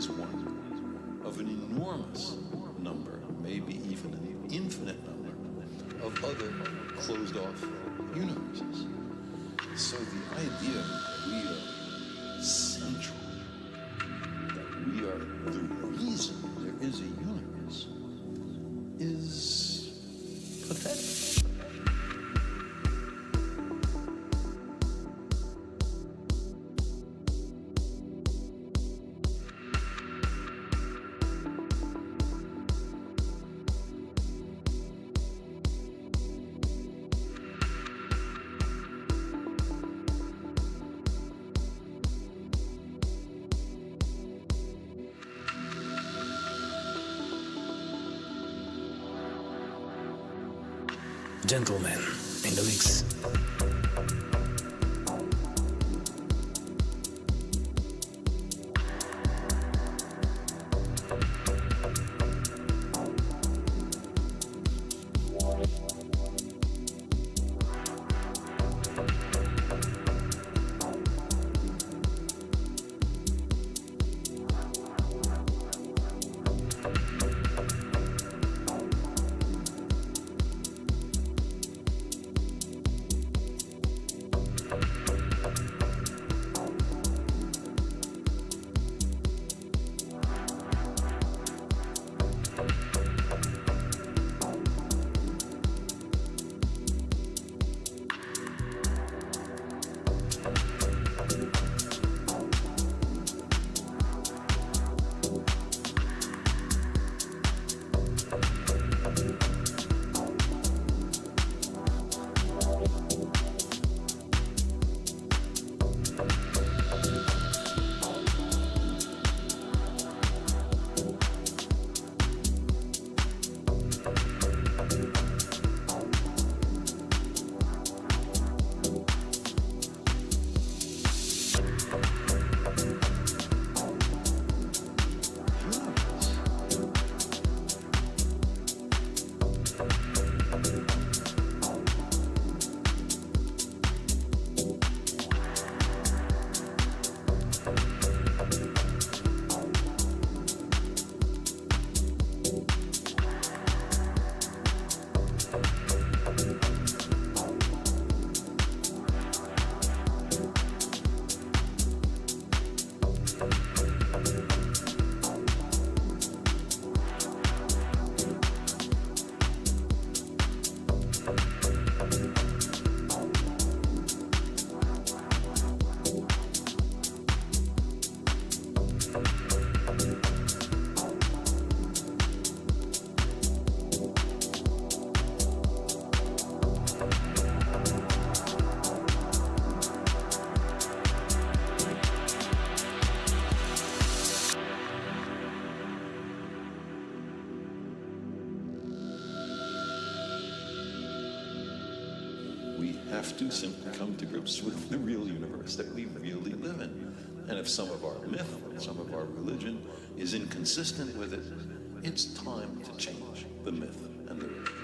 is one of an enormous number, maybe even an infinite number, of other closed-off universes. So the idea that we are central, that we are the reason there is a universe, is pathetic. Gentlemen in the mix. Have to simply come to grips with the real universe that we really live in. And if some of our myth, some of our religion is inconsistent with it, it's time to change the myth and the religion.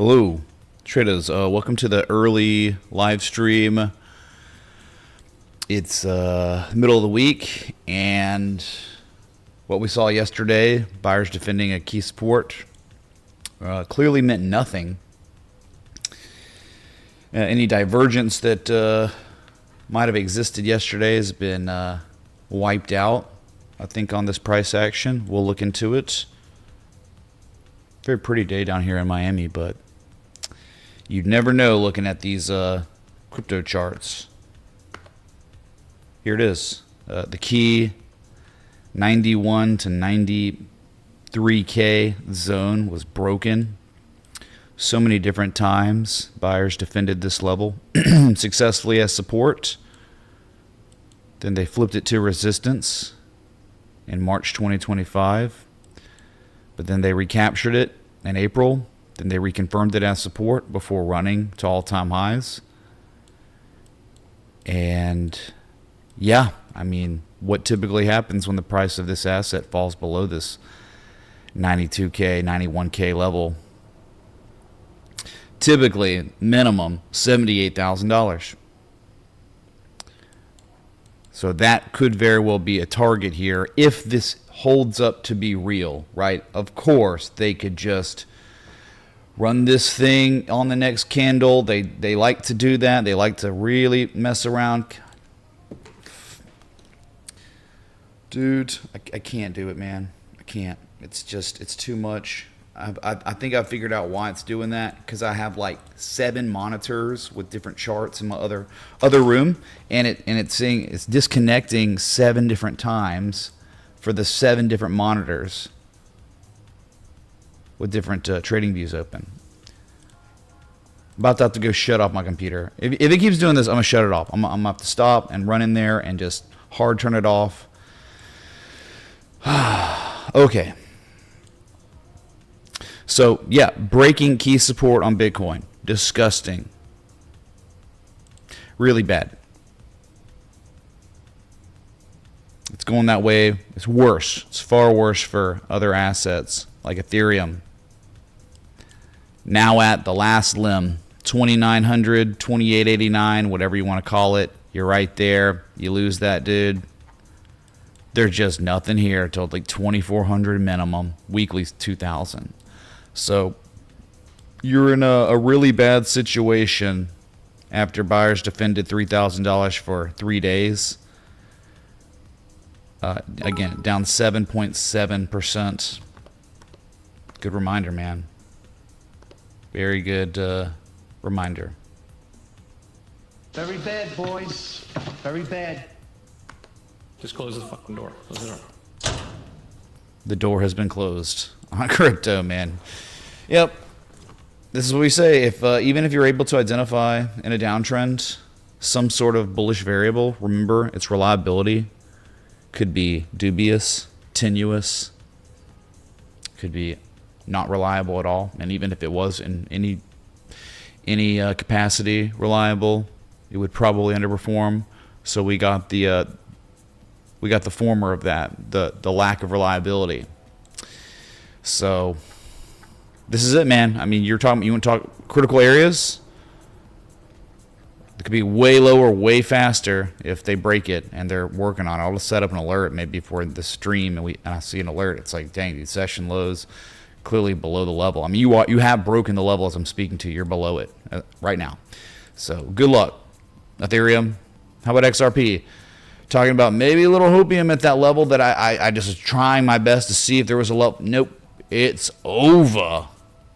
Hello, traders. Welcome to the early live stream. It's middle of the week, and what we saw yesterday, buyers defending a key support, clearly meant nothing. Any divergence that might have existed yesterday has been wiped out, I think, on this price action. We'll look into it. Very pretty day down here in Miami, but you'd never know looking at these crypto charts. Here it is. The key 91 to 93K zone was broken. So many different times buyers defended this level successfully as support. Then they flipped it to resistance in March 2025. But then they recaptured it in April. Then they reconfirmed it as support before running to all-time highs. And yeah, I mean, what typically happens when the price of this asset falls below this 92K, 91K level? Typically, minimum $78,000. So that could very well be a target here if this holds up to be real, right? Of course, they could just run this thing on the next candle. They like to do that. They like to really mess around. Dude, I can't do it, man. I can't. It's too much. I think I figured out why it's doing that, because I have like 7 monitors with different charts in my other room, and it's disconnecting 7 different times for the 7 different monitors with different trading views open. About to have to go shut off my computer. If it keeps doing this, I'm gonna shut it off. I'm gonna have to stop and run in there and just hard turn it off. Okay. So, yeah, breaking key support on Bitcoin. Disgusting. Really bad. It's going that way. It's worse. It's far worse for other assets like Ethereum. Now at the last limb, 2,900, 2,889, whatever you want to call it. You're right there. You lose that, dude. There's just nothing here till like 2,400 minimum. Weekly 2,000. So you're in a really bad situation after buyers defended $3,000 for 3 days. Again, down 7.7%. Good reminder, man. Very good reminder. Very bad, boys. Very bad. Just close the fucking door. Close the door. The door has been closed on crypto, man. Yep. This is what we say. If even if you're able to identify in a downtrend some sort of bullish variable, remember its reliability could be dubious, tenuous, could be not reliable at all. And even if it was in any capacity reliable, it would probably underperform. So we got the former of that, the lack of reliability. So this is it, man. I mean, you want to talk critical areas? It could be way lower, way faster if they break it, and they're working on it. I'll just set up an alert maybe for the stream, and I see an alert. It's like, dang, these session lows clearly below the level. I mean, you have broken the level as I'm speaking to you. You're below it right now. So good luck. Ethereum. How about XRP? Talking about maybe a little hopium at that level that I just was trying my best to see if there was a level. Nope. It's over.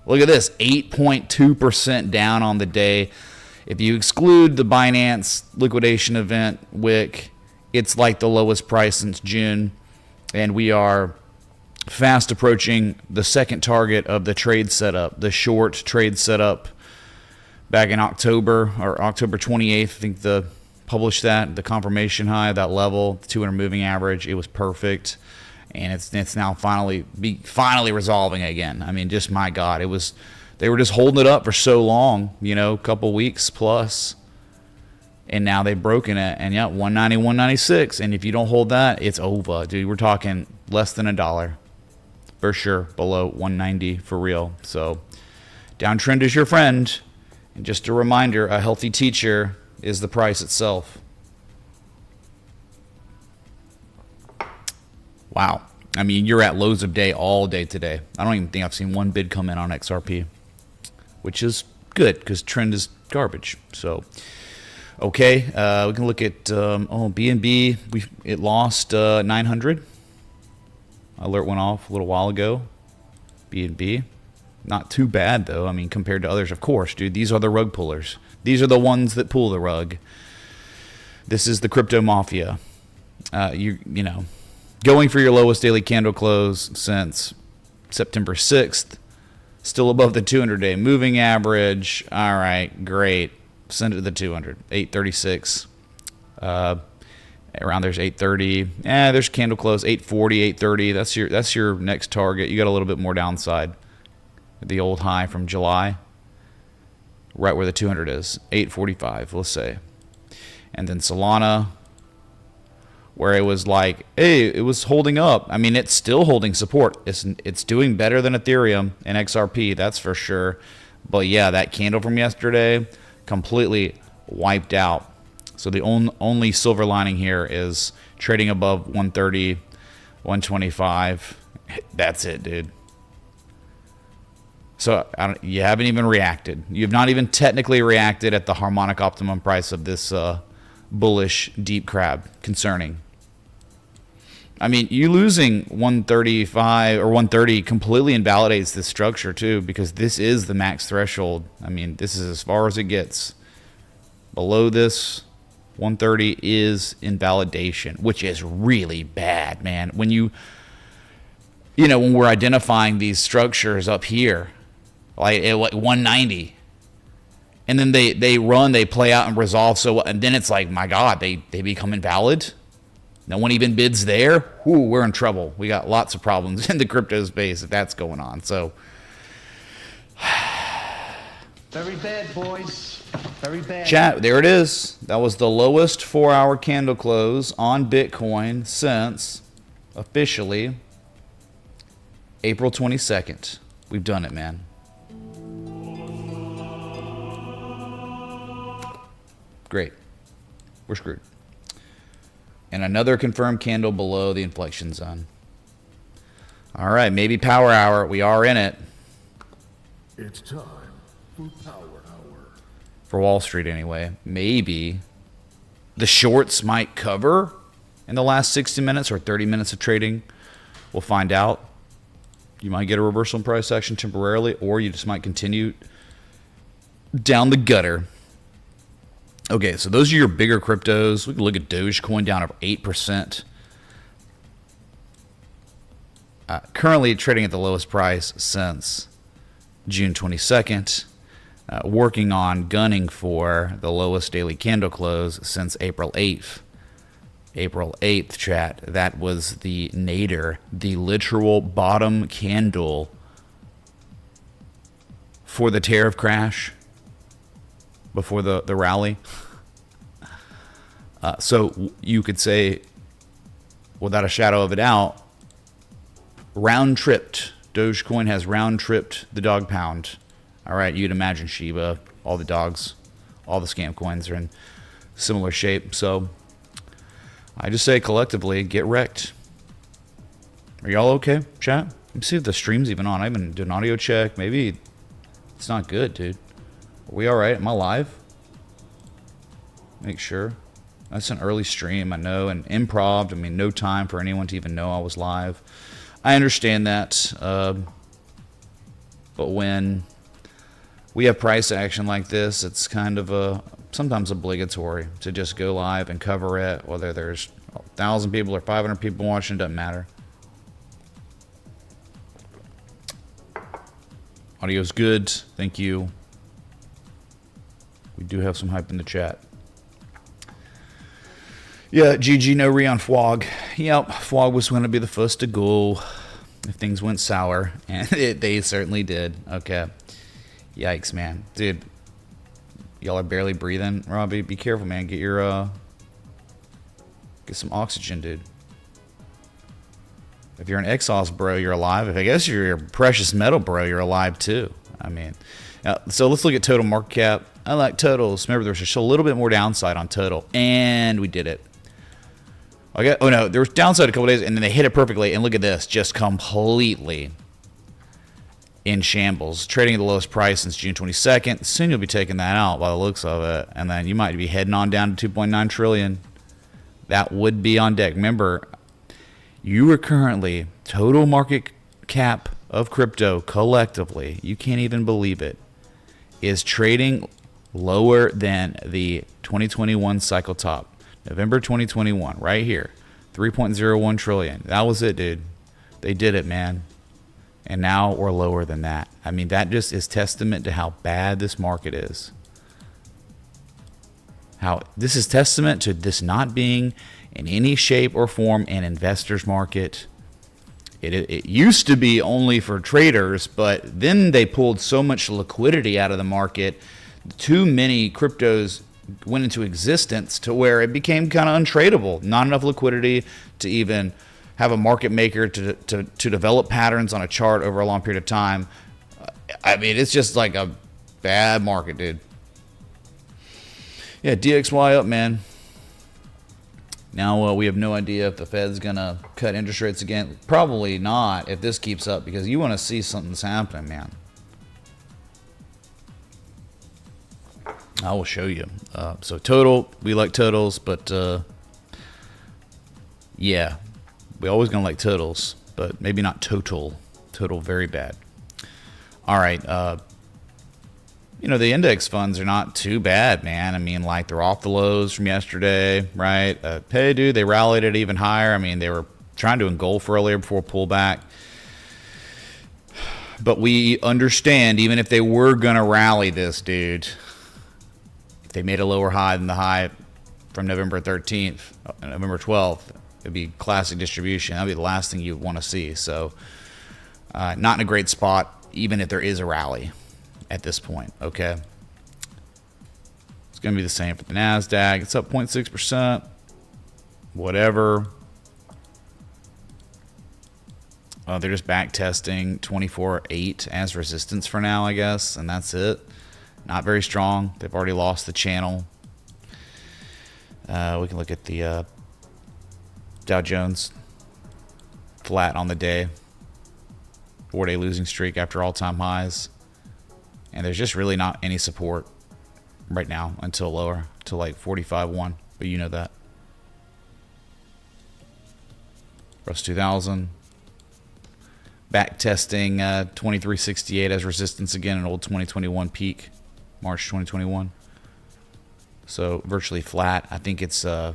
Look at this. 8.2% down on the day. If you exclude the Binance liquidation event, WIC, it's like the lowest price since June. And we are fast approaching the second target of the trade setup, the short trade setup back in October or October 28th. I think published the confirmation high, that level, the 200 moving average. It was perfect. And it's now finally resolving again. I mean, just my God, they were just holding it up for so long, a couple weeks plus, and now they've broken it. And yeah, 190, 196, and if you don't hold that, it's over, dude. We're talking less than $1 for sure, below 190 for real. So Downtrend is your friend. And just a reminder, a healthy teacher is the price itself. Wow. I mean, you're at lows of day all day today. I don't even think I've seen one bid come in on XRP, which is good because trend is garbage. So, okay, we can look at BNB. It lost 900. Alert went off a little while ago. BNB, not too bad though. I mean, compared to others, of course, dude. These are the rug pullers. These are the ones that pull the rug. This is the crypto mafia. You know. Going for your lowest daily candle close since September 6th. Still above the 200-day moving average. All right, great. Send it to the 200. 836. Around there's 830. There's candle close 840, 830. That's your next target. You got a little bit more downside. The old high from July. Right where the 200 is. 845, let's say. And then Solana, where it was like, hey, it was holding up. I mean, it's still holding support. It's doing better than Ethereum and XRP, that's for sure. But yeah, that candle from yesterday completely wiped out. So the only silver lining here is trading above 130, 125. That's it, dude. So you haven't even reacted. You've not even technically reacted at the harmonic optimum price of this bullish deep crab. Concerning. I mean, you losing 135 or 130 completely invalidates this structure too, because this is the max threshold. I mean, this is as far as it gets. Below this, 130 is invalidation, which is really bad, man. When when we're identifying these structures up here, like at 190, and then they play out and resolve, and then it's like, my God, they become invalid. No one even bids there. Ooh, we're in trouble. We got lots of problems in the crypto space if that's going on. So, very bad, boys. Very bad. Chat, there it is. That was the lowest 4-hour candle close on Bitcoin since officially April 22nd. We've done it, man. Great. We're screwed. And another confirmed candle below the inflection zone. All right, maybe power hour. We are in it. It's time for power hour. For Wall Street, anyway. Maybe the shorts might cover in the last 60 minutes or 30 minutes of trading. We'll find out. You might get a reversal in price action temporarily, or you just might continue down the gutter. Okay, so those are your bigger cryptos. We can look at Dogecoin down over 8%. Currently trading at the lowest price since June 22nd. Working on gunning for the lowest daily candle close since April 8th. April 8th, chat. That was the nadir, the literal bottom candle for the tariff crash. Before the rally. So you could say, without a shadow of a doubt, round-tripped. Dogecoin has round-tripped the dog pound. All right, you'd imagine Shiba, all the dogs, all the scam coins are in similar shape. So I just say collectively, get wrecked. Are y'all okay, chat? Let me see if the stream's even on. I haven't done an audio check. Maybe it's not good, dude. Are we all right? Am I live? Make sure. That's an early stream, I know, and improv. I mean, no time for anyone to even know I was live. I understand that, but when we have price action like this, it's kind of sometimes obligatory to just go live and cover it, whether there's 1,000 people or 500 people watching, it doesn't matter. Audio's good. Thank you. We do have some hype in the chat. Yeah, GG, no re on FWOG. Yep, FWOG was going to be the first to go if things went sour, and they certainly did. Okay. Yikes, man. Dude, y'all are barely breathing. Robbie, be careful, man. Get your, get some oxygen, dude. If you're an exhaust bro, you're alive. If I guess you're a precious metal bro, you're alive too. I mean, so let's look at total market cap. I like totals. Remember, there was just a little bit more downside on total, and we did it. Okay. Oh no, there was downside a couple days, and then they hit it perfectly. And look at this, just completely in shambles, trading at the lowest price since June 22nd. Soon you'll be taking that out by the looks of it, and then you might be heading on down to 2.9 trillion. That would be on deck. Remember, you are currently total market cap of crypto collectively, you can't even believe it, is trading lower than the 2021 cycle top. November 2021, right here, 3.01 trillion. That was it, dude. They did it, man. And now we're lower than that. I mean, that just is testament to how bad this market is. How this is testament to this not being in any shape or form an investor's market. It used to be only for traders, but then they pulled so much liquidity out of the market. Too many cryptos went into existence to where it became kind of untradeable. Not enough liquidity to even have a market maker to develop patterns on a chart over a long period of time. I mean, it's just like a bad market, dude. Yeah, DXY up, man. Now we have no idea if the Fed's going to cut interest rates again. Probably not if this keeps up, because you want to see something's happening, man. I will show you. So total, we like totals, but yeah, we always going to like totals, but maybe not total. Total, very bad. All right. You know, the index funds are not too bad, man. I mean, like, they're off the lows from yesterday, right? Hey, dude, they rallied it even higher. I mean, they were trying to engulf earlier before pullback. But we understand, even if they were going to rally this, dude, if they made a lower high than the high from November 13th, November 12th, it'd be classic distribution. That'd be the last thing you want to see. So, not in a great spot, even if there is a rally at this point, okay? It's going to be the same for the NASDAQ. It's up 0.6%. Whatever. They're just back testing 24.8 as resistance for now, I guess, and that's it. Not very strong. They've already lost the channel. We can look at the Dow Jones. Flat on the day. 4-day losing streak after all-time highs. And there's just really not any support right now until lower, to like 45.1. But you know that. Russ 2000. Back testing 2368 as resistance again, an old 2021 peak, March 2021. So virtually flat. I think it's the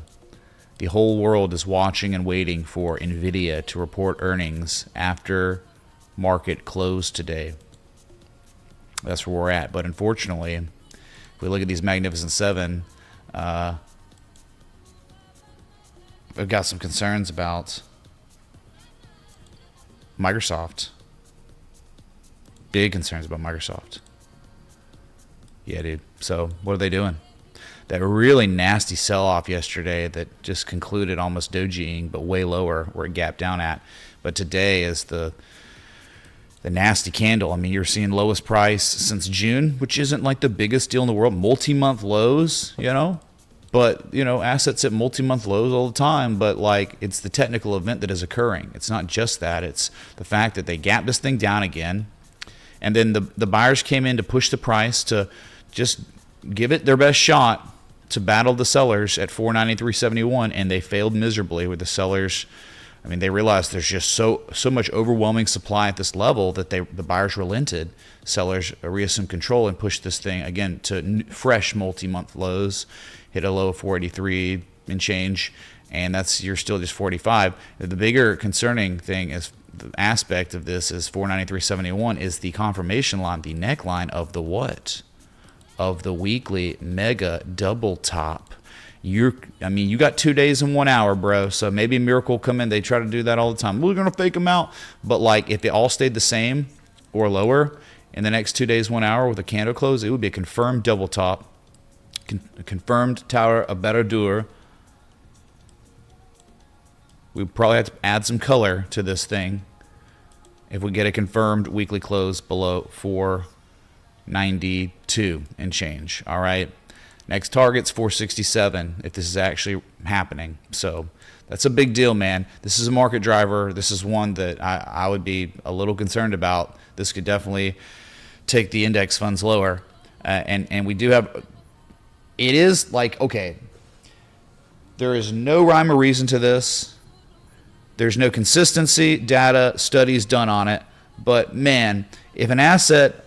whole world is watching and waiting for Nvidia to report earnings after market close today. That's where we're at. But unfortunately, if we look at these Magnificent Seven, I've got some concerns about Microsoft. Big concerns about Microsoft. Yeah, dude. So what are they doing? That really nasty sell-off yesterday that just concluded almost dojiing, but way lower where it gapped down at. But today is the nasty candle. I mean, you're seeing lowest price since June, which isn't like the biggest deal in the world. Multi-month lows, you know? But, you know, assets at multi-month lows all the time. But, like, it's the technical event that is occurring. It's not just that. It's the fact that they gapped this thing down again. And then the buyers came in to push the price to just give it their best shot to battle the sellers at 493.71. And they failed miserably with the sellers. I mean, they realized there's just so much overwhelming supply at this level that the buyers relented. Sellers reassumed control and pushed this thing again to fresh multi-month lows, hit a low of 483 and change, and you're still just 45. The bigger concerning thing is the aspect of this is 493.71 is the confirmation line, the neckline of the what? Of the weekly mega double top. You got 2 days and 1 hour, bro. So maybe a miracle will come in. They try to do that all the time. We're gonna fake them out, but like if they all stayed the same or lower in the next 2 days, 1 hour with a candle close, it would be a confirmed double top, a confirmed tower of Baradur. We probably have to add some color to this thing if we get a confirmed weekly close below 492 and change. All right. Next target's 467 if this is actually happening. So that's a big deal, man. This is a market driver. This is one that I would be a little concerned about. This could definitely take the index funds lower. And we do have, it is like, okay, there is no rhyme or reason to this. There's no consistency, data, studies done on it. But man, if an asset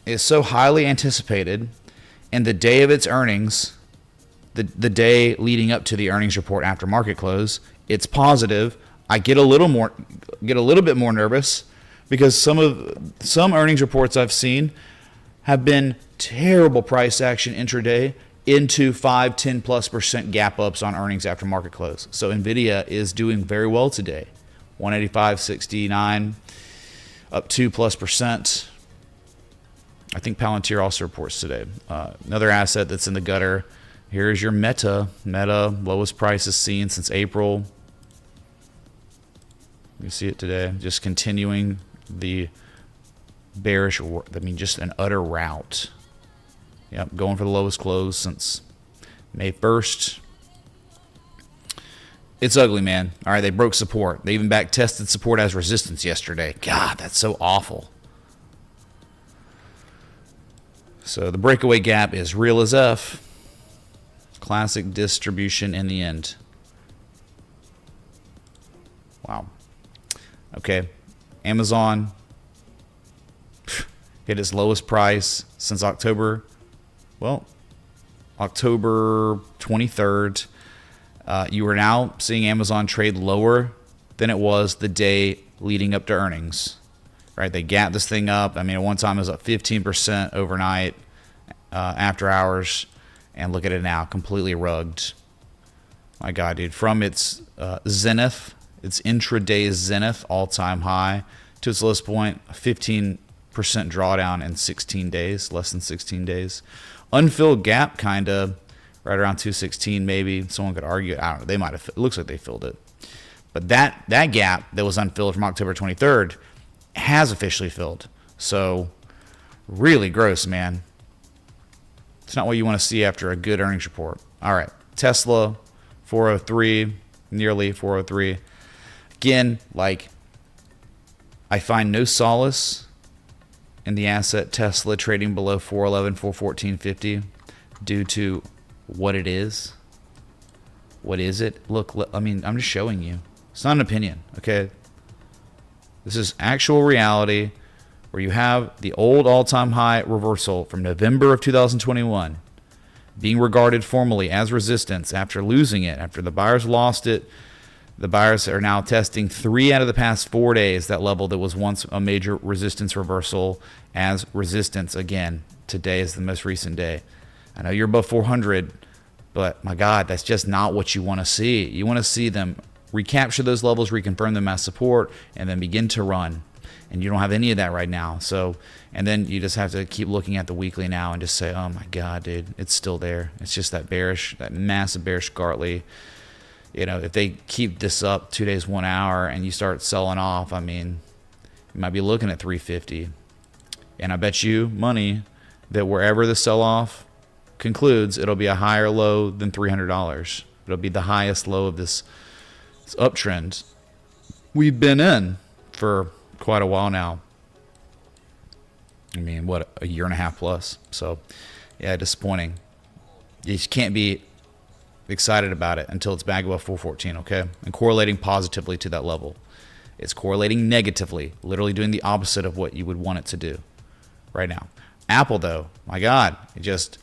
is so highly anticipated and the day of its earnings, the day leading up to the earnings report after market close, it's positive, I get a little bit more nervous because some earnings reports I've seen have been terrible price action intraday into 5-10+% gap ups on earnings after market close. So Nvidia is doing very well today. 185.69 up 2+%. I think Palantir also reports today. Another asset that's in the gutter. Here's your Meta. Meta, lowest prices seen since April. You see it today. Just continuing the bearish, I mean, just an utter rout. Yep, going for the lowest close since May 1st. It's ugly, man. All right, they broke support. They even back tested support as resistance yesterday. God, that's so awful. So the breakaway gap is real as F. Classic distribution in the end. Wow. Okay. Amazon hit its lowest price since October 23rd. You are now seeing Amazon trade lower than it was the day leading up to earnings. Right? They gapped this thing up. I mean, at one time it was up 15% overnight after hours. And look at it now, completely rugged. My God, dude. From its zenith, its intraday zenith, all-time high, to its lowest point, a 15% drawdown in 16 days, less than 16 days. Unfilled gap, kind of, right around 216 maybe. Someone could argue. I don't know. They might have. It looks like they filled it. But that gap that was unfilled from October 23rd has officially filled. So really gross, man. It's not what you want to see after a good earnings report. All right. Tesla, 403, nearly 403. Again, like, I find no solace in the asset Tesla trading below 411, 414.50 due to what it is. What is it? Look, I mean, I'm just showing you. It's not an opinion, okay? This is actual reality where you have the old all-time high reversal from November of 2021 being regarded formally as resistance after losing it, after the buyers lost it. The buyers are now testing 3 out of the past 4 days that level that was once a major resistance reversal as resistance again. Today is the most recent day. I know you're above 400, but my God, that's just not what you want to see. You want to see them recapture those levels, reconfirm them as support, and then begin to run. And you don't have any of that right now. So, and then you just have to keep looking at the weekly now and just say, oh my God, dude, it's still there. It's just that bearish, that massive bearish Gartley. You know, if they keep this up 2 days, 1 hour, and you start selling off, I mean, you might be looking at 350. And I bet you money that wherever the sell-off concludes, it'll be a higher low than $300. It'll be the highest low of this uptrend we've been in for quite a while now. I mean, what, a year and a half plus. So, yeah, disappointing. You just can't be excited about it until it's back above 414, okay? And correlating positively to that level. It's correlating negatively, literally doing the opposite of what you would want it to do right now. Apple, though, my God, it just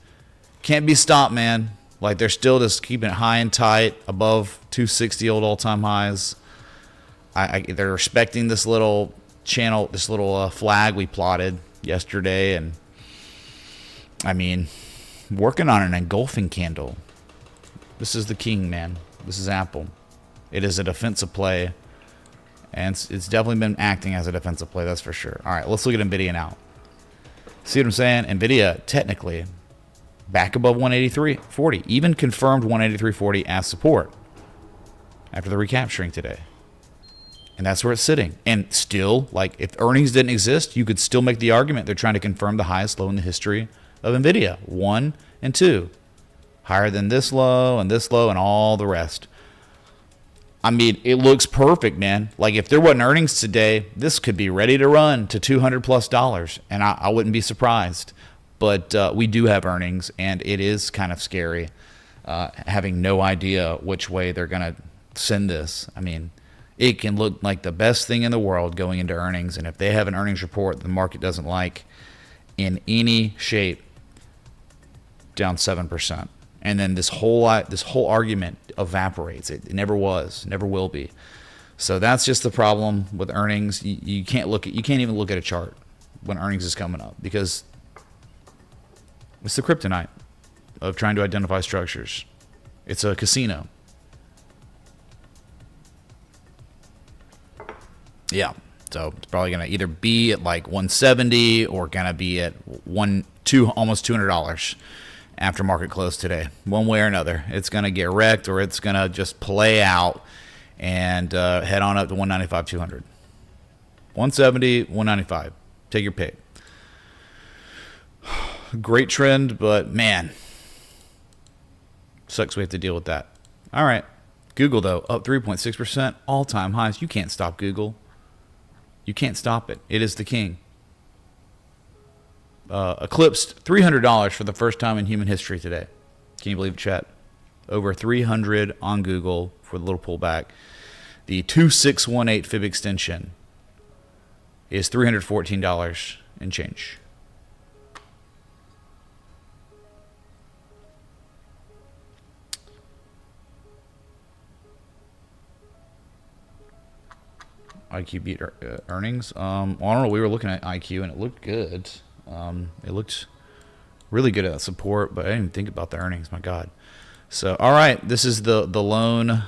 can't be stopped, man. Like, they're still just keeping it high and tight, above 260 old all-time highs. They're respecting this little channel, this little flag we plotted yesterday, and I mean, working on an engulfing candle. This is the king, man. This is Apple. It is a defensive play, and it's definitely been acting as a defensive play, that's for sure. All right, let's look at Nvidia now. See what I'm saying? Nvidia, technically, back above 183.40, even confirmed 183.40 as support after the recapturing today. And that's where it's sitting. And still, like, if earnings didn't exist, you could still make the argument they're trying to confirm the highest low in the history of Nvidia. 1 and 2. Higher than this low and all the rest. I mean, it looks perfect, man. Like, if there wasn't earnings today, this could be ready to run to $200+. And I wouldn't be surprised. But we do have earnings, and it is kind of scary having no idea which way they're going to send this. I mean, it can look like the best thing in the world going into earnings, and if they have an earnings report the market doesn't like in any shape, down 7%. And then this whole argument evaporates. It never was, never will be. So that's just the problem with earnings. You can't even look at a chart when earnings is coming up, because it's the kryptonite of trying to identify structures. It's a casino. Yeah, so it's probably gonna either be at like 170 or gonna be at almost $200 after market close today. One way or another, it's gonna get wrecked, or it's gonna just play out and head on up to 195, 200, 170, 195. Take your pick. Great trend, but man, sucks we have to deal with that. All right, Google though up 3.6%, all-time highs. You can't stop Google. You can't stop it. It is the king. Eclipsed $300 for the first time in human history today. Can you believe it, chat? Over 300 on Google for the little pullback. The 2618 fib extension is $314 and change. IQ beat earnings. I don't know. We were looking at IQ and it looked good. It looked really good at support, but I didn't even think about the earnings. My God. So, all right. This is the lone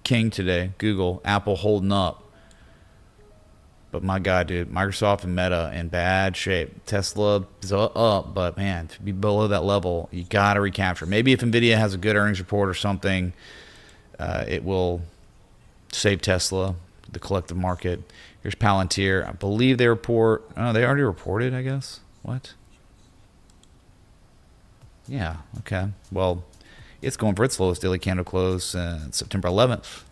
king today. Google, Apple holding up. But my God, dude, Microsoft and Meta in bad shape. Tesla is up, but man, to be below that level, you got to recapture. Maybe if Nvidia has a good earnings report or something, it will save Tesla, the collective market. Here's Palantir. I believe they report. Oh, they already reported, I guess. What? Yeah, okay. Well, it's going for its lowest daily candle close since September 11th.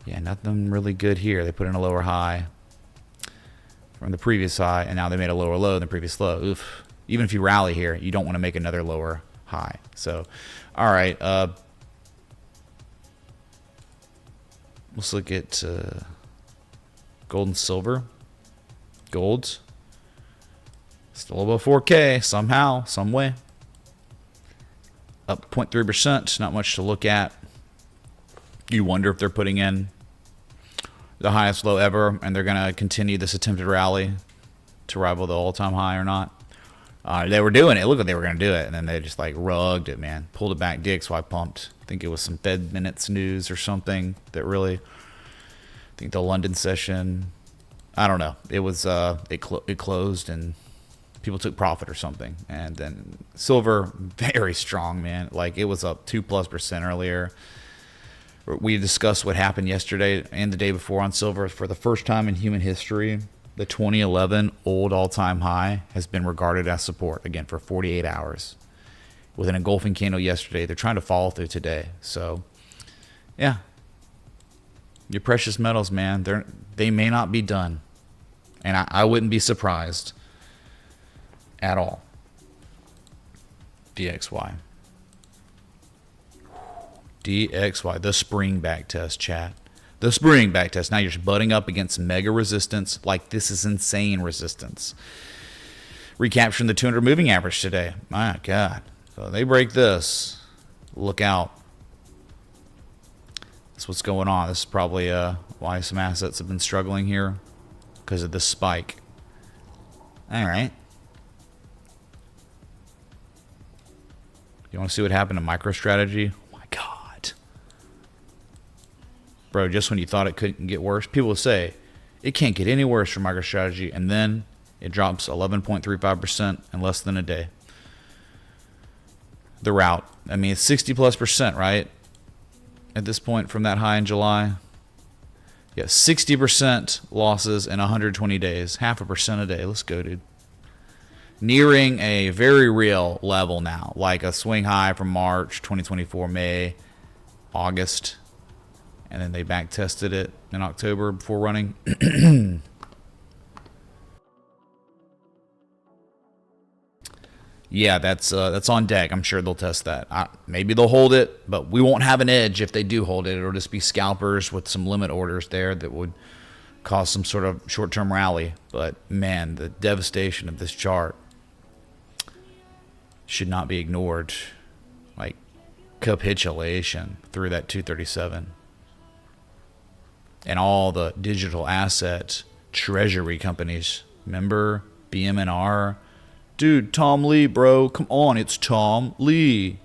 Yeah, nothing really good here. They put in a lower high from the previous high, and now they made a lower low than the previous low. Oof. Even if you rally here, you don't want to make another lower high. So, all right. Let's look at gold and silver. Gold still above 4K somehow, some way. Up 0.3%. Not much to look at. You wonder if they're putting in the highest low ever, and they're going to continue this attempted rally to rival the all-time high or not. They were doing it. It looked like they were going to do it, and then they just like rugged it, man. Pulled it back. DXY pumped. I think it was some Fed minutes news or something that really. I think the London session. I don't know. It was it closed and people took profit or something. And then silver very strong, man. Like it was up 2+% earlier. We discussed what happened yesterday and the day before on silver. For the first time in human history, the 2011 old all-time high has been regarded as support again for 48 hours. With an engulfing candle yesterday, they're trying to follow through today. So, yeah, your precious metals, man, they may not be done, and I wouldn't be surprised at all. DXY, the spring back test, chat. The spring back test. Now you're just butting up against mega resistance. Like, this is insane resistance. Recapturing the 200 moving average today. My God. So they break this. Look out. That's what's going on. This is probably why some assets have been struggling here. Because of this spike. All right. You want to see what happened to MicroStrategy? Oh my God. Bro, just when you thought it couldn't get worse, people will say, it can't get any worse for MicroStrategy, and then it drops 11.35% in less than a day. The route. I mean, it's 60+%, right? At this point from that high in July. Yeah, 60% losses in 120 days. 0.5% a day. Let's go, dude. Nearing a very real level now, like a swing high from March 2024, May, August, and then they back tested it in October before running. Yeah, that's on deck. I'm sure they'll test that. Maybe they'll hold it, but we won't have an edge if they do hold it. It'll just be scalpers with some limit orders there that would cause some sort of short-term rally. But man, the devastation of this chart should not be ignored. Like capitulation through that 237. And all the digital asset treasury companies. Remember BMNR? Dude, Tom Lee, bro. Come on, it's Tom Lee.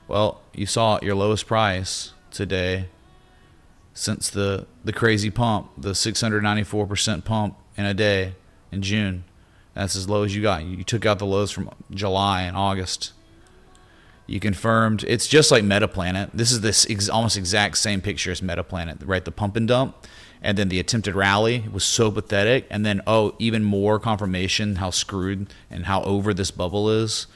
Well, you saw your lowest price today since the crazy pump, the 694% pump in a day in June. That's as low as you got. You took out the lows from July and August. You confirmed. It's just like Metaplanet. This is this almost exact same picture as Metaplanet, right? The pump and dump. And then the attempted rally was so pathetic. And then, even more confirmation how screwed and how over this bubble is.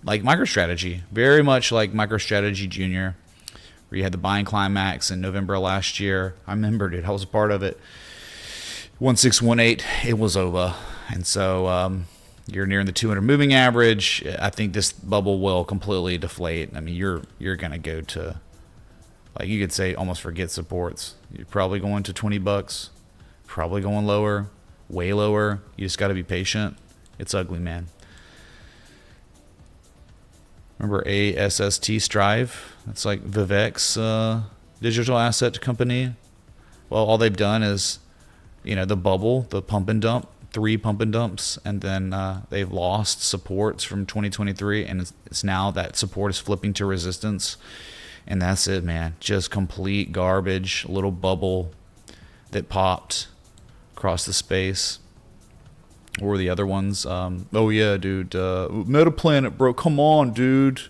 Like MicroStrategy. Very much like MicroStrategy Junior, where you had the buying climax in November last year. I remembered it. I was a part of it. 1618, it was over. And so you're nearing the 200 moving average. I think this bubble will completely deflate. I mean, you're going to go to, like you could say, almost forget supports. You're probably going to $20, probably going lower, way lower. You just got to be patient. It's ugly, man. Remember ASST Strive? That's like Vivek's digital asset company. Well, all they've done is, the bubble, the pump and dump, 3 pump and dumps, and then they've lost supports from 2023, and it's now that support is flipping to resistance. And that's it, man. Just complete garbage. A little bubble that popped across the space. Or were the other ones? Oh, yeah, dude. Metaplanet, bro. Come on, dude.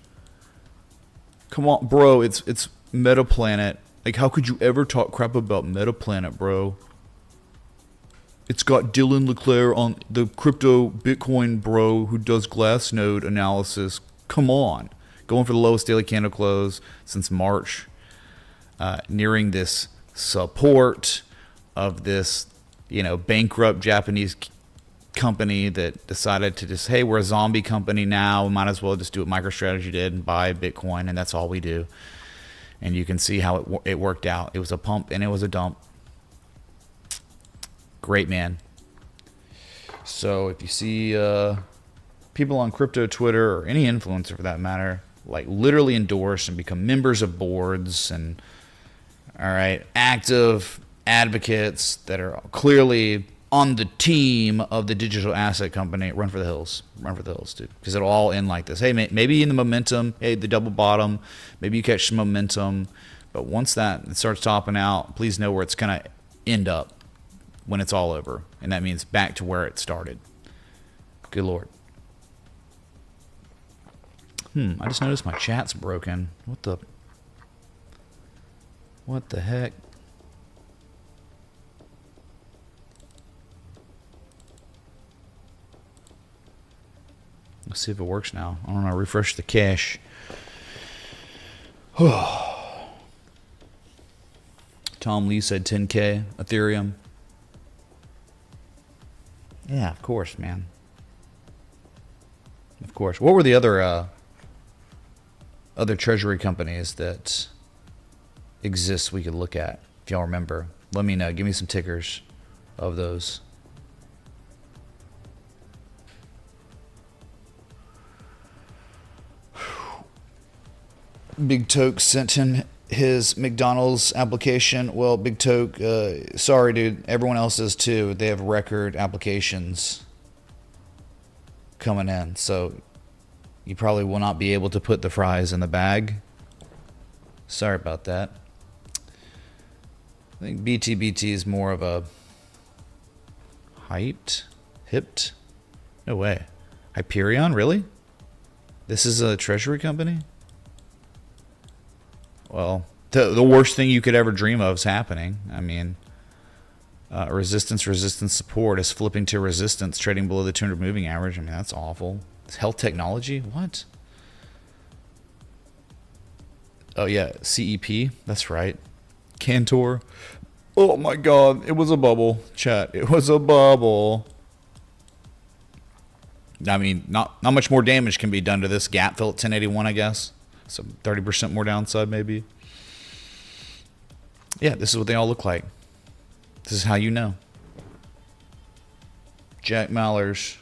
Come on, bro. It's Metaplanet. Like, how could you ever talk crap about Metaplanet, bro? It's got Dylan LeClaire on the crypto Bitcoin bro who does Glassnode analysis. Come on. Going for the lowest daily candle close since March, nearing this support of this, bankrupt Japanese company that decided to just, hey, we're a zombie company now. We might as well just do what MicroStrategy did and buy Bitcoin, and that's all we do. And you can see how it worked out. It was a pump and it was a dump. Great, man. So if you see people on crypto Twitter, or any influencer for that matter, like literally endorse and become members of boards and, all right, active advocates that are clearly on the team of the digital asset company, run for the hills. Run for the hills, dude. Because it'll all end like this. Hey, maybe in the momentum, the double bottom, maybe you catch some momentum. But once that starts topping out, please know where it's going to end up when it's all over. And that means back to where it started. Good Lord. I just noticed my chat's broken. What the heck? Let's see if it works now. I don't know. Refresh the cache. Tom Lee said 10K Ethereum. Yeah, of course, man. Of course. What were the other treasury companies that exist we could look at? If y'all remember, let me know. Give me some tickers of those. Big Toke sent him his McDonald's application. Well, Big Toke, sorry, dude. Everyone else is too. They have record applications coming in, so you probably will not be able to put the fries in the bag. Sorry about that. I think BTBT is more of a hipped? No way. Hyperion, really? This is a treasury company? Well, the worst thing you could ever dream of is happening. I mean, Resistance support is flipping to resistance, trading below the 200 moving average. I mean, that's awful. It's health technology? What? Oh, yeah, CEP. That's right. Cantor. Oh, my God. It was a bubble. Chat. It was a bubble. I mean, not much more damage can be done to this gap fill at 1081, I guess. So 30% more downside, maybe. Yeah, this is what they all look like. This is how you know. Jack Mallers.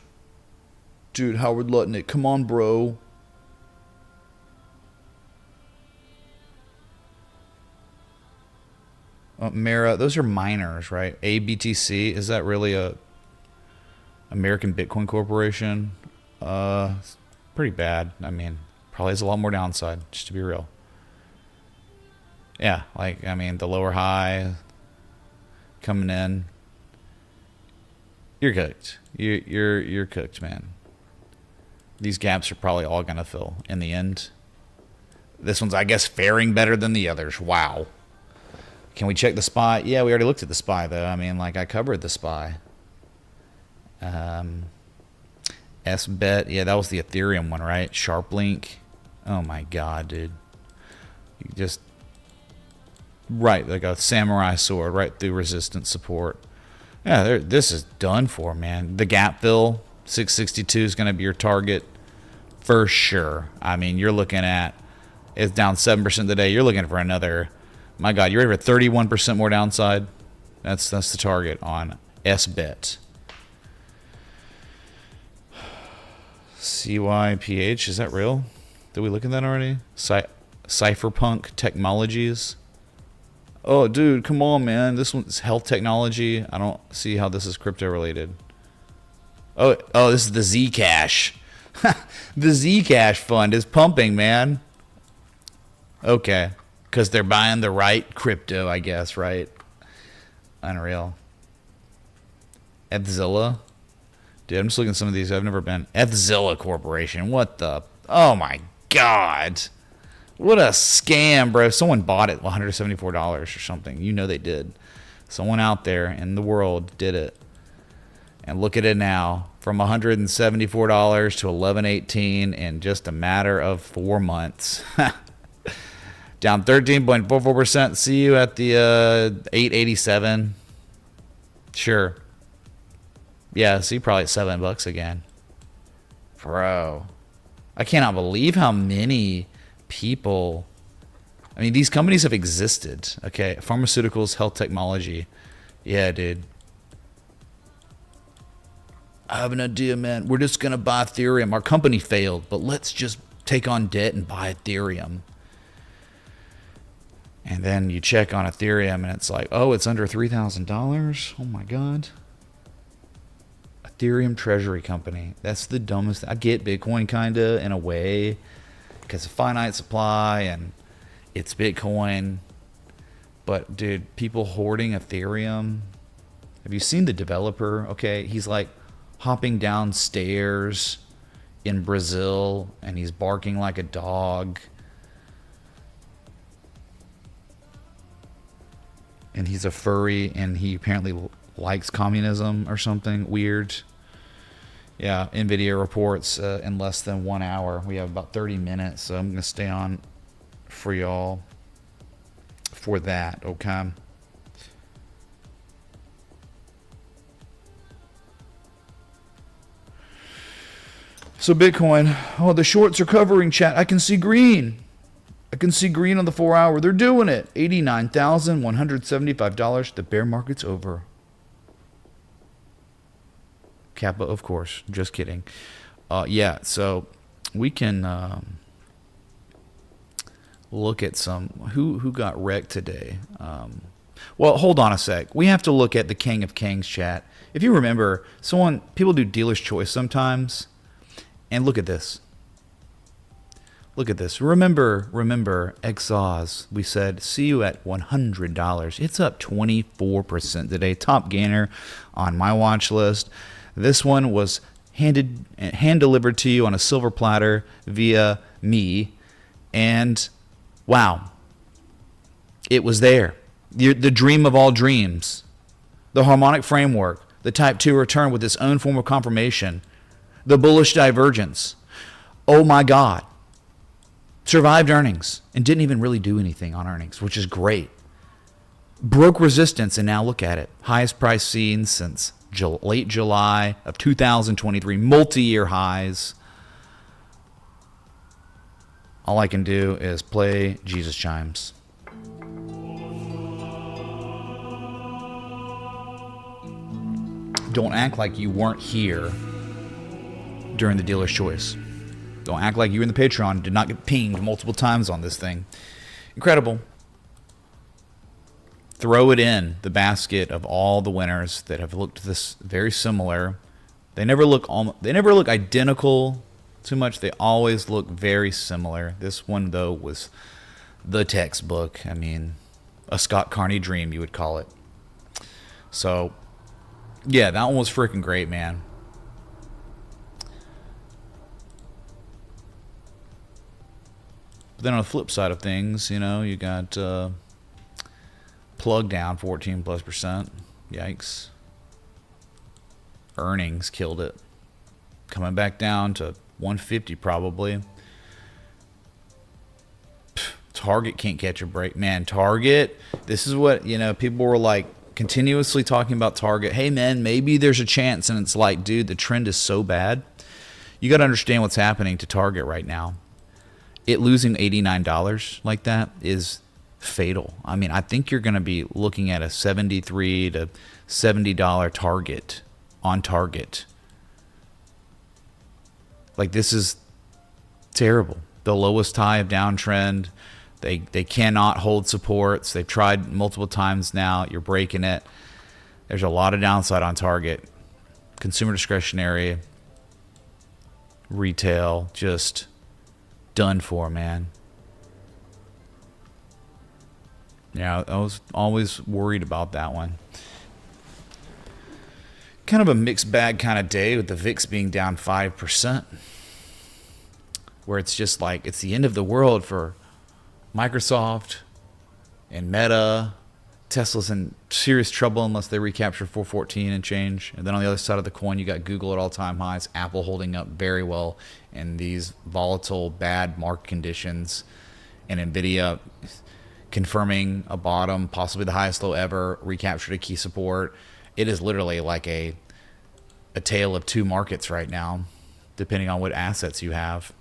Dude, Howard Lutnick. Come on, bro. Mara, those are miners, right? ABTC, is that really a American Bitcoin Corporation? It's pretty bad. I mean, probably has a lot more downside, just to be real. Yeah, like, I mean, the lower high coming in. You're cooked. You're cooked, man. These gaps are probably all gonna fill in the end. This one's, I guess, faring better than the others. Wow. Can we check the SPY? Yeah, we already looked at the SPY, though. I mean, like, I covered the SPY. SBET. Yeah, that was the Ethereum one, right? SharpLink. Oh, my God, dude. You just... Right, like a samurai sword right through resistance support. Yeah, this is done for, man. The gap fill, 662 is going to be your target for sure. I mean, you're looking at... It's down 7% today. You're looking for another... My God, you're ready for 31% more downside. That's the target on SBET. CYPH, is that real? Did we look at that already? Cypherpunk Technologies. Oh, dude, come on, man. This one's health technology. I don't see how this is crypto related. Oh, this is the Zcash. The Zcash fund is pumping, man. Okay. Because they're buying the right crypto, I guess, right? Unreal. Ethzilla. Dude, I'm just looking at some of these. I've never been. Ethzilla Corporation. What the? Oh, my God. What a scam, bro. Someone bought it $174 or something. You know they did. Someone out there in the world did it. And look at it now. From $174 to $11.18 in just a matter of 4 months. Down 13.44%. See you at the 887. Sure. Yeah, see, probably at $7 again. Bro. I cannot believe how many people... I mean, these companies have existed. Okay, pharmaceuticals, health technology. Yeah, dude. I have an idea, man. We're just going to buy Ethereum. Our company failed, but let's just take on debt and buy Ethereum. And then you check on Ethereum, and it's like, oh, it's under $3,000? Oh, my God. Ethereum treasury company. That's the dumbest. I get Bitcoin, kind of, in a way, because of finite supply, and it's Bitcoin. But, dude, people hoarding Ethereum. Have you seen the developer? Okay, he's, like, hopping down stairs in Brazil, and he's barking like a dog. And he's a furry, and he apparently likes communism or something weird. Yeah, Nvidia reports in less than 1 hour. We have about 30 minutes, so I'm going to stay on for y'all for that, okay? So Bitcoin, oh, the shorts are covering, chat. I can see green. I can see green on the 4 hour. They're doing it. $89,175. The bear market's over. Kappa, of course. Just kidding. Yeah, so we can look at some who got wrecked today. Well, hold on a sec. We have to look at the King of Kings, chat. If you remember, people do dealer's choice sometimes, and look at this. Look at this. Remember, XOZ. We said, see you at $100. It's up 24% today. Top gainer on my watch list. This one was hand delivered to you on a silver platter via me. And wow, it was there. The dream of all dreams the harmonic framework, the type 2 return with its own form of confirmation, the bullish divergence. Oh my God. Survived earnings and didn't even really do anything on earnings, which is great. Broke resistance, and now look at it. Highest price seen since late July of 2023, multi-year highs. All I can do is play Jesus chimes. Don't act like you weren't here during the dealer's choice. Don't act like you in the Patreon did not get pinged multiple times on this thing. Incredible. Throw it in the basket of all the winners that have looked this very similar. They never look identical too much. They always look very similar. This one though was the textbook. I mean, a Scott Carney dream, you would call it. So, yeah, that one was freaking great, man. But then on the flip side of things, you know, you got plug down 14+%. Yikes. Earnings killed it. Coming back down to 150 probably. Target can't catch a break. Man, Target, this is what, you know, people were like continuously talking about Target. Hey, man, maybe there's a chance. And it's like, dude, the trend is so bad. You got to understand what's happening to Target right now. It losing $89 like that is fatal. I mean, I think you're going to be looking at a $73 to $70 target on Target. Like, this is terrible. The lowest high of downtrend. They cannot hold supports. They've tried multiple times now. You're breaking it. There's a lot of downside on Target. Consumer discretionary, retail, just done for, man. Yeah, I was always worried about that one. Kind of a mixed bag kind of day with the VIX being down 5%. Where it's just like, it's the end of the world for Microsoft and Meta. Tesla's in serious trouble unless they recapture 414 and change. And then on the other side of the coin, you got Google at all-time highs, Apple holding up very well in these volatile, bad market conditions, and Nvidia confirming a bottom, possibly the highest low ever, recaptured a key support. It is literally like a tale of two markets right now, depending on what assets you have.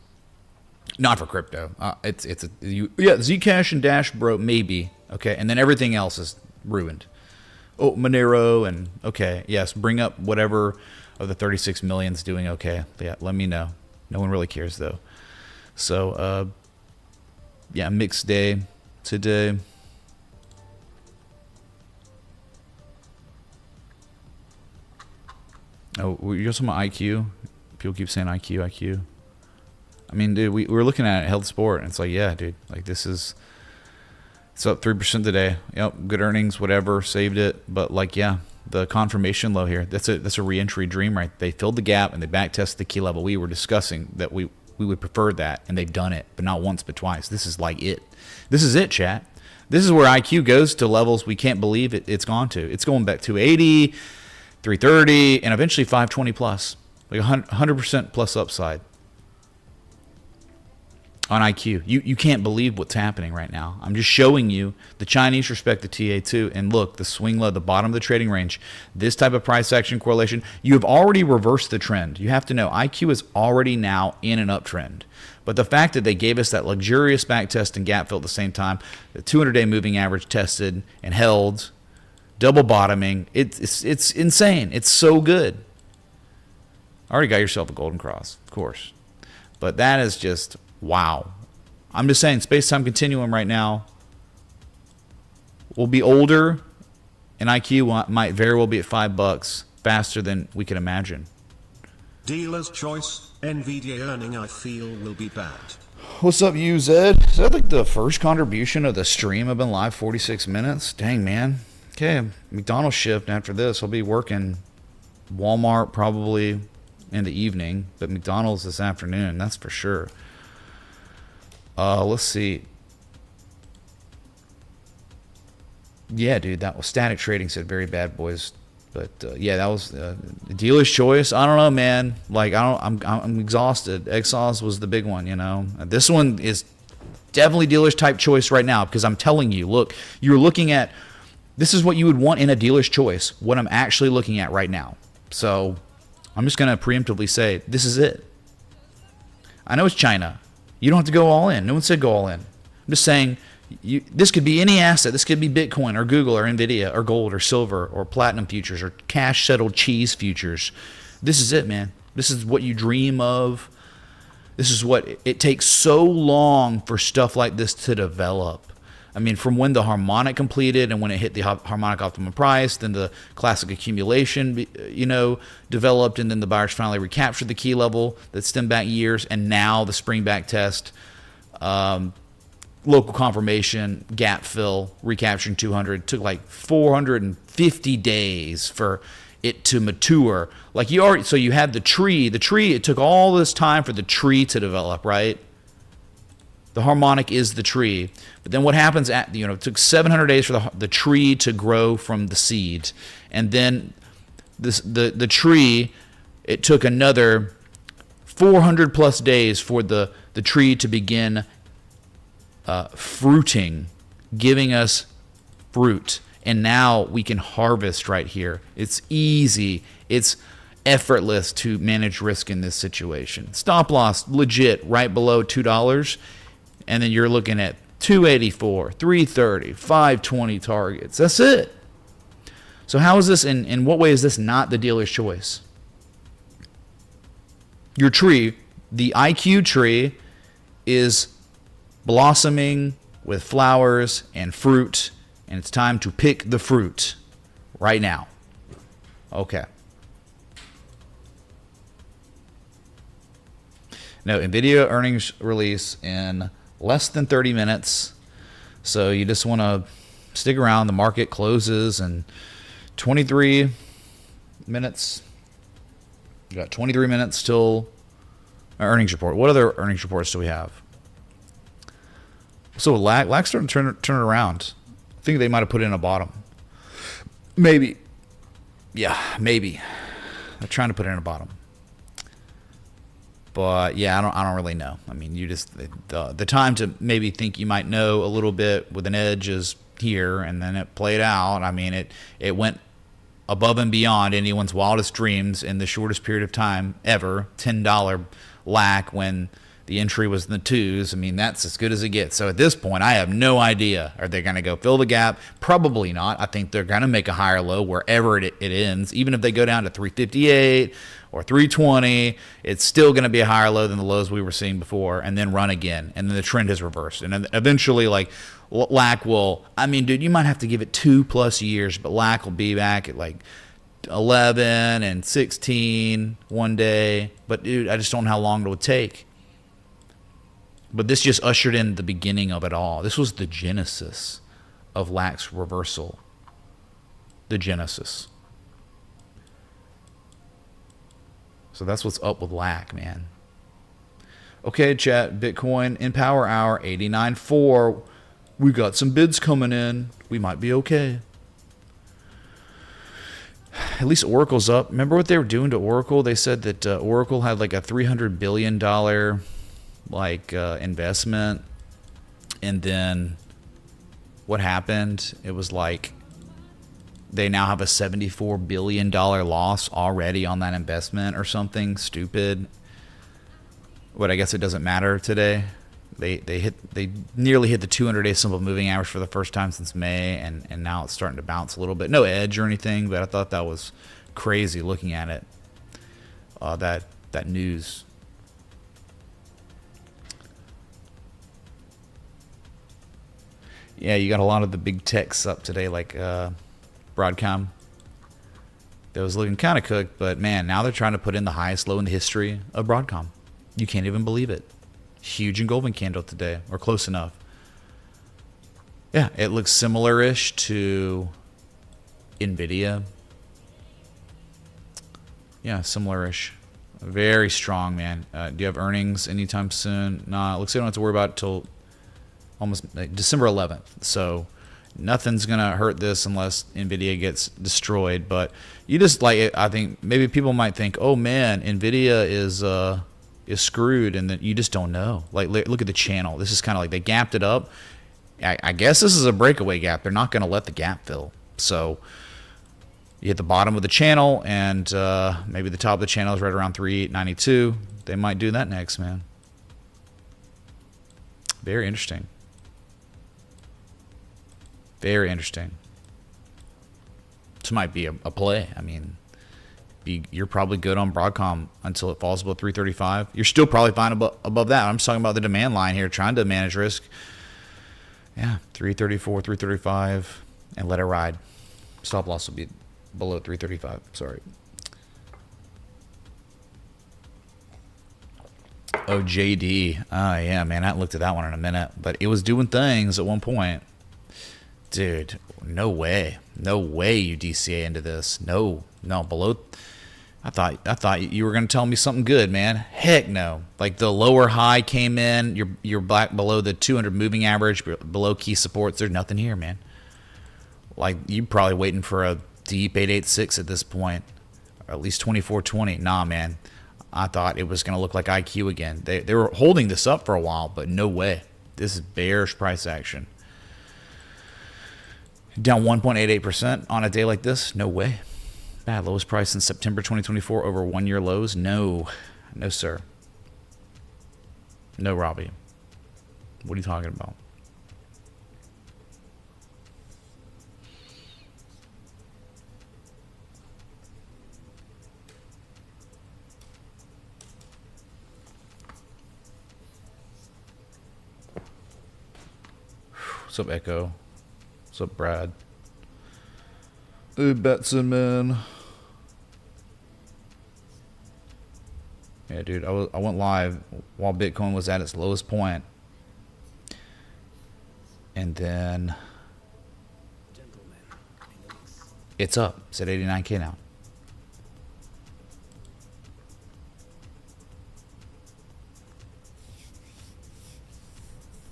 Not for crypto. Zcash and Dash, bro, maybe. Okay, and then everything else is ruined. Oh, Monero and okay, yes, bring up whatever of the 36 million's doing okay. Yeah, let me know. No one really cares though. So, yeah, mixed day today. Oh, you're talking about IQ? People keep saying IQ. I mean, dude, we were looking at it, held sport, and it's like, yeah, dude, like this is, it's up 3% today. Yep, good earnings, whatever, saved it. But like, yeah, the confirmation low here, that's a re-entry dream, right? They filled the gap and they back tested the key level. We were discussing that we would prefer that, and they've done it, but not once, but twice. This is like it. This is it, chat. This is where IQ goes to levels we can't believe it's gone to. It's going back to 80, 330, and eventually 520 plus, like 100% plus upside on IQ. You can't believe what's happening right now. I'm just showing you the Chinese respect the TA2, and look, the swing low, the bottom of the trading range, this type of price action correlation, you have already reversed the trend. You have to know IQ is already now in an uptrend. But the fact that they gave us that luxurious back test and gap fill at the same time, the 200-day moving average tested and held, double bottoming, it's insane. It's so good. Already got yourself a golden cross, of course. But that is just wow. I'm just saying, space-time continuum right now will be older, and IQ might very well be at $5 faster than we can imagine. Dealer's choice, Nvidia earning I feel will be bad. What's up, you, Zed? Is that like the first contribution of the stream? I've been live 46 minutes. Dang, man. Okay, McDonald's shift after this. I'll be working Walmart probably in the evening, but McDonald's this afternoon, that's for sure. Let's see. Yeah, dude, that was Static Trading said very bad, boys. But yeah, that was dealer's choice. I don't know, man. Like I'm exhausted. Exhaust was the big one, you know. This one is definitely dealer's type choice right now because I'm telling you, look, you're looking at this is what you would want in a dealer's choice. What I'm actually looking at right now. So I'm just gonna preemptively say this is it. I know it's China. You don't have to go all in. No one said go all in. I'm just saying. This could be any asset. This could be Bitcoin or Google or Nvidia or gold or silver or platinum futures or cash settled cheese futures. This is it, man. This is what you dream of. This is what it takes so long for stuff like this to develop. I mean, from when the harmonic completed and when it hit the harmonic optimum price, then the classic accumulation, developed, and then the buyers finally recaptured the key level that stemmed back years, and now the spring back test. Local confirmation, gap fill, recapturing 200. Took like 450 days for it to mature. Like so you had the tree. The tree, it took all this time for the tree to develop, right? The harmonic is the tree. But then what happens it took 700 days for the tree to grow from the seed. And then the tree, it took another 400 plus days for the tree to begin fruiting, giving us fruit, and now we can harvest right here. It's easy, it's effortless to manage risk in this situation. Stop loss legit right below $2, and then you're looking at 284, 330, 520 targets. That's it. So how is this, in what way is this not the dealer's choice? Your tree, the IQ tree, is blossoming with flowers and fruit, and it's time to pick the fruit right now. Okay. No, Nvidia earnings release in less than 30 minutes. So you just want to stick around. The market closes in 23 minutes. You got 23 minutes till our earnings report. What other earnings reports do we have? So LAC's starting to turn it around. I think they might have put in a bottom. Maybe. Yeah, maybe. They're trying to put in a bottom. But yeah, I don't really know. I mean, you just the time to maybe think you might know a little bit with an edge is here, and then it played out. I mean, it went above and beyond anyone's wildest dreams in the shortest period of time ever. $10 LAC when the entry was in the twos. I mean, that's as good as it gets. So at this point, I have no idea. Are they going to go fill the gap? Probably not. I think they're going to make a higher low wherever it ends. Even if they go down to 358 or 320, it's still going to be a higher low than the lows we were seeing before, and then run again. And then the trend has reversed. And then eventually, like, LAC will, I mean, dude, you might have to give it 2+ years, but LAC will be back at like 11 and 16 one day. But dude, I just don't know how long it would take. But this just ushered in the beginning of it all. This was the genesis of LAC's reversal. The genesis. So that's what's up with LAC, man. Okay, chat. Bitcoin in Power Hour 89.4. We got some bids coming in. We might be okay. At least Oracle's up. Remember what they were doing to Oracle? They said that Oracle had like a $300 billion investment, and then what happened? It was like they now have a $74 billion loss already on that investment or something stupid. But I guess it doesn't matter today. They nearly hit the 200-day simple moving average for the first time since May, and now it's starting to bounce a little bit. No edge or anything, but I thought that was crazy looking at it. That news. Yeah, you got a lot of the big techs up today, like Broadcom. That was looking kind of cooked, but man, now they're trying to put in the highest low in the history of Broadcom. You can't even believe it. Huge engulfing candle today, or close enough. Yeah, it looks similar-ish to Nvidia. Yeah, similar-ish. Very strong, man. Do you have earnings anytime soon? Nah, it looks like I don't have to worry about it till almost like December 11th. So Nothing's gonna hurt this unless Nvidia gets destroyed. But you just like, I think maybe people might think, oh man, Nvidia is screwed, and then you just don't know. Like, look at the channel. This is kind of like they gapped it up. I guess this is a breakaway gap. They're not gonna let the gap fill. So you hit the bottom of the channel, and maybe the top of the channel is right around 3892. They might do that next, man. Very interesting. Very interesting. This might be a play. I mean, you're probably good on Broadcom until it falls below 335. You're still probably fine above that. I'm just talking about the demand line here, trying to manage risk. Yeah, 334, 335, and let it ride. Stop loss will be below 335. Sorry. Oh, JD. Oh, yeah, man. I haven't looked at that one in a minute. But it was doing things at one point. Dude, no way. No way you DCA into this. No, below. I thought you were going to tell me something good, man. Heck no. Like the lower high came in. You're back below the 200 moving average, below key supports. There's nothing here, man. Like, you're probably waiting for a deep 886 at this point. Or at least 2420. Nah, man. I thought it was going to look like IQ again. They were holding this up for a while, but no way. This is bearish price action. Down 1.88% on a day like this? No way. Bad. Lowest price in September 2024 over 1 year lows? No. No, sir. No, Robbie. What are you talking about? What's up, Echo? What's up, Brad? Hey, Betson, man. Yeah, dude, I went live while Bitcoin was at its lowest point. And then it's up. It's at 89K now.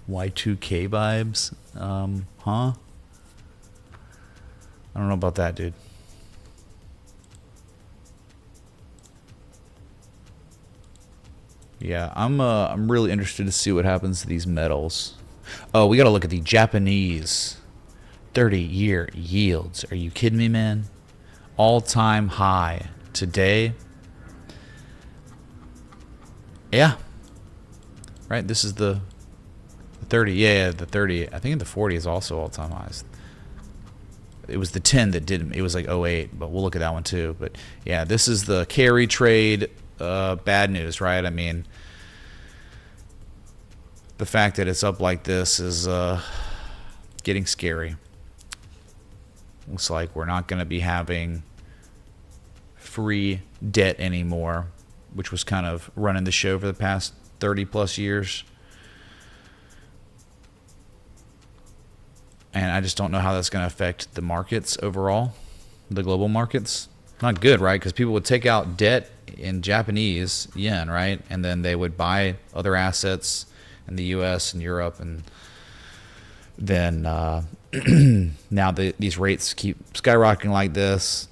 Y2K vibes? Huh? I don't know about that, dude. Yeah, I'm really interested to see what happens to these metals. Oh, we got to look at the Japanese 30-year yields. Are you kidding me, man? All-time high today. Yeah. Right, this is the 30, yeah, the 30. I think the 40 is also all-time highs. It was the 10 that did. It was like 08, but we'll look at that one too. But yeah, this is the carry trade. Bad news, right? I mean, the fact that it's up like this is getting scary. Looks like we're not going to be having free debt anymore, which was kind of running the show for the past 30 plus years. And I just don't know how that's going to affect the markets overall, the global markets. Not good, right? Because people would take out debt in Japanese yen, right? And then they would buy other assets in the U.S. and Europe. And then now these rates keep skyrocketing like this.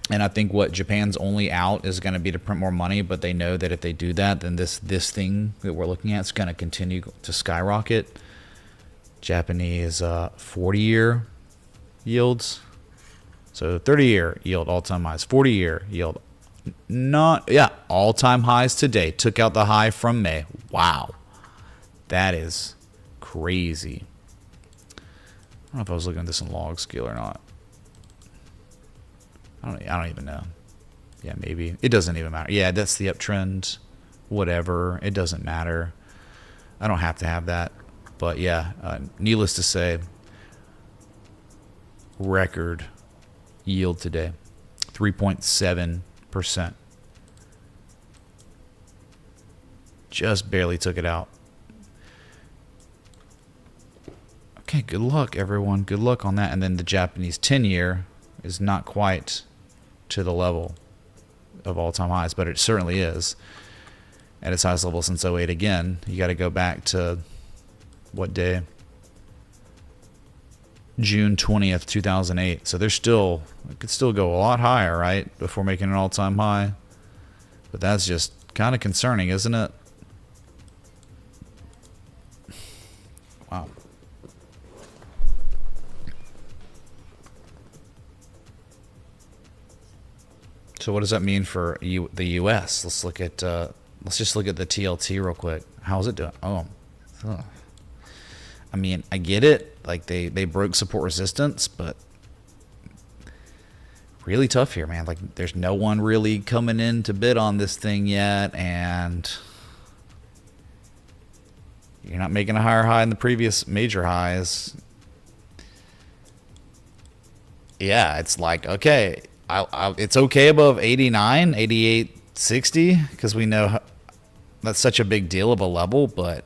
And I think what Japan's only out is going to be to print more money. But they know that if they do that, then this thing that we're looking at is going to continue to skyrocket. Japanese 40-year yields. So 30-year yield all-time highs. 40-year yield, all-time highs today. Took out the high from May. Wow, that is crazy. I don't know if I was looking at this in log scale or not. I don't even know. Yeah, maybe it doesn't even matter. Yeah, that's the uptrend. Whatever, it doesn't matter. I don't have to have that. But yeah, needless to say, record yield today, 3.7%. Just barely took it out. Okay, good luck, everyone. Good luck on that. And then the Japanese 10-year is not quite to the level of all-time highs, but it certainly is at its highest level since 08 again. You got to go back to what day? June 20th, 2008. So there's still, it could still go a lot higher, right? Before making an all-time high. But that's just kind of concerning, isn't it? Wow. So what does that mean for the U.S.? Let's look at let's just look at the TLT real quick. How's it doing? Oh, ugh. I mean, I get it. Like they broke support resistance, but really tough here, man. Like there's no one really coming in to bid on this thing yet, and you're not making a higher high in the previous major highs. Yeah, it's like, okay, it's okay above 89, 88, 60, because we know that's such a big deal of a level, but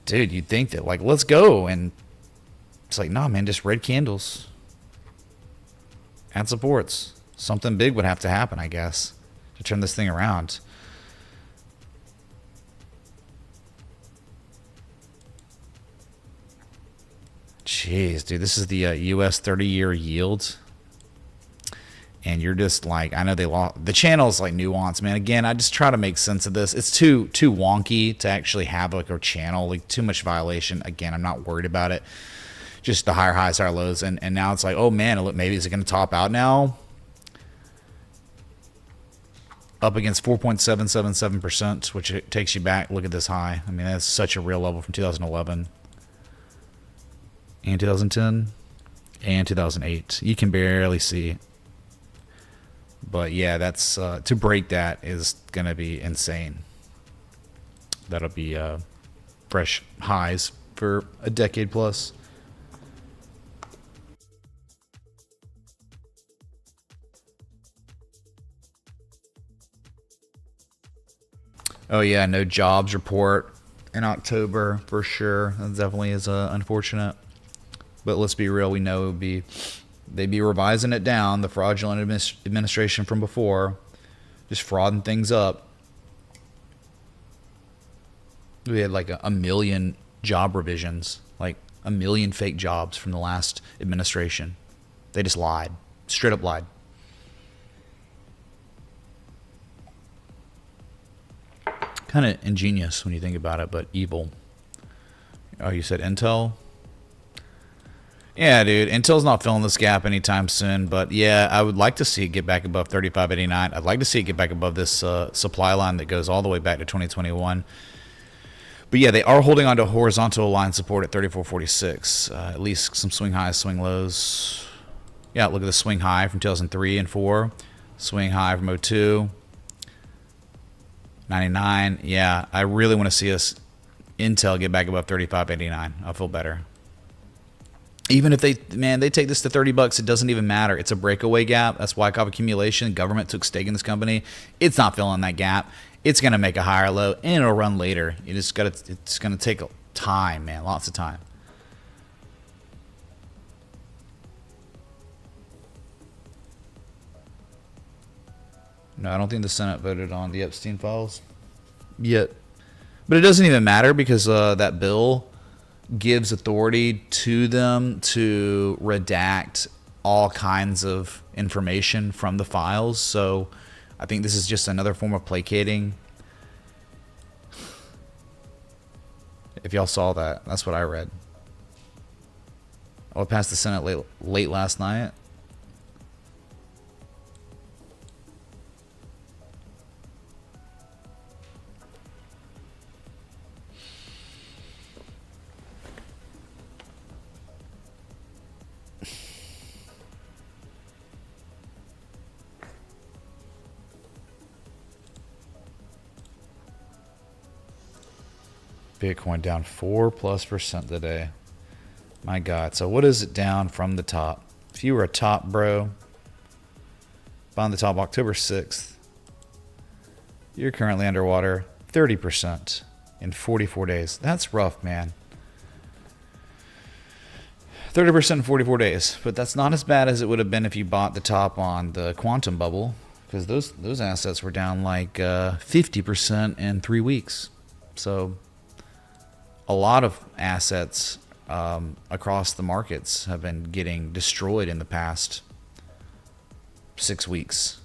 dude, you'd think that, like, let's go, and it's like, nah, man, just red candles. And supports. Something big would have to happen, I guess, to turn this thing around. Jeez, dude, this is the U.S. 30-year yield. And you're just like, I know they lost. The channel's like nuanced, man. Again, I just try to make sense of this. It's too wonky to actually have like a channel, like too much violation. Again, I'm not worried about it. Just the higher highs, higher lows, and now it's like, oh man, look, maybe is it going to top out now? Up against 4.777%, which it takes you back. Look at this high. I mean, that's such a real level from 2011 and 2010 and 2008. You can barely see. But yeah, that's to break that is going to be insane. That'll be fresh highs for a decade plus. Oh yeah, no jobs report in October for sure. That definitely is unfortunate. But let's be real, we know it would be, they'd be revising it down, the fraudulent administration from before, just frauding things up. We had like a million job revisions, like a million fake jobs from the last administration. They just lied, straight up lied. Kind of ingenious when you think about it, but evil. Oh, you said Intel? Yeah, dude, Intel's not filling this gap anytime soon, but yeah, I would like to see it get back above 35.89. I'd like to see it get back above this supply line that goes all the way back to 2021. But yeah, they are holding on to horizontal line support at 34.46. At least some swing highs, swing lows. Yeah, look at the swing high from 2003 and 4. Swing high from 02. 99. Yeah, I really want to see us Intel get back above 35.89. I'll feel better. Even if they take this to $30, it doesn't even matter. It's a breakaway gap. That's Wyckoff accumulation. Government took stake in this company. It's not filling that gap. It's gonna make a higher low, and it'll run later. It's gonna take time, man. Lots of time. No, I don't think the Senate voted on the Epstein files yet. But it doesn't even matter because that bill gives authority to them to redact all kinds of information from the files. So I think this is just another form of placating. If y'all saw that, that's what I read. Oh, it passed the Senate late last night. Bitcoin down 4+% today. My God. So what is it down from the top? If you were a top bro, found the top October 6th, you're currently underwater 30% in 44 days. That's rough, man. 30% in 44 days. But that's not as bad as it would have been if you bought the top on the quantum bubble, because those assets were down like 50% in 3 weeks. So a lot of assets across the markets have been getting destroyed in the past 6 weeks.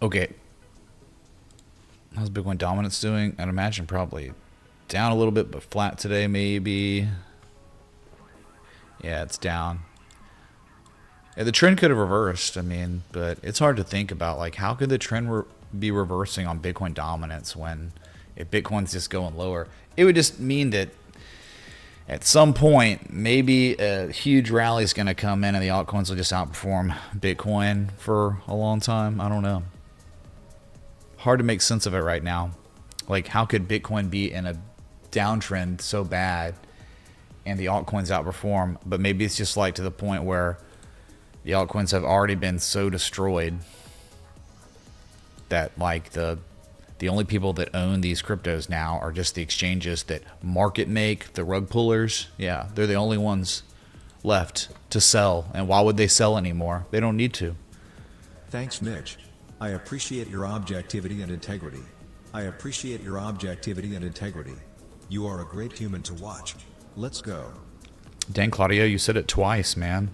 Okay. How's Bitcoin dominance doing? I'd imagine probably down a little bit, but flat today maybe. Yeah, it's down. Yeah, the trend could have reversed, I mean, but it's hard to think about, like, how could the trend be reversing on Bitcoin dominance when if Bitcoin's just going lower? It would just mean that at some point, maybe a huge rally is going to come in and the altcoins will just outperform Bitcoin for a long time. I don't know. Hard to make sense of it right now. Like, how could Bitcoin be in a downtrend so bad and the altcoins outperform? But maybe it's just like to the point where the altcoins have already been so destroyed that like the only people that own these cryptos now are just the exchanges that market make, the rug pullers. Yeah, they're the only ones left to sell. And why would they sell anymore? They don't need to. Thanks, Mitch. I appreciate your objectivity and integrity. I appreciate your objectivity and integrity. You are a great human to watch. Let's go. Dang, Claudio, you said it twice, man.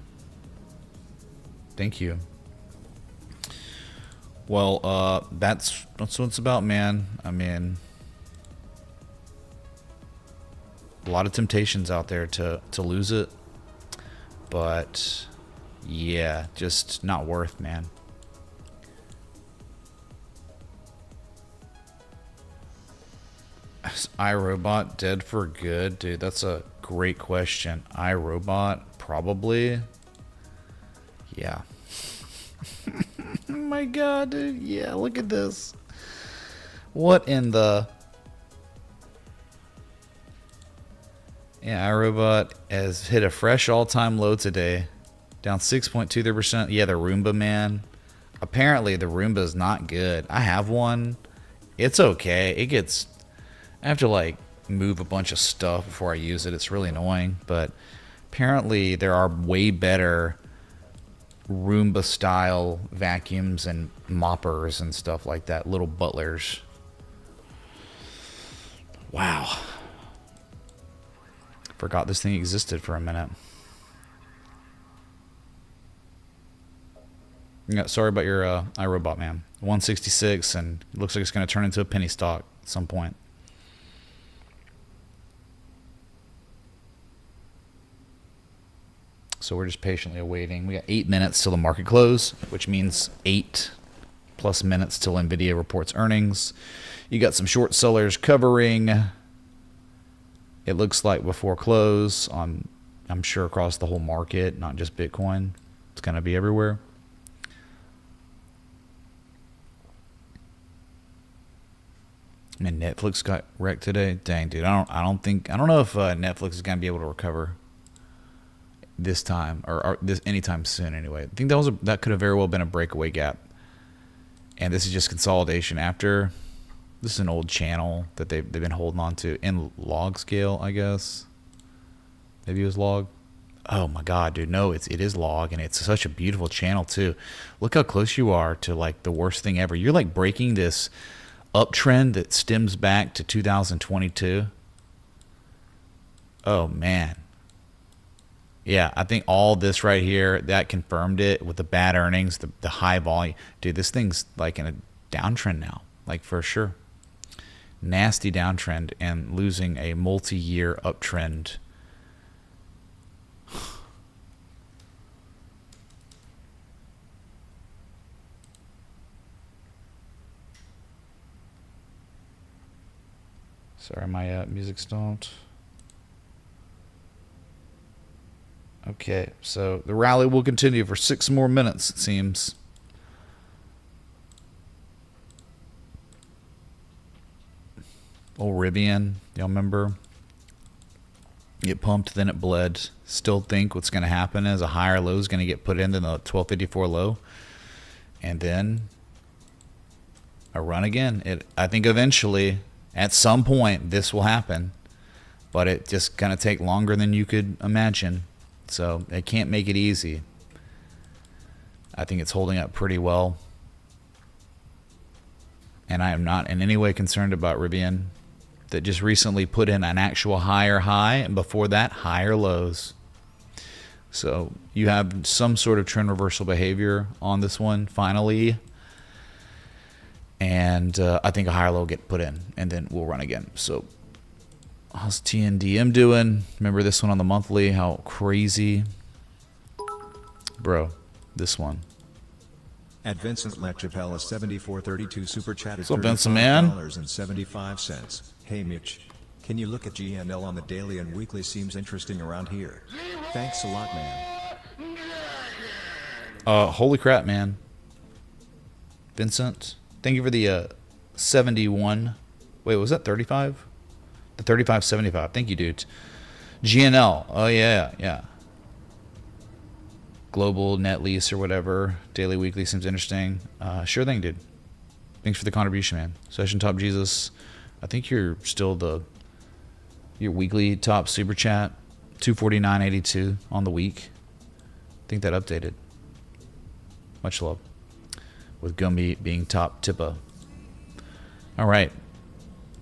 Thank you. Well, that's what it's about, man. I mean, a lot of temptations out there to lose it, but yeah, just not worth, man. Is iRobot dead for good? Dude, that's a great question. iRobot, probably. Yeah. Oh my god, dude. Yeah, look at this. What in the... Yeah, iRobot has hit a fresh all-time low today. Down 6.23%. Yeah, the Roomba, man. Apparently, the Roomba is not good. I have one. It's okay. It gets... I have to, like, move a bunch of stuff before I use it. It's really annoying. But apparently, there are way better Roomba-style vacuums and moppers and stuff like that. Little butlers. Wow. Forgot this thing existed for a minute. Yeah, sorry about your iRobot, man. 166, and it looks like it's going to turn into a penny stock at some point. So we're just patiently awaiting. We got 8 minutes till the market close, which means 8+ minutes till Nvidia reports earnings. You got some short sellers covering. It looks like before close on, I'm sure, across the whole market, not just Bitcoin. It's going to be everywhere. And Netflix got wrecked today. Dang, dude, I don't know if Netflix is going to be able to recover this time or this anytime soon. Anyway, I think that could have very well been a breakaway gap, and this is just consolidation after. This is an old channel that they've been holding on to in log scale, I guess. Maybe it was log. Oh my god, dude, no, it is log, and it's such a beautiful channel too. Look how close you are to like the worst thing ever. You're like breaking this uptrend that stems back to 2022. Oh man. Yeah, I think all this right here, that confirmed it with the bad earnings, the high volume. Dude, this thing's like in a downtrend now, like for sure. Nasty downtrend and losing a multi-year uptrend. Sorry, my music stopped. Okay, so the rally will continue for 6 more minutes, it seems. Old Rivian, y'all remember? Get pumped, then it bled. Still think what's going to happen is a higher low is going to get put in than the 1254 low. And then a run again. I think eventually, at some point, this will happen. But it just going to take longer than you could imagine. So they can't make it easy. I think it's holding up pretty well. And I am not in any way concerned about Rivian, that just recently put in an actual higher high, and before that, higher lows. So you have some sort of trend reversal behavior on this one, finally. And I think a higher low will get put in, and then we'll run again. So how's TNDM doing? Remember this one on the monthly, how crazy. Bro, this one. At Vincent LeChapelle, 7432 super chatted What's up, Vincent, man? $35.75. Hey Mitch, can you look at GNL on the daily and weekly? Seems interesting around here. Thanks a lot, man. Holy crap, man. Vincent, thank you for the 71. Wait, was that 35? The 35.75. Thank you, dude. GNL. Oh yeah. Global net lease or whatever. Daily, weekly seems interesting. Sure thing, dude. Thanks for the contribution, man. Session Top Jesus. I think you're still your weekly top super chat. 249.82 on the week. I think that updated. Much love. With Gumby being top tippa. All right.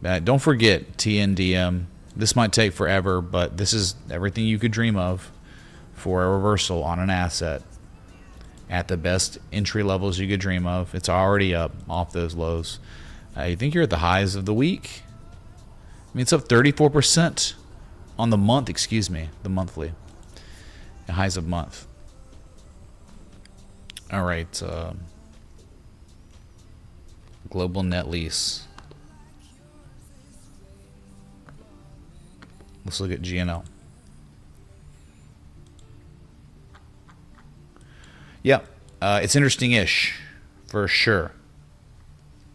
Don't forget TNDM. This might take forever, but this is everything you could dream of for a reversal on an asset at the best entry levels you could dream of. It's already up off those lows. You think you're at the highs of the week? I mean, it's up 34% on the month, the monthly. The highs of month. All right. Global net lease. Let's look at GNL. Yeah, it's interesting-ish, for sure.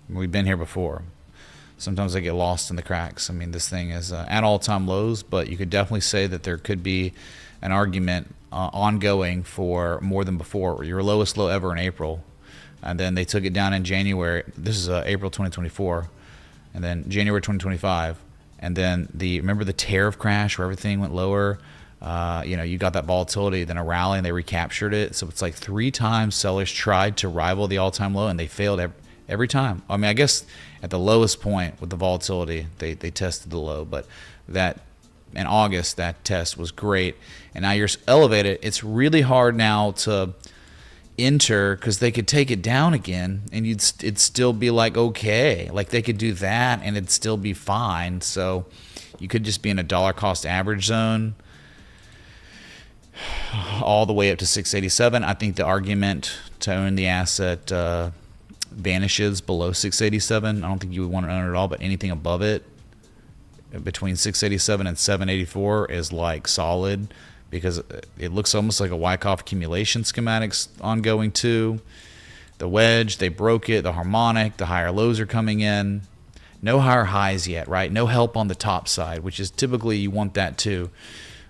We've been here before. Sometimes I get lost in the cracks. I mean, this thing is at all-time lows, but you could definitely say that there could be an argument ongoing for more than before. Your lowest low ever in April, and then they took it down in January. This is April 2024, and then January 2025, and then remember the tariff crash where everything went lower. You got that volatility, then a rally, and they recaptured it. So it's like 3 times sellers tried to rival the all-time low, and they failed every time. I mean, I guess at the lowest point with the volatility, they tested the low, but that in August, that test was great. And now you're elevated. It's really hard now to enter because they could take it down again, and it'd still be like okay, like they could do that, and it'd still be fine. So you could just be in a dollar cost average zone all the way up to 687. I think the argument to own the asset vanishes below 687. I don't think you would want to own it at all, but anything above it, between 687 and 784, is like solid, because it looks almost like a Wyckoff accumulation schematics ongoing too. The wedge, they broke it. The harmonic, the higher lows are coming in. No higher highs yet, right? No help on the top side, which is typically you want that too.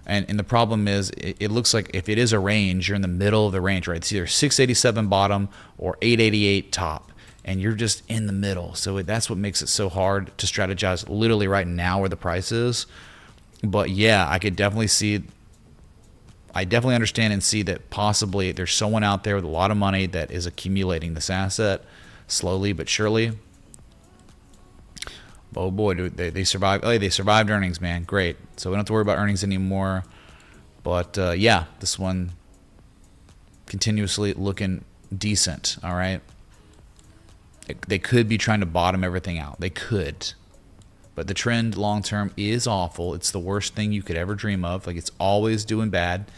And the problem is, it looks like if it is a range, you're in the middle of the range, right? It's either 687 bottom or 888 top, and you're just in the middle. So that's what makes it so hard to strategize literally right now where the price is. But yeah, I definitely understand and see that possibly there's someone out there with a lot of money that is accumulating this asset slowly but surely. Oh boy, dude, they survived. Oh, they survived earnings, man. Great. So we don't have to worry about earnings anymore. But yeah, this one continuously looking decent. All right. They could be trying to bottom everything out. They could. But the trend long term is awful. It's the worst thing you could ever dream of. Like, it's always doing bad.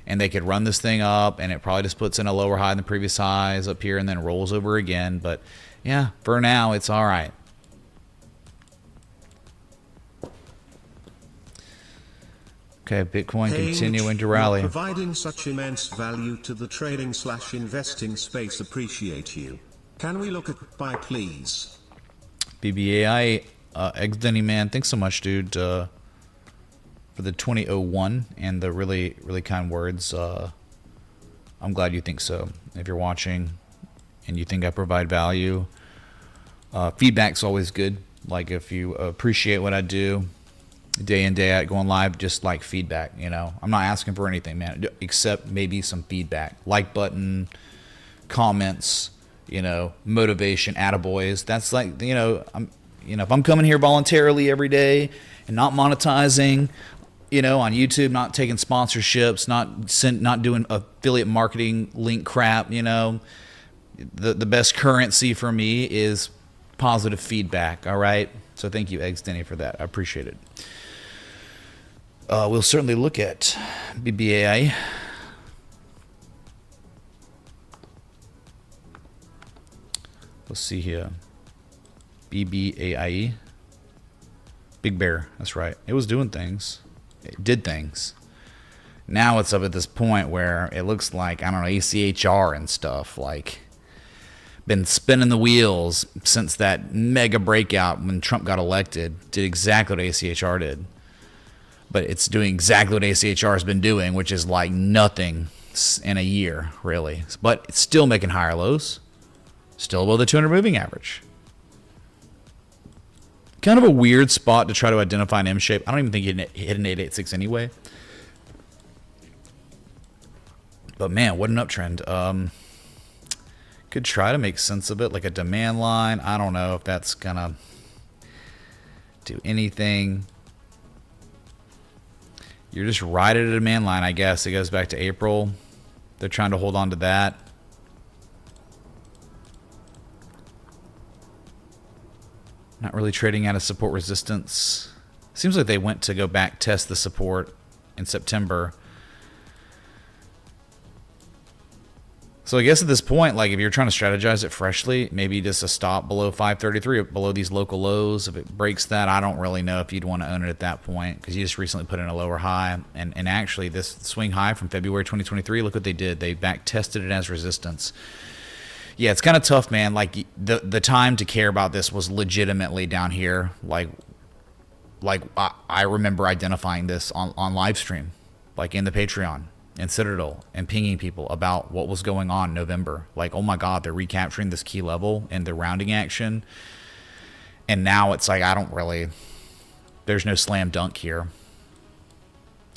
And they could run this thing up, and it probably just puts in a lower high than the previous highs up here and then rolls over again. But yeah, for now, it's all right. Okay, Bitcoin continuing to rally. Providing such immense value to the trading/investing space. Appreciate you. Can we look at buy, please? BBAI, Eggs Denny, man, thanks so much, dude, for the 2001 and the really, really kind words. I'm glad you think so. If you're watching and you think I provide value, feedback's always good. Like, if you appreciate what I do, day in, day out, going live, just like feedback, I'm not asking for anything, man, except maybe some feedback. Like button, comments, motivation, attaboys. That's like, if I'm coming here voluntarily every day and not monetizing, on YouTube, not taking sponsorships, not doing affiliate marketing link crap, the best currency for me is positive feedback. All right. So thank you, Eggs Denny, for that. I appreciate it. We'll certainly look at BBAI. Let's see here. BBAI. Big Bear. That's right. It was doing things. It did things. Now it's up at this point where it looks like, I don't know, ACHR and stuff, like, been spinning the wheels since that mega breakout when Trump got elected. Did exactly what ACHR did. But it's doing exactly what ACHR has been doing, which is like nothing in a year, really. But it's still making higher lows. Still above the 200 moving average. Kind of a weird spot to try to identify an M shape. I don't even think it hit an 886 anyway. But man, what an uptrend. Could try to make sense of it, like a demand line. I don't know if that's gonna do anything. You're just right at a demand line, I guess. It goes back to April. They're trying to hold on to that. Not really trading out of support resistance. Seems like they went to go back test the support in September. So I guess at this point, like if you're trying to strategize it freshly, maybe just a stop below 533, below these local lows. If it breaks that, I don't really know if you'd want to own it at that point because you just recently put in a lower high. And actually this swing high from February 2023, look what they did. They back tested it as resistance. Yeah, it's kind of tough, man. Like the time to care about this was legitimately down here. Like I remember identifying this on live stream, like in the Patreon and Citadel, and pinging people about what was going on in November. Like, oh my God, they're recapturing this key level and the rounding action. And now it's like, there's no slam dunk here.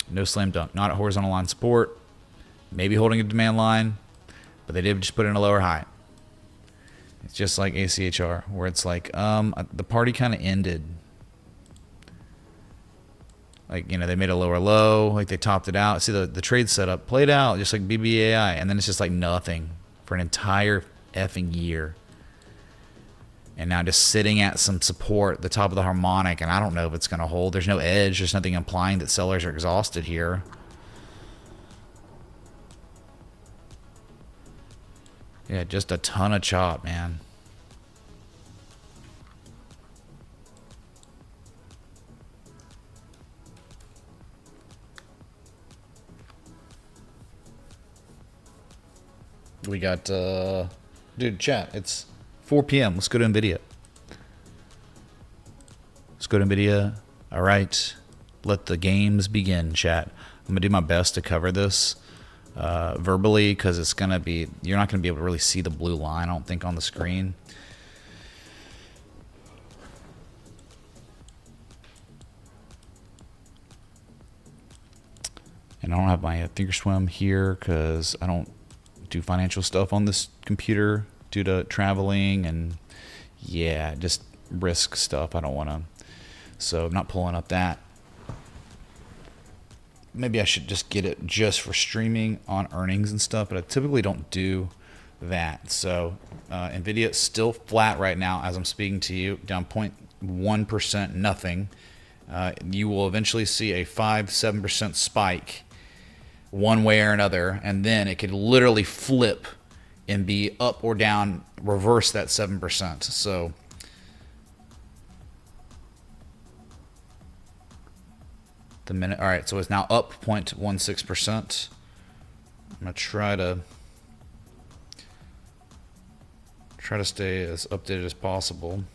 No slam dunk. Not a horizontal line support. Maybe holding a demand line, but they did just put in a lower high. It's just like ACHR, where it's like, the party kind of ended. Like, they made a lower low, like they topped it out. See, the trade setup played out just like BBAI, and then it's just like nothing for an entire effing year. And now just sitting at some support, the top of the harmonic, and I don't know if it's going to hold. There's no edge. There's nothing implying that sellers are exhausted here. Yeah, just a ton of chop, man. We got, dude, chat, it's 4 p.m. Let's go to Nvidia. Let's go to Nvidia. All right. Let the games begin, chat. I'm going to do my best to cover this verbally because it's going to be, you're not going to be able to really see the blue line, I don't think, on the screen. And I don't have my Thinkorswim here because I don't do financial stuff on this computer due to traveling and yeah, just risk stuff. I don't want to, so I'm not pulling up that. Maybe I should just get it just for streaming on earnings and stuff, but I typically don't do that. So Nvidia is still flat right now as I'm speaking to you, down 0.1%, nothing. You will eventually see a 5-7% spike one way or another, and then it could literally flip and be up or down, reverse that 7%. So the minute, all right, so it's now up 0.16%. I'm gonna try to stay as updated as possible.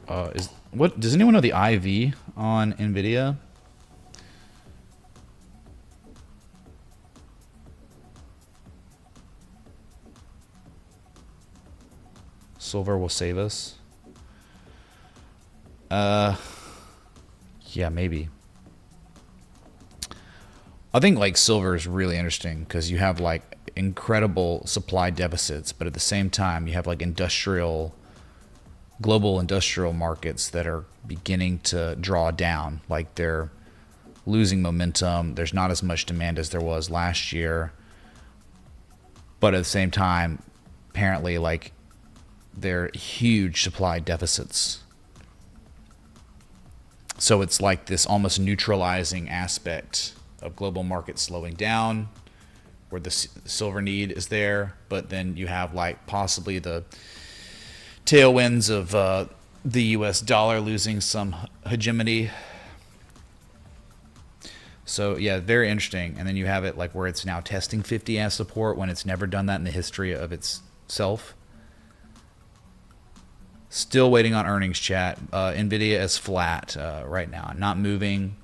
Does anyone know the IV on Nvidia? Silver will save us. Yeah, maybe. I think like silver is really interesting because you have like incredible supply deficits, but at the same time you have like global industrial markets that are beginning to draw down. Like they're losing momentum. There's not as much demand as there was last year, but at the same time, apparently like there are huge supply deficits. So it's like this almost neutralizing aspect of global markets slowing down where the silver need is there, but then you have like possibly the tailwinds of the US dollar losing some hegemony. So yeah, very interesting. And then you have it like where it's now testing 50 as support when it's never done that in the history of itself. Still waiting on earnings, chat. Nvidia is flat right now, not moving.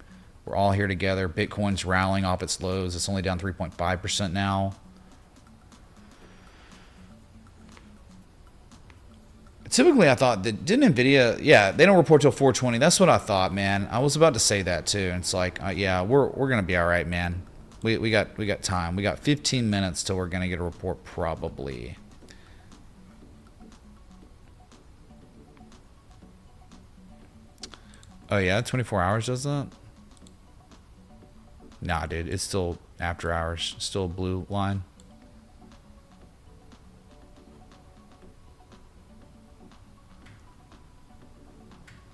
We're all here together. Bitcoin's rallying off its lows. It's only down 3.5% now. Typically, I thought that didn't Nvidia? Yeah, they don't report till 4:20. That's what I thought, man. I was about to say that too. And it's like, yeah, we're gonna be all right, man. We got time. We got 15 minutes till we're gonna get a report probably. Oh yeah, 24 hours does that? Nah, dude, it's still after hours. Still a blue line.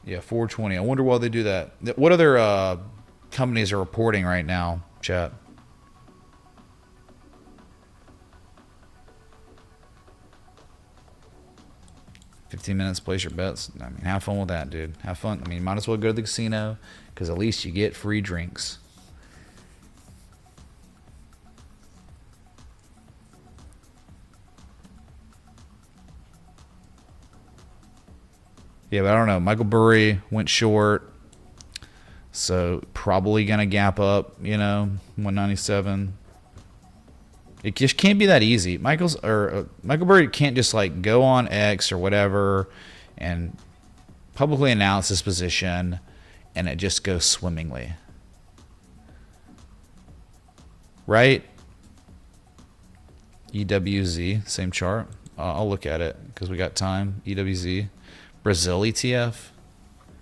Yeah, 420. I wonder why they do that. What other companies are reporting right now, chat? $15 minutes, place your bets. I mean, have fun with that, dude. Have fun. I mean, might as well go to the casino because at least you get free drinks. Yeah, but I don't know. Michael Burry went short, so probably gonna gap up. 197. It just can't be that easy. Michael Burry can't just like go on X or whatever and publicly announce his position, and it just goes swimmingly, right? EWZ, same chart. I'll look at it because we got time. EWZ. Brazil ETF?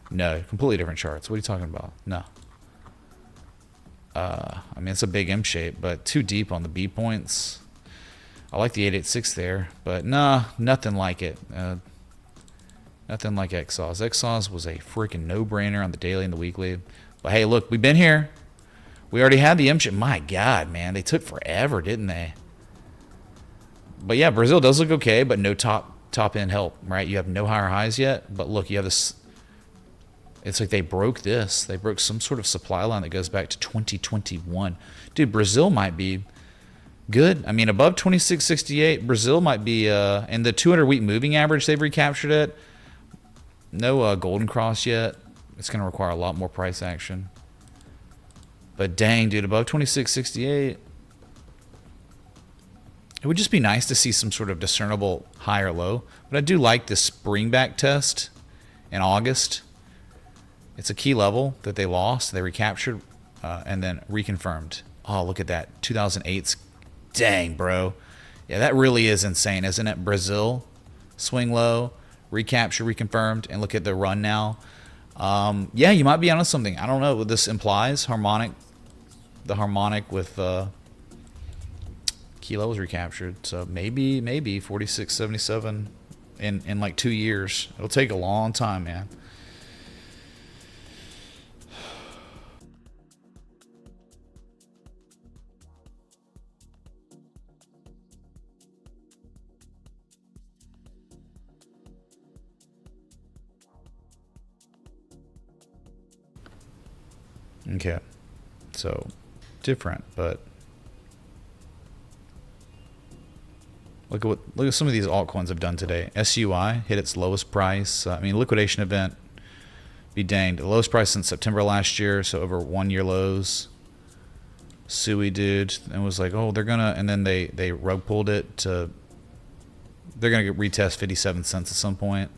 No, completely different charts. What are you talking about? No. I mean, it's a big M shape, but too deep on the B points. I like the 886 there, but nah, nothing like it. Nothing like XAUS. XAUS was a freaking no-brainer on the daily and the weekly. But hey, look, we've been here. We already had the M shape. My God, man, they took forever, didn't they? But yeah, Brazil does look okay, but no top end help, right? You have no higher highs yet, but look, you have this. It's like they broke this. They broke some sort of supply line that goes back to 2021. Dude, Brazil might be good. I mean, above 2668, Brazil might be, and the 200-week moving average, they've recaptured it. No golden cross yet. It's going to require a lot more price action. But dang, dude, above 2668. It would just be nice to see some sort of discernible high or low. But I do like this spring back test in August. It's a key level that they lost. They recaptured and then reconfirmed. Oh, look at that. 2008's. Dang, bro. Yeah, that really is insane, isn't it? Brazil, swing low, recapture, reconfirmed, and look at the run now. Yeah, you might be onto something. I don't know what this implies. The harmonic with... key levels recaptured, so maybe 4677 in like 2 years. It'll take a long time, man. Okay, so different, but look at some of these altcoins have done today. SUI hit its lowest price. I mean, liquidation event, be danged. The lowest price since September last year, so over 1 year lows. SUI, dude, and was like, oh, they're gonna, and then they rug pulled it to, they're gonna retest 57 cents at some point.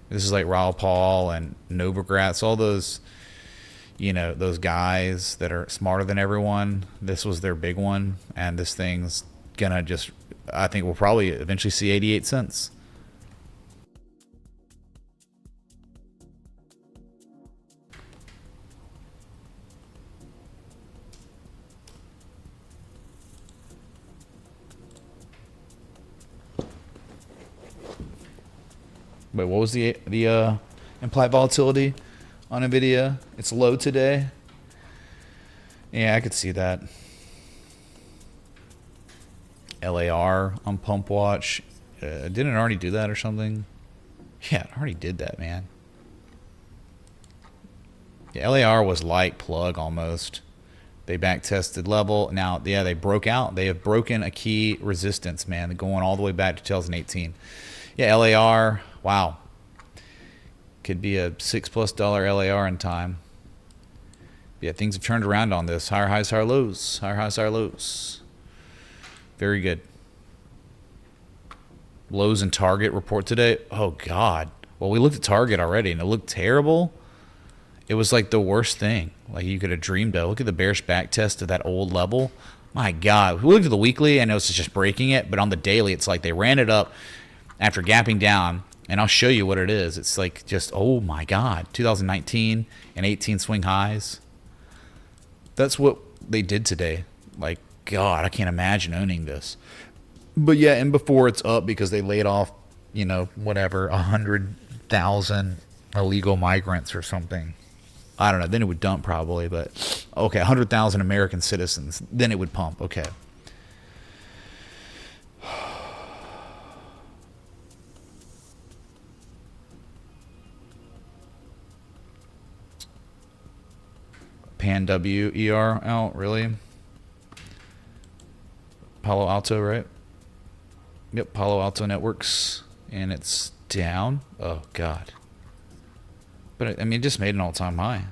This is like Raul Paul and Novogratz, all those, you know, those guys that are smarter than everyone. This was their big one, and this thing's gonna just, I think we'll probably eventually see 88 cents. Wait, what was the implied volatility on Nvidia? It's low today. Yeah, I could see that. LAR on Pump Watch. Didn't it already do that or something? Yeah, it already did that, man. Yeah, LAR was light plug almost. They back tested level. Now, yeah, they broke out. They have broken a key resistance, man. They're going all the way back to 2018. Yeah, LAR, wow. Could be a $6+ LAR in time. Yeah, things have turned around on this. Higher highs, higher lows. Higher highs, higher lows. Very good. Lows and Target report today. Oh, God. Well, we looked at Target already, and it looked terrible. It was like the worst thing like you could have dreamed of. Look at the bearish back test of that old level. My God. We looked at the weekly, and it was just breaking it. But on the daily, it's like they ran it up after gapping down, and I'll show you what it is. It's like just, oh my God, 2019 and 18 swing highs. That's what they did today. Like, God, I can't imagine owning this. But yeah, and before it's up because they laid off, you know, whatever, 100,000 illegal migrants or something. I don't know. Then it would dump probably, but okay, 100,000 American citizens. Then it would pump. Okay. Pan WER out, really? Palo Alto, right? Yep, Palo Alto Networks, and it's down. Oh, God. But, I mean, it just made an all-time high.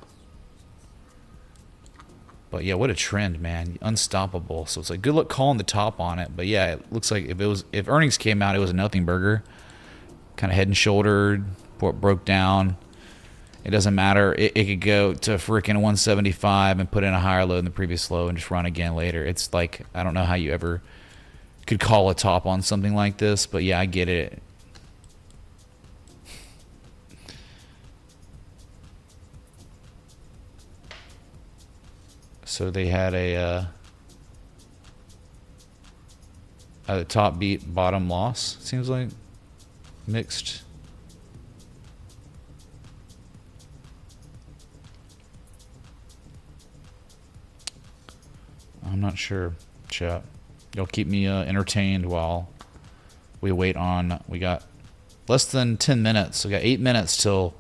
But, yeah, what a trend, man. Unstoppable. So, it's like, good luck calling the top on it. But, yeah, it looks like if earnings came out, it was a nothing burger. Kind of head and shouldered, broke down. It doesn't matter. It could go to freaking 175 and put in a higher low than the previous low and just run again later. It's like, I don't know how you ever could call a top on something like this, but yeah, I get it. So they had a top beat, bottom loss, seems like. Mixed. I'm not sure, chat. You'll keep me entertained while we wait on. We got less than 10 minutes. We got 8 minutes till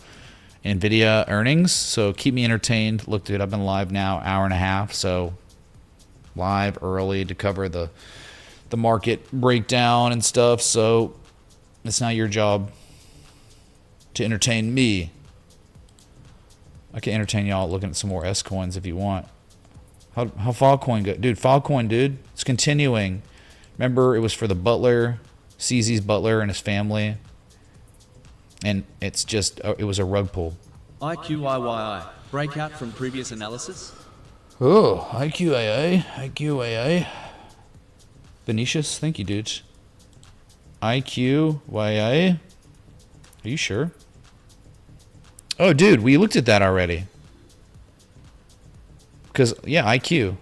Nvidia earnings. So keep me entertained. Look, dude, I've been live now, hour and a half. So live early to cover the market breakdown and stuff. So it's not your job to entertain me. I can entertain y'all looking at some more S coins if you want. How Filecoin go? Dude, Filecoin, dude, it's continuing. Remember, it was for the butler, CZ's butler and his family. And it's just, it was a rug pull. IQIYI, breakout from previous analysis? Oh, IQIA. Venetius, thank you, dudes. IQYA. Are you sure? Oh, dude, we looked at that already. Because, yeah, IQ.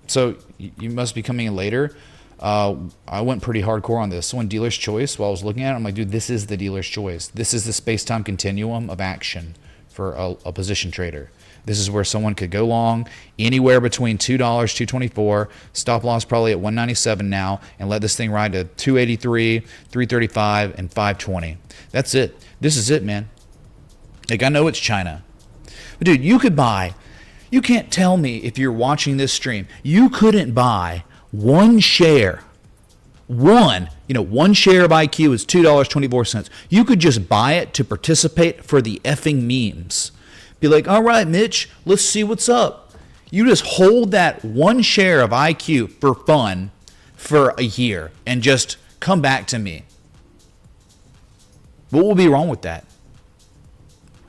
So you must be coming in later. I went pretty hardcore on this. So on dealer's choice, while I was looking at it, I'm like, dude, this is the dealer's choice. This is the space-time continuum of action for a position trader. This is where someone could go long anywhere between $2, $2.24, stop loss probably at $197 now, and let this thing ride to $2.83, $3.35, and $5.20. That's it. This is it, man. Like, I know it's China. But, dude, you could buy... You can't tell me if you're watching this stream, you couldn't buy one share. One share of IQ is $2.24. You could just buy it to participate for the effing memes. Be like, all right, Mitch, let's see what's up. You just hold that one share of IQ for fun for a year and just come back to me. What will be wrong with that?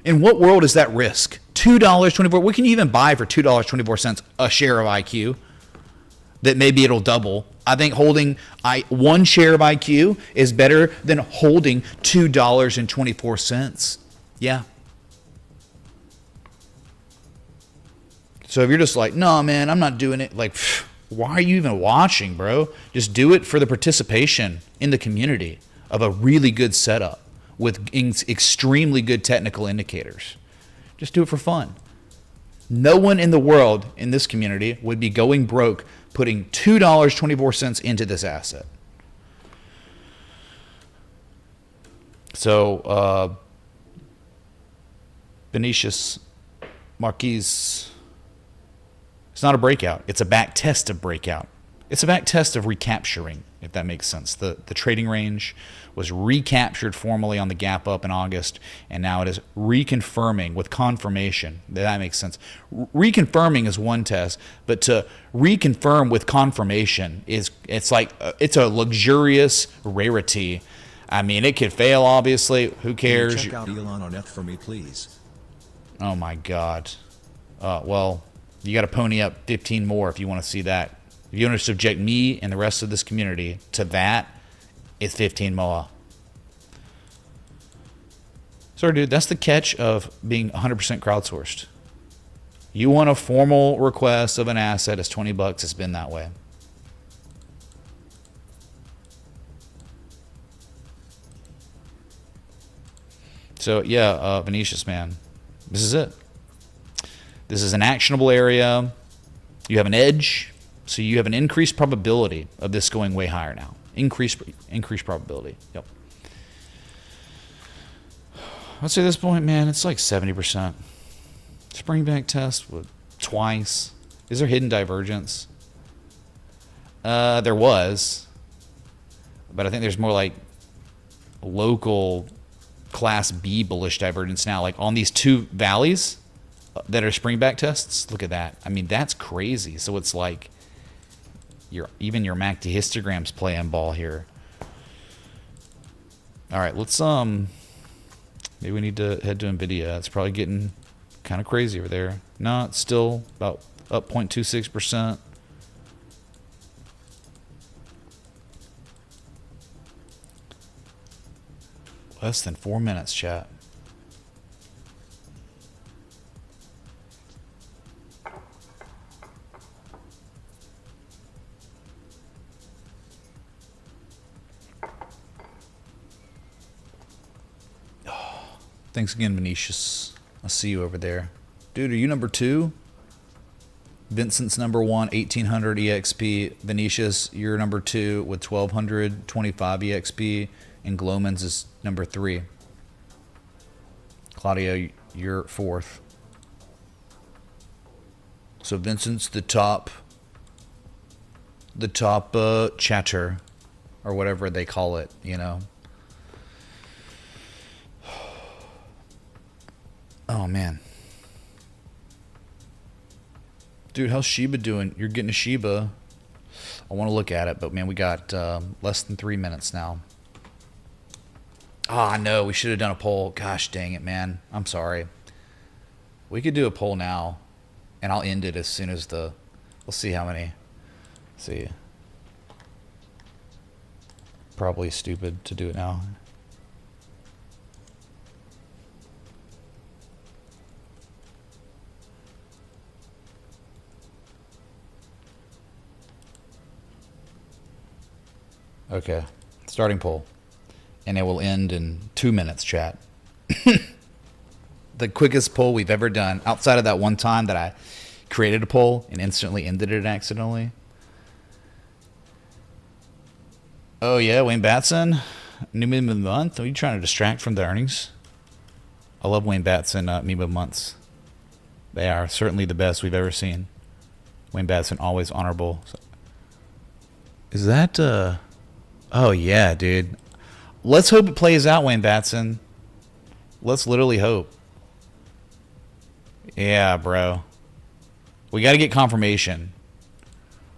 In what world is that risk $2.24. What can you even buy for $2.24 a share of IQ? That maybe it'll double. I think holding one share of IQ is better than holding $2.24. Yeah. So if you're just like, no, man, I'm not doing it. Like, why are you even watching, bro? Just do it for the participation in the community of a really good setup with extremely good technical indicators. Just do it for fun. No one in the world in this community would be going broke putting $2.24 into this asset. So, Benicius Marquise, it's not a breakout. It's a back test of breakout. It's a back test of recapturing, if that makes sense. The trading range was recaptured formally on the gap up in August, and now it is reconfirming with confirmation. That makes sense. Reconfirming is one test, but to reconfirm with confirmation it's a luxurious rarity. I mean, it could fail, obviously. Who cares? Check out Elon on F for me, please. Oh my God. Well, you got to pony up 15 more if you want to see that. If you want to subject me and the rest of this community to that, it's 15 more. Sorry, dude, that's the catch of being 100% crowdsourced. You want a formal request of an asset, it's $20. It's been that way. So, yeah, Venetius, man, this is it. This is an actionable area. You have an edge. So you have an increased probability of this going way higher now. Increased probability. Yep. I'd say at this point, man, it's like 70%. Spring back test with twice. Is there hidden divergence? There was. But I think there's more like local class B bullish divergence now. Like on these two valleys that are spring back tests. Look at that. I mean, that's crazy. So it's like even your MACD histogram's playing ball here. All right, let's maybe we need to head to Nvidia. It's probably getting kind of crazy over there. No, it's still about up 0.26%. Less than 4 minutes, chat. Thanks again, Venetius. I'll see you over there. Dude, are you number 2? Vincent's number 1, 1800 EXP. Venetius, you're number 2 with 1225 EXP. And Glowman's is number 3. Claudio, you're 4th. So Vincent's the top chatter, or whatever they call it, you know. Oh, man. Dude, how's Shiba doing? You're getting a Shiba. I want to look at it, but, man, we got less than 3 minutes now. Ah, no, we should have done a poll. Gosh dang it, man. I'm sorry. We could do a poll now, and I'll end it as soon as we'll see how many. Let's see. Probably stupid to do it now. Okay, starting poll. And it will end in 2 minutes, chat. The quickest poll we've ever done, outside of that one time that I created a poll and instantly ended it accidentally. Oh yeah, Wayne Batson, new meme of the month. Are you trying to distract from the earnings? I love Wayne Batson meme of months. They are certainly the best we've ever seen. Wayne Batson, always honorable. Is that oh yeah, dude. Let's hope it plays out, Wayne Batson. Let's literally hope. Yeah, bro. We got to get confirmation.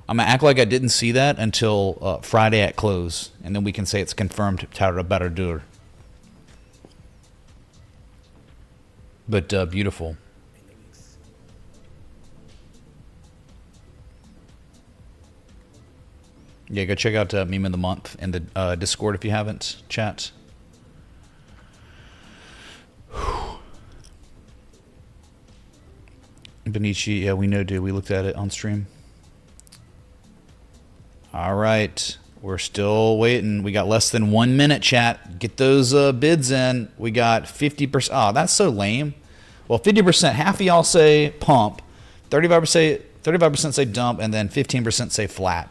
I'm going to act like I didn't see that until Friday at close. And then we can say it's confirmed. But beautiful. Yeah, go check out Meme of the Month in the Discord if you haven't, chat. Benici, yeah, we know, dude. We looked at it on stream. All right. We're still waiting. We got less than 1 minute, chat. Get those bids in. We got 50%. Oh, that's so lame. Well, 50%. Half of y'all say pump. 35% say dump, and then 15% say flat.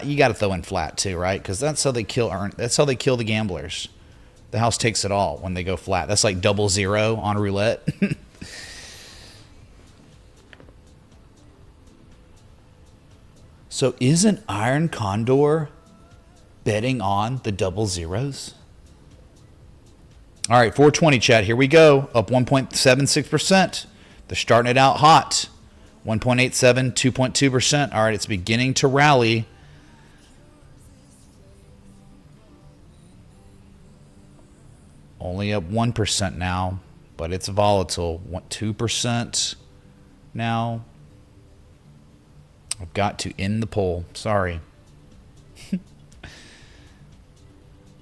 You got to throw in flat too, right? Because that's how they kill. That's how they kill the gamblers. The house takes it all when they go flat. That's like 00 on roulette. So isn't Iron Condor betting on the 00s? All right, 420 chat. Here we go. Up 1.76%. They're starting it out hot. 1.87, 2.2%. All right, it's beginning to rally. Only up 1% now, but it's volatile. 2% now. I've got to end the poll. Sorry.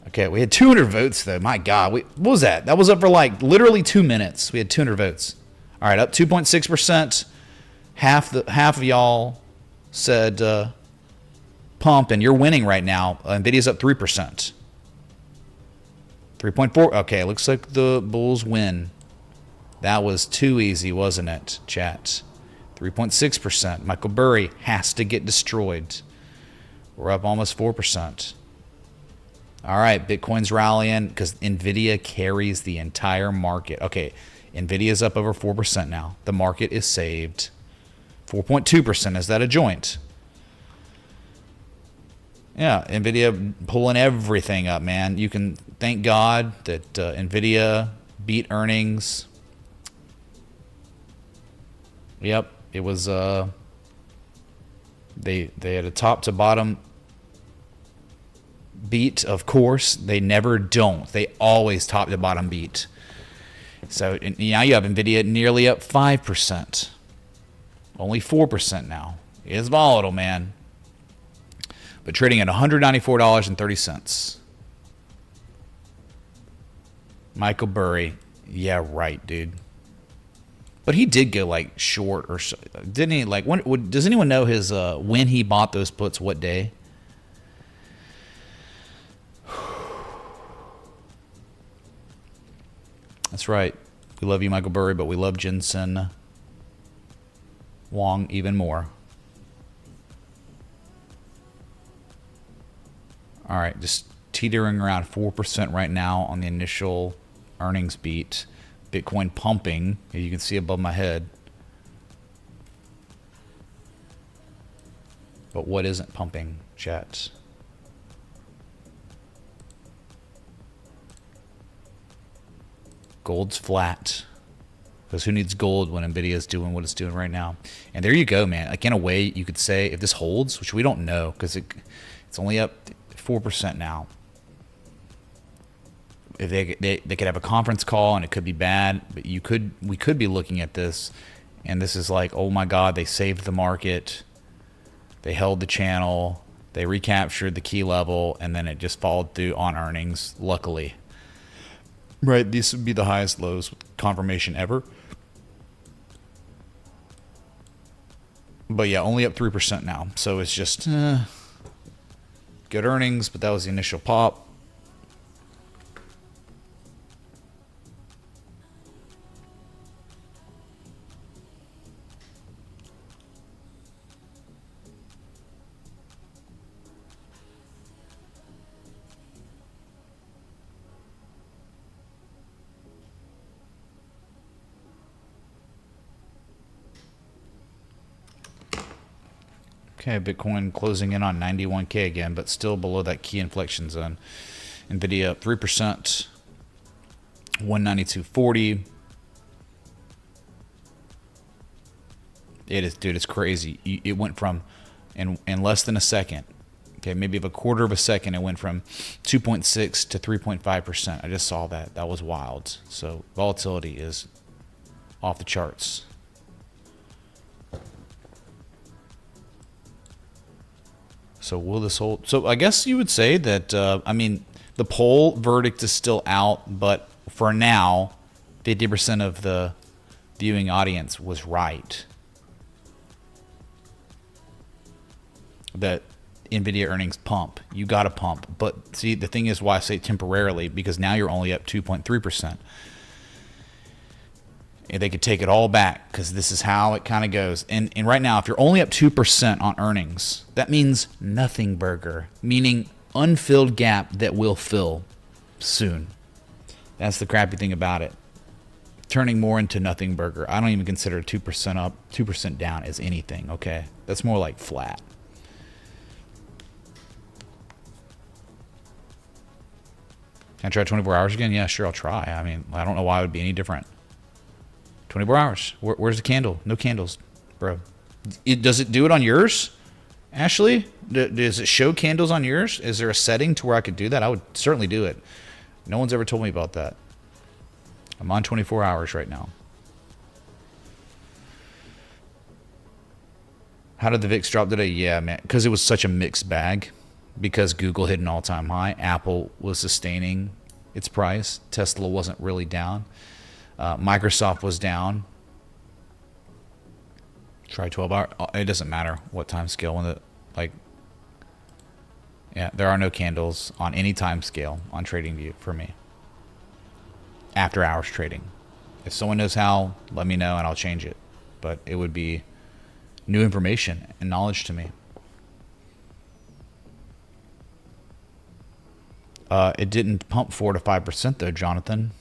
Okay, we had 200 votes, though. My God. What was that? That was up for like literally 2 minutes. We had 200 votes. All right, up 2.6%. Half of y'all said pump, and you're winning right now. Nvidia's up 3%. 3.4. Okay, looks like the Bulls win. That was too easy, wasn't it, chat? 3.6%. Michael Burry has to get destroyed. We're up almost 4%. All right, Bitcoin's rallying because Nvidia carries the entire market. Okay, Nvidia's up over 4% now. The market is saved. 4.2%. Is that a joint? Yeah, Nvidia pulling everything up, man. You can thank God that Nvidia beat earnings. Yep, it was they had a top to bottom beat, of course. They never don't. They always top to bottom beat. So now you have Nvidia nearly up 5%. Only 4% now. It's volatile, man. But trading at $194.30. Michael Burry. Yeah, right, dude. But he did go like short or so, didn't he? Like, does anyone know his when he bought those puts? What day? That's right. We love you, Michael Burry, but we love Jensen Wong even more. All right, just teetering around 4% right now on the initial earnings beat. Bitcoin pumping, as you can see above my head. But what isn't pumping, chat? Gold's flat. Because who needs gold when Nvidia is doing what it's doing right now? And there you go, man. Like, in a way, you could say if this holds, which we don't know, because it's only up 4% now. If they could have a conference call and it could be bad, but we could be looking at this, and this is like, oh my God, they saved the market, they held the channel, they recaptured the key level, and then it just followed through on earnings. Luckily, right? These would be the highest lows confirmation ever. But yeah, only up 3% now, so it's just good earnings, but that was the initial pop. Okay, Bitcoin closing in on 91K again, but still below that key inflection zone. Nvidia up 3%, 192.40. It is, dude, it's crazy. It went from, in less than a second, okay, maybe of a quarter of a second, it went from 2.6 to 3.5%. I just saw that. That was wild. So volatility is off the charts. So So will this hold? So I guess you would say that, I mean, the poll verdict is still out, but for now, 50% of the viewing audience was right. That Nvidia earnings pump. You got to pump. But see, the thing is why I say temporarily, because now you're only up 2.3%. And they could take it all back because this is how it kind of goes. And right now, if you're only up 2% on earnings, that means nothing burger, meaning unfilled gap that will fill soon. That's the crappy thing about it. Turning more into nothing burger. I don't even consider 2% up, 2% down as anything, okay? That's more like flat. Can I try 24 hours again? Yeah, sure, I'll try. I mean, I don't know why it would be any different. 24 hours. Where's the candle? No candles, bro. Does it do it on yours, Ashley? Does it show candles on yours? Is there a setting to where I could do that? I would certainly do it. No one's ever told me about that. I'm on 24 hours right now. How did the VIX drop today? Yeah, man, because it was such a mixed bag. Because Google hit an all-time high. Apple was sustaining its price. Tesla wasn't really down. Microsoft was down. Try 12 hours. It doesn't matter what time scale. When yeah, there are no candles on any time scale on TradingView for me. After hours trading. If someone knows how, let me know and I'll change it. But it would be new information and knowledge to me. It didn't pump 4 to 5% though, Jonathan.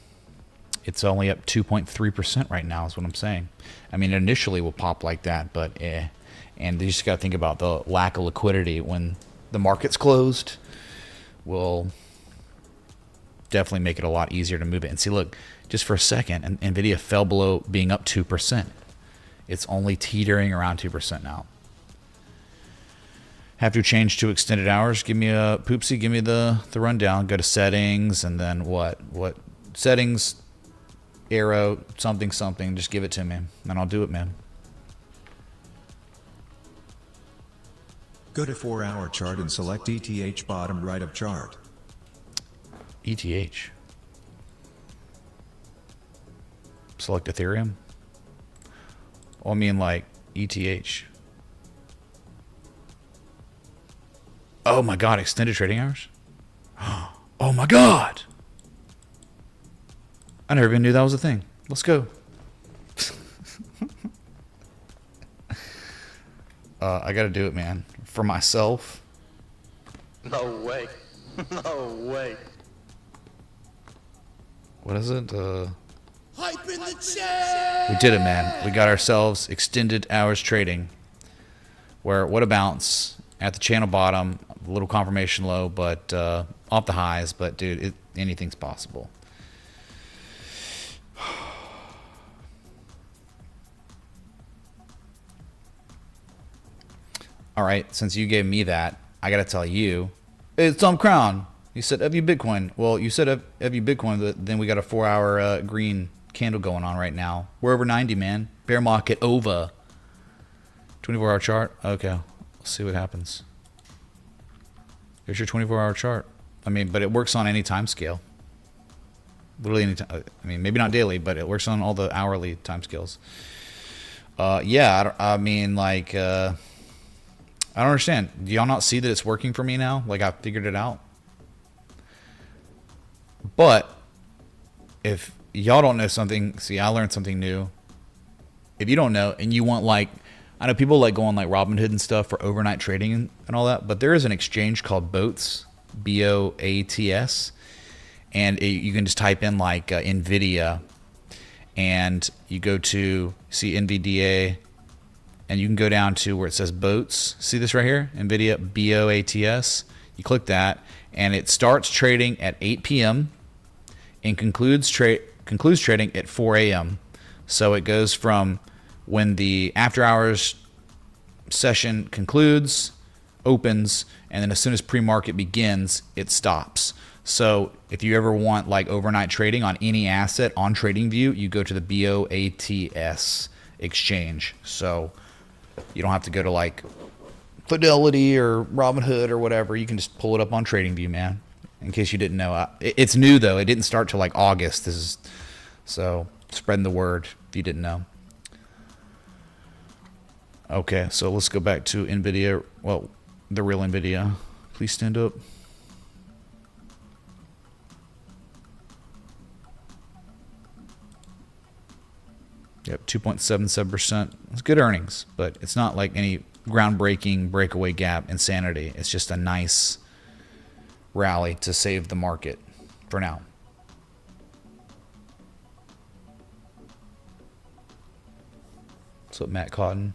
It's only up 2.3% right now is what I'm saying. I mean, initially will pop like that, but And you just got to think about the lack of liquidity when the market's closed will definitely make it a lot easier to move it. And see, look, just for a second, and Nvidia fell below being up 2%. It's only teetering around 2% now. Have to change to extended hours. Give me a Poopsie. Give me the rundown. Go to settings and then what settings, arrow, something. Just give it to me and I'll do it, man. Go to 4-hour chart and select ETH bottom right of chart. ETH. Select Ethereum. Oh, I mean like ETH. Oh my God, extended trading hours? Oh my God. I never even knew that was a thing. Let's go. I gotta do it, man. For myself. No way. No way. What is it? Hype in the chat! We did it, man. We got ourselves extended hours trading. Where, what a bounce. At the channel bottom, a little confirmation low, but off the highs. But dude, anything's possible. All right, since you gave me that, I gotta tell you, it's Tom Crown. You said have you Bitcoin? Well, you said have you Bitcoin, but then we got a 4-hour green candle going on right now. We're over 90, man. Bear market over. 24-hour chart. Okay. Let's see what happens. Here's your 24-hour chart. I mean, but it works on any time scale. Literally any time. I mean, maybe not daily, but it works on all the hourly time scales. Yeah, I mean, like, I don't understand. Do y'all not see that it's working for me now? Like, I figured it out. But if y'all don't know something, see, I learned something new. If you don't know and you want, like, I know people like go on like Robinhood and stuff for overnight trading and all that, but there is an exchange called Boats, B-O-A-T-S, and you can just type in like Nvidia, and you go to see Nvda, and you can go down to where it says Boats. See this right here, Nvidia, B-O-A-T-S. You click that, and it starts trading at 8 p.m. and concludes trading at 4 a.m. So it goes from when the after hours session concludes, opens, and then as soon as pre-market begins, it stops. So if you ever want like overnight trading on any asset on TradingView, you go to the BOATS exchange. So you don't have to go to like Fidelity or Robinhood or whatever, you can just pull it up on TradingView, man. In case you didn't know, it's new though. It didn't start till like August. So spreading the word if you didn't know. Okay, so let's go back to Nvidia. Well, the real Nvidia. Please stand up. Yep, 2.77%. It's good earnings, but it's not like any groundbreaking breakaway gap insanity. It's just a nice rally to save the market for now. What's up, Matt Cotton?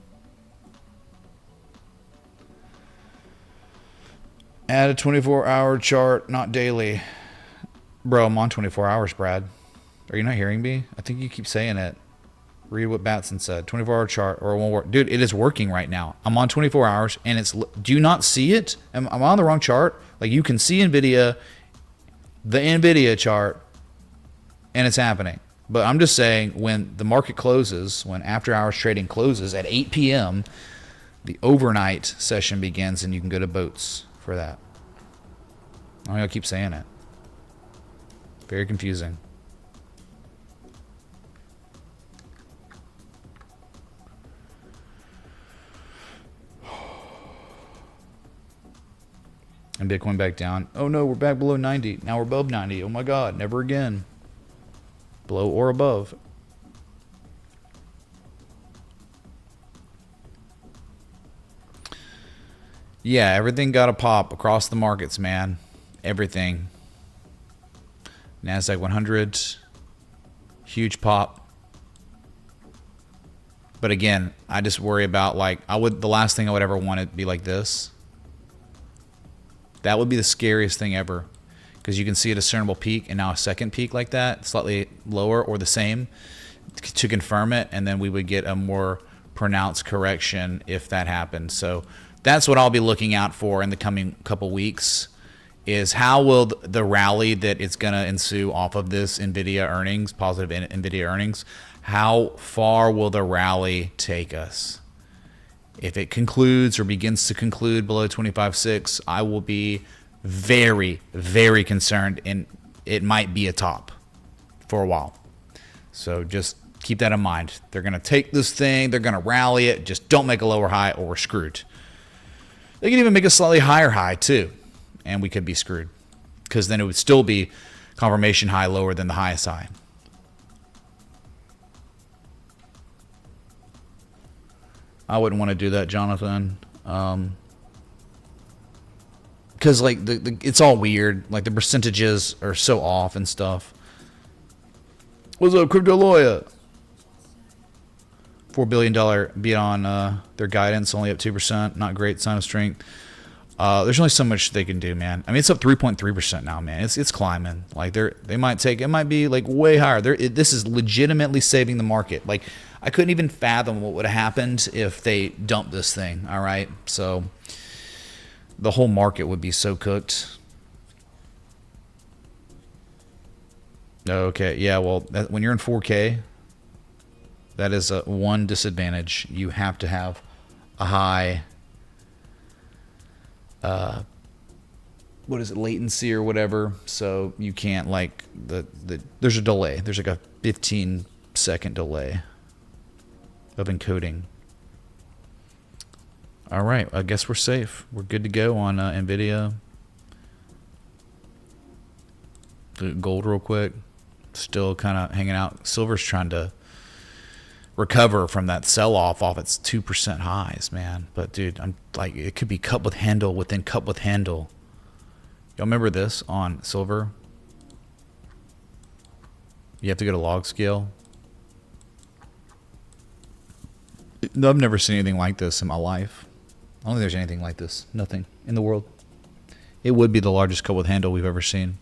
Add a 24-hour chart, not daily. Bro, I'm on 24 hours, Brad. Are you not hearing me? I think you keep saying it. Read what Batson said. 24-hour chart or it won't work. Dude, it is working right now. I'm on 24 hours and it's... Do you not see it? I'm on the wrong chart. Like, you can see Nvidia, the Nvidia chart, and it's happening. But I'm just saying, when the market closes, when after hours trading closes at 8 p.m., the overnight session begins and you can go to boats for that. I'm going to keep saying it. Very confusing. And Bitcoin back down. Oh no, we're back below 90. Now we're above 90. Oh my God, never again. Below or above. Yeah, everything got a pop across the markets, man. Everything. NASDAQ 100. Huge pop. But again, I just worry about, like, the last thing I would ever want it to be like this. That would be the scariest thing ever, because you can see a discernible peak and now a second peak like that, slightly lower or the same, to confirm it, and then we would get a more pronounced correction if that happened. So that's what I'll be looking out for in the coming couple weeks, is how will the rally that it's going to ensue off of this Nvidia earnings, positive Nvidia earnings, how far will the rally take us? If it concludes or begins to conclude below 25.6, I will be very, very concerned, and it might be a top for a while. So just keep that in mind. They're going to take this thing, they're going to rally it, just don't make a lower high or we're screwed. They can even make a slightly higher high too, and we could be screwed, because then it would still be confirmation high lower than the highest high. I wouldn't want to do that, Jonathan. Because like it's all weird. Like the percentages are so off and stuff. What's up, Crypto Lawyer? $4 billion beat on their guidance, only up 2%. Not great sign of strength. There's only so much they can do, man. I mean, it's up 3.3% now, man. It's climbing. Like they might take, it might be like way higher. This is legitimately saving the market. Like, I couldn't even fathom what would have happened if they dumped this thing. All right, so the whole market would be so cooked. Okay, yeah. Well, when you're in 4K, that is one disadvantage. You have to have a high. What is it, latency or whatever, so you can't, like, there's a delay. There's like a 15-second delay of encoding. All right, I guess we're safe. We're good to go on Nvidia. Gold real quick. Still kind of hanging out. Silver's trying to recover from that sell-off off its 2% highs, man. But dude, I'm like, it could be cup with handle within cup with handle. Y'all remember this on silver? You have to go to log scale. No, I've never seen anything like this in my life. I don't think there's anything like this. Nothing in the world. It would be the largest cup with handle we've ever seen.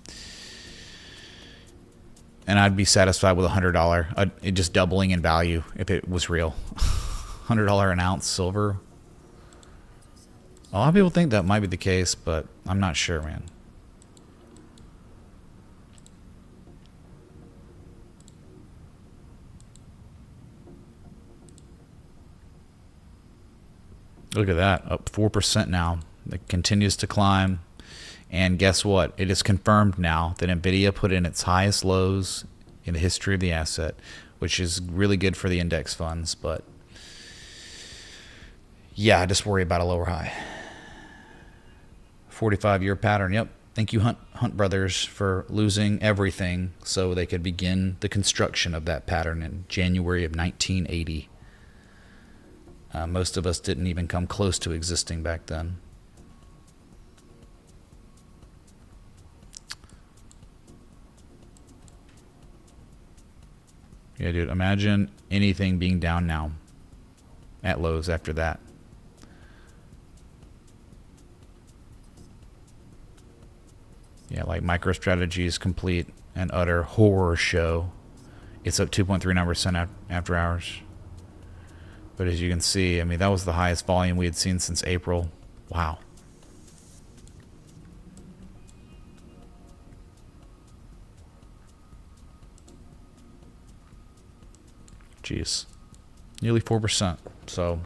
And I'd be satisfied with $100, it just doubling in value if it was real. $100 an ounce silver. A lot of people think that might be the case, but I'm not sure, man. Look at that, up 4% now. It continues to climb. And guess what? It is confirmed now that Nvidia put in its highest lows in the history of the asset, which is really good for the index funds. But yeah, I just worry about a lower high. 45-year pattern. Yep. Thank you, Hunt Brothers, for losing everything so they could begin the construction of that pattern in January of 1980. Most of us didn't even come close to existing back then. Yeah, dude, imagine anything being down now at lows after that. Yeah, like MicroStrategy is complete and utter horror show. It's up 2.39% after hours. But as you can see, I mean, that was the highest volume we had seen since April. Wow. Jeez. Nearly 4%. So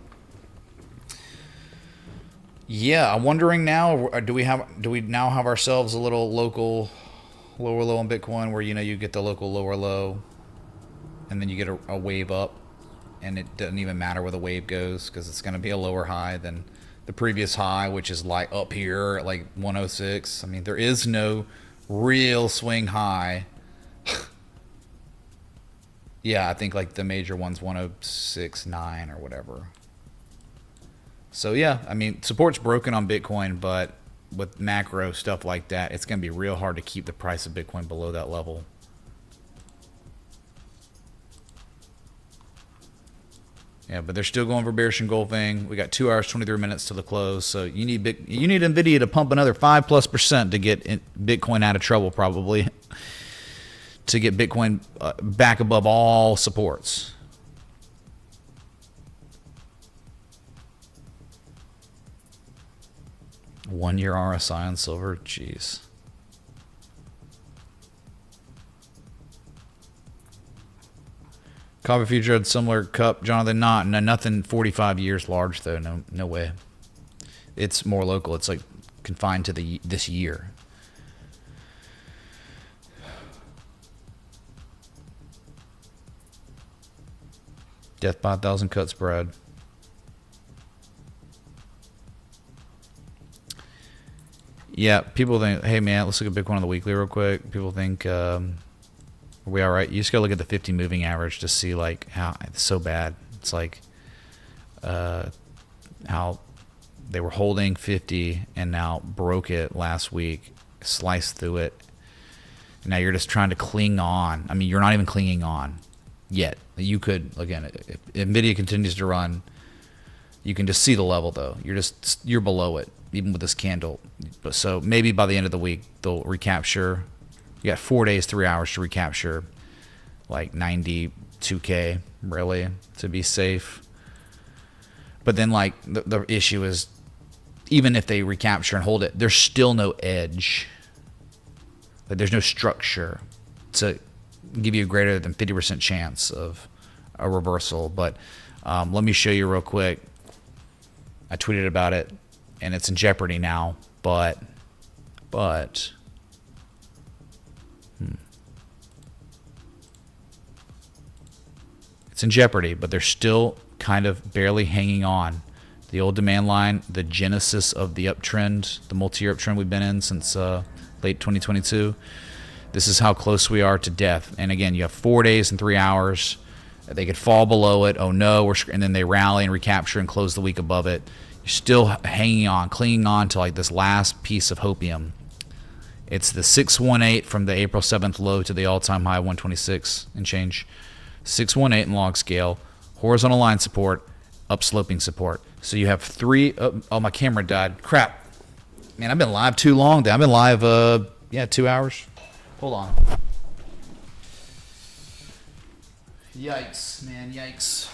yeah, I'm wondering now, do we now have ourselves a little local lower low on Bitcoin where, you know, you get the local lower low and then you get a wave up, and it doesn't even matter where the wave goes because it's going to be a lower high than the previous high, which is like up here at like 106. I mean, there is no real swing high. Yeah, I think like the major one's 106.9 or whatever. So yeah, I mean, support's broken on Bitcoin, but with macro stuff like that, it's going to be real hard to keep the price of Bitcoin below that level. Yeah, but they're still going for bearish engulfing. We got 2 hours, 23 minutes to the close. So you need Nvidia to pump another 5+% to get Bitcoin out of trouble, probably, to get Bitcoin back above all supports. One-year RSI on silver, jeez. Copper future had similar cup, Jonathan. Nothing 45 years large though. No way. It's more local. It's like confined to this year. Death by 1,000 cut spread. Yeah, people think, hey man, let's look at Bitcoin on the weekly real quick. People think, are we all right? You just gotta look at the 50 moving average to see like how it's so bad. It's like how they were holding 50 and now broke it last week, sliced through it. And now you're just trying to cling on. I mean, you're not even clinging on yet. You could, again, if Nvidia continues to run, you can just see the level though. You're below it, even with this candle. But so maybe by the end of the week they'll recapture. You got 4 days, 3 hours to recapture like 92K really to be safe. But then like the issue is, even if they recapture and hold it, there's still no edge. Like there's no structure to give you a greater than 50% chance of a reversal. But let me show you real quick. I tweeted about it, and it's in jeopardy now. But it's in jeopardy, but they're still kind of barely hanging on. The old demand line, the genesis of the uptrend, the multi-year uptrend we've been in since late 2022. This is how close we are to death. And again, you have 4 days and 3 hours. They could fall below it. Oh no, and then they rally and recapture and close the week above it. You're still hanging on, clinging on to like this last piece of hopium. It's the 618 from the April 7th low to the all-time high 126 and change. 618 in log scale, horizontal line support, upsloping support. So you have three. Oh, my camera died. Crap. Man, I've been live too long. I've been live, 2 hours. Hold on. Yikes, man, yikes.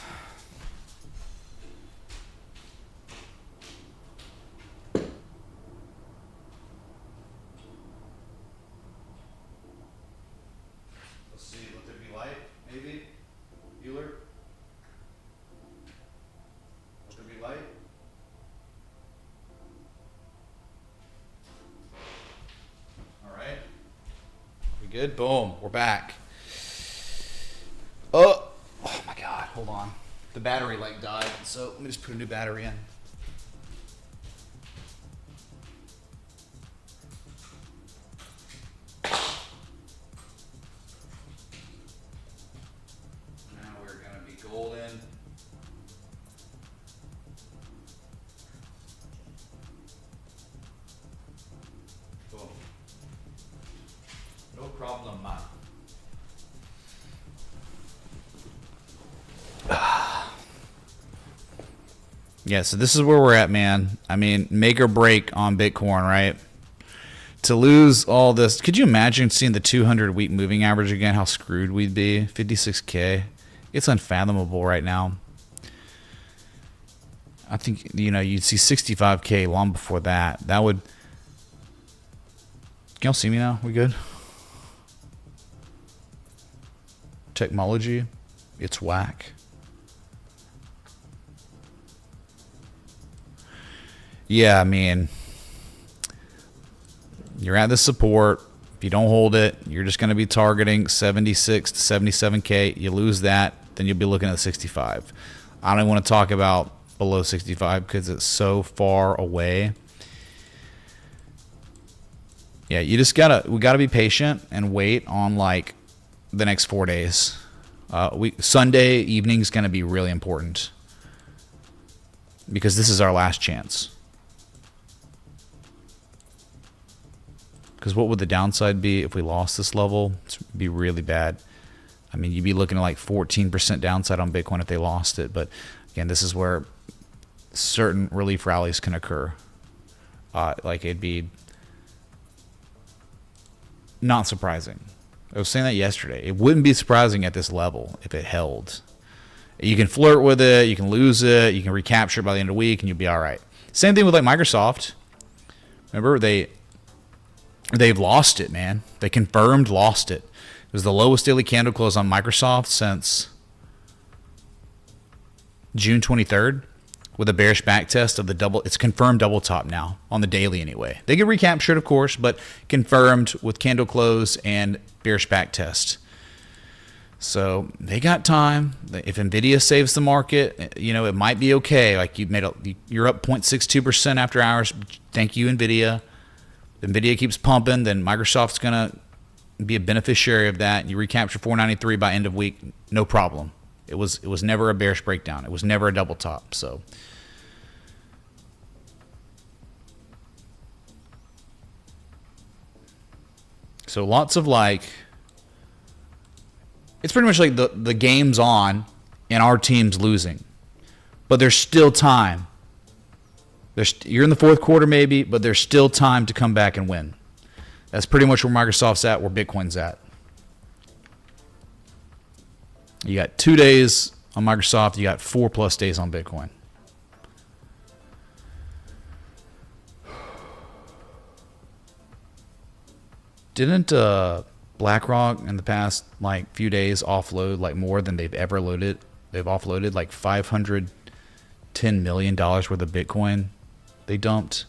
Let's see, let there be light, maybe? Bueller? Let there be light? Good. Boom. We're back. Oh my God. Hold on. The battery like died, so let me just put a new battery in. Now we're gonna be golden. Boom. No problem, man. Yeah, so this is where we're at, man. I mean, make or break on Bitcoin, right? To lose all this, could you imagine seeing the 200-week moving average again? How screwed we'd be. 56K. It's unfathomable right now. I think, you know, you'd see 65K long before that. That would... Can y'all see me now? We good? Technology, it's whack. Yeah, I mean, you're at the support. If you don't hold it, you're just going to be targeting 76 to 77K. You lose that, then you'll be looking at 65. I don't want to talk about below 65 because it's so far away. Yeah, we gotta be patient and wait on like the next 4 days. Sunday evening is going to be really important because this is our last chance. Because what would the downside be if we lost this level? It'd be really bad. I mean, you'd be looking at like 14% downside on Bitcoin if they lost it. But again, this is where certain relief rallies can occur. Like it'd be not surprising. I was saying that yesterday. It wouldn't be surprising at this level if it held. You can flirt with it, you can lose it, you can recapture it by the end of the week, and you'll be all right. Same thing with like Microsoft. Remember, they've lost it, man. They confirmed lost it. It was the lowest daily candle close on Microsoft since June 23rd with a bearish back test of the double. It's confirmed double top now on the daily anyway. They get recaptured, of course, but confirmed with candle close and bearish back test. So they got time. If Nvidia saves the market, you know, it might be okay. Like you're up 0.62% after hours. Thank you, Nvidia. If Nvidia keeps pumping, then Microsoft's gonna be a beneficiary of that. You recapture 493 by end of week, no problem. It was never a bearish breakdown. It was never a double top. So lots of like, it's pretty much like the game's on and our team's losing, but there's still time. You're in the fourth quarter maybe, but there's still time to come back and win. That's pretty much where Microsoft's at, where Bitcoin's at. You got 2 days on Microsoft. You got 4+ days on Bitcoin. Didn't BlackRock in the past like few days offload like more than they've ever loaded? They've offloaded like $510 million worth of Bitcoin. They dumped.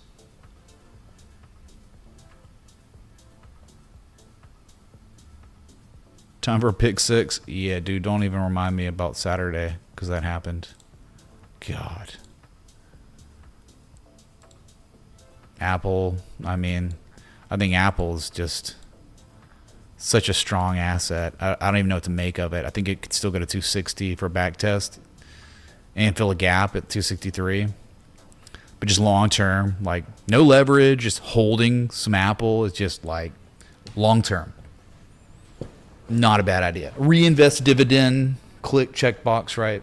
Time for a pick six. Yeah, dude, don't even remind me about Saturday because that happened. God. Apple, I mean, I think Apple is just such a strong asset. I don't even know what to make of it. I think it could still go to 260 for a back test and fill a gap at 263. But just long term, like no leverage, just holding some Apple is just like long term. Not a bad idea. Reinvest dividend, click checkbox, right?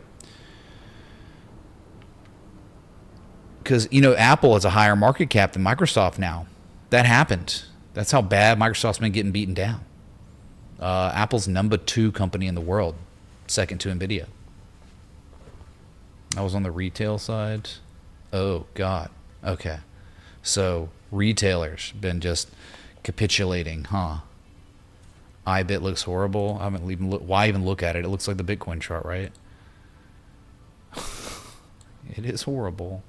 Because, you know, Apple has a higher market cap than Microsoft now. That happened. That's how bad Microsoft's been getting beaten down. Apple's number 2 company in the world, second to Nvidia. I was on the retail side. Oh, God. Okay. So retailers been just capitulating, huh? iBit looks horrible. I haven't even why even look at it? It looks like the Bitcoin chart, right? It is horrible.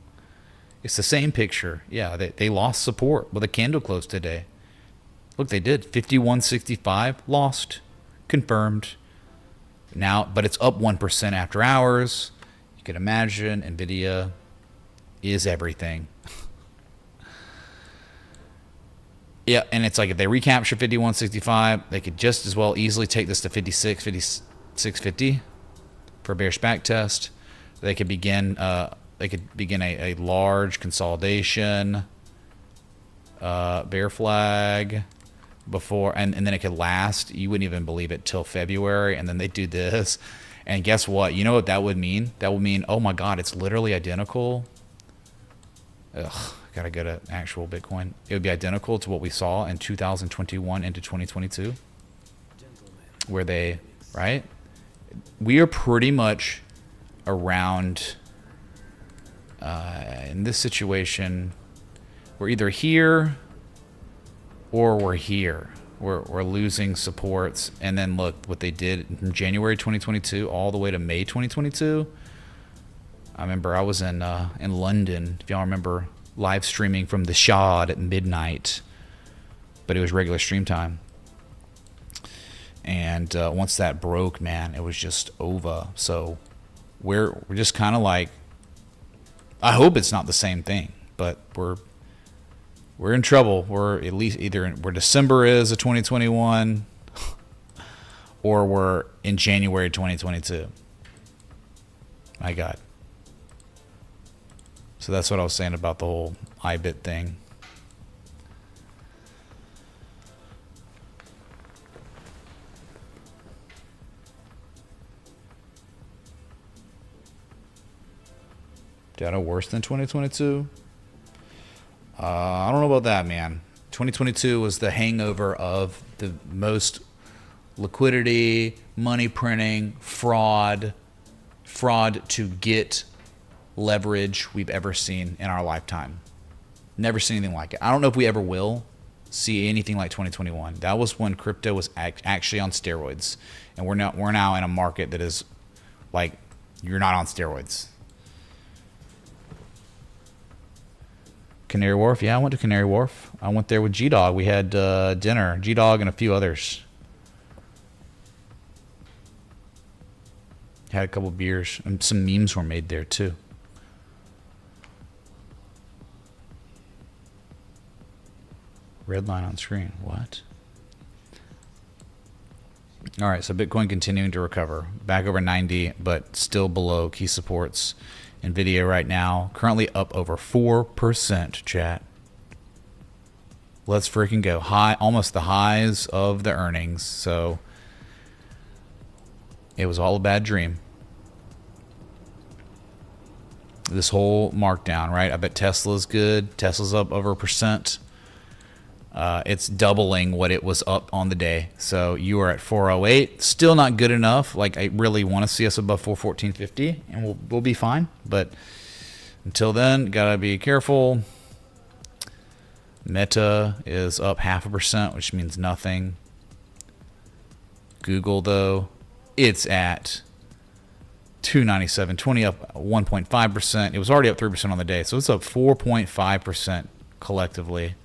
It's the same picture. Yeah, they lost support with a candle close today. Look, they did 51.65, lost, confirmed. Now, but it's up 1% after hours. You can imagine Nvidia is everything. Yeah, and it's like if they recapture 51.65, they could just as well easily take this to 56.50 for a bearish back test. They could begin a large consolidation, bear flag before, and then it could last. You wouldn't even believe it till February, and then they do this. And guess what? You know what that would mean? That would mean, oh my God, it's literally identical. Ugh, gotta go to actual Bitcoin. It would be identical to what we saw in 2021 into 2022, where they, right? We are pretty much around, in this situation, we're either here or we're here. We're losing supports. And then look what they did from January 2022 all the way to May 2022. I remember I was in London, if y'all remember, live streaming from the Shard at midnight, but it was regular stream time. And once that broke, man, it was just over. So we're just kind of like, I hope it's not the same thing, but we're in trouble. We're at least either where December is of 2021 or we're in January 2022. My God. So that's what I was saying about the whole iBit thing. Data worse than 2022? I don't know about that, man. 2022 was the hangover of the most liquidity, money printing, fraud to get leverage we've ever seen in our lifetime. Never seen anything like it. I don't know if we ever will see anything like 2021. That was when crypto was actually on steroids, and we're now in a market that is like, you're not on steroids. Canary Wharf, yeah, I went to Canary Wharf. I went there with G-Dog. We had dinner, G-Dog and a few others. Had a couple beers, and some memes were made there too. Red line on screen. What? All right, so Bitcoin continuing to recover. Back over 90, but still below key supports. Nvidia right now, currently up over 4%, chat. Let's freaking go. High, almost the highs of the earnings. So it was all a bad dream. This whole markdown, right? I bet Tesla's good. Tesla's up over 1%. It's doubling what it was up on the day. So you are at 408. Still not good enough. Like, I really want to see us above 414.50, and we'll be fine. But until then, gotta be careful. Meta is up 0.5%, which means nothing. Google, though, it's at 297.20, up 1.5%. It was already up 3% on the day, so it's up 4.5% collectively.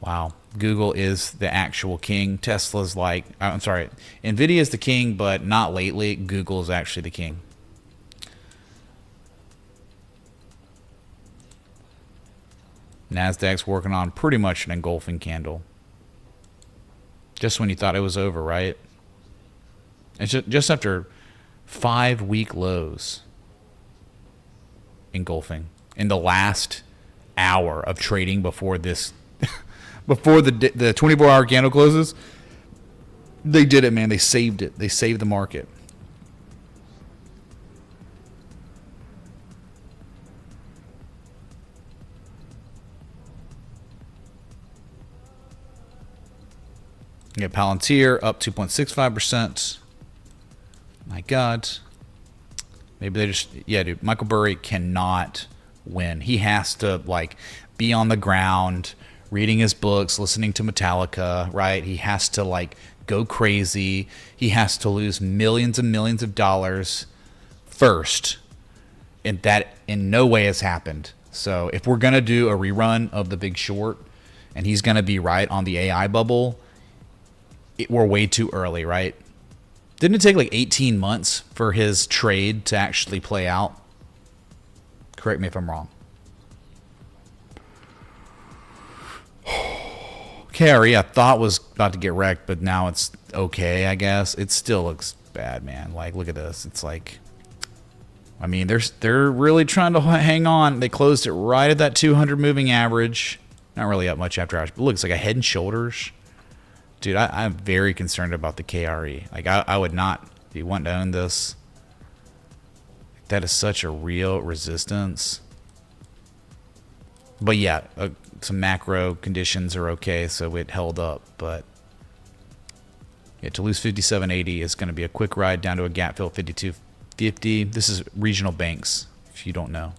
Wow. Google is the actual king. Tesla's like, I'm sorry, Nvidia is the king, but not lately. Google is actually the king. NASDAQ's working on pretty much an engulfing candle. Just when you thought it was over, right? It's just after 5-week lows. Engulfing. In the last hour of trading before this... Before the 24-hour candle closes, they did it, man. They saved it. They saved the market. You get Palantir up 2.65%. My God. Maybe they just... Yeah, dude. Michael Burry cannot win. He has to, like, be on the ground... reading his books, listening to Metallica, right? He has to like go crazy. He has to lose millions and millions of dollars first. And that in no way has happened. So if we're going to do a rerun of The Big Short and he's going to be right on the AI bubble, we're way too early, right? Didn't it take like 18 months for his trade to actually play out? Correct me if I'm wrong. KRE I thought was about to get wrecked, but now it's okay, I guess. It still looks bad, man. Like, look at this. It's like, I mean, they're really trying to hang on. They closed it right at that 200 moving average. Not really up much after hours, but it looks like a Head and Shoulders. Dude, I'm very concerned about the KRE. Like, I would not be wanting to own this. That is such a real resistance. But yeah, some macro conditions are okay, so it held up. But yeah, to lose 57.80 is going to be a quick ride down to a gap fill 52.50. This is regional banks, if you don't know.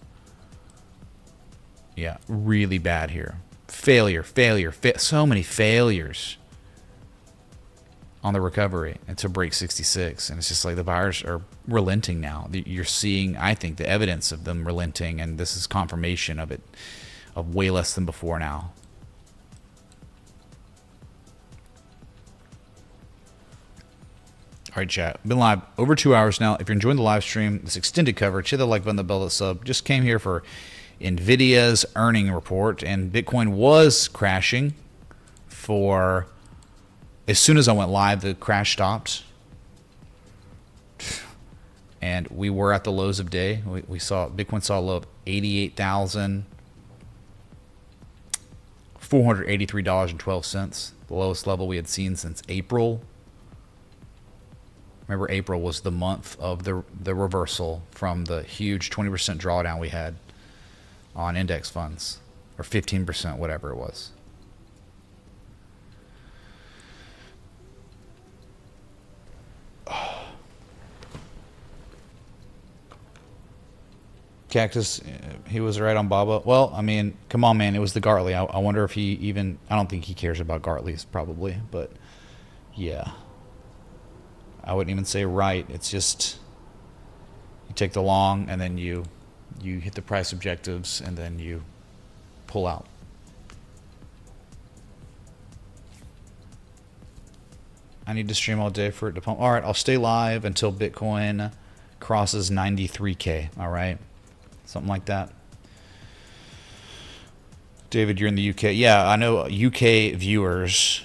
Yeah, really bad here. Failure. So many failures on the recovery and to break 66. And it's just like the buyers are relenting now. You're seeing, I think, the evidence of them relenting, and this is confirmation of it, of way less than before now. All right, chat. Been live over 2 hours now. If you're enjoying the live stream, this extended coverage, hit the like button, the bell, the sub. Just came here for Nvidia's earning report, and Bitcoin was crashing for... As soon as I went live, the crash stopped. And we were at the lows of day. We saw Bitcoin saw a low of $88,483.12. The lowest level we had seen since April. Remember, April was the month of the reversal from the huge 20% drawdown we had on index funds. Or 15%, whatever it was. Cactus, he was right on Baba. Well, I mean, come on, man. It was the Gartley. I wonder if he even... I don't think he cares about Gartleys, probably. But, yeah. I wouldn't even say right. It's just... You take the long, and then you hit the price objectives, and then you pull out. I need to stream all day for it to pump. All right, I'll stay live until Bitcoin crosses 93K. All right? Something like that. David, you're in the UK. Yeah, I know UK viewers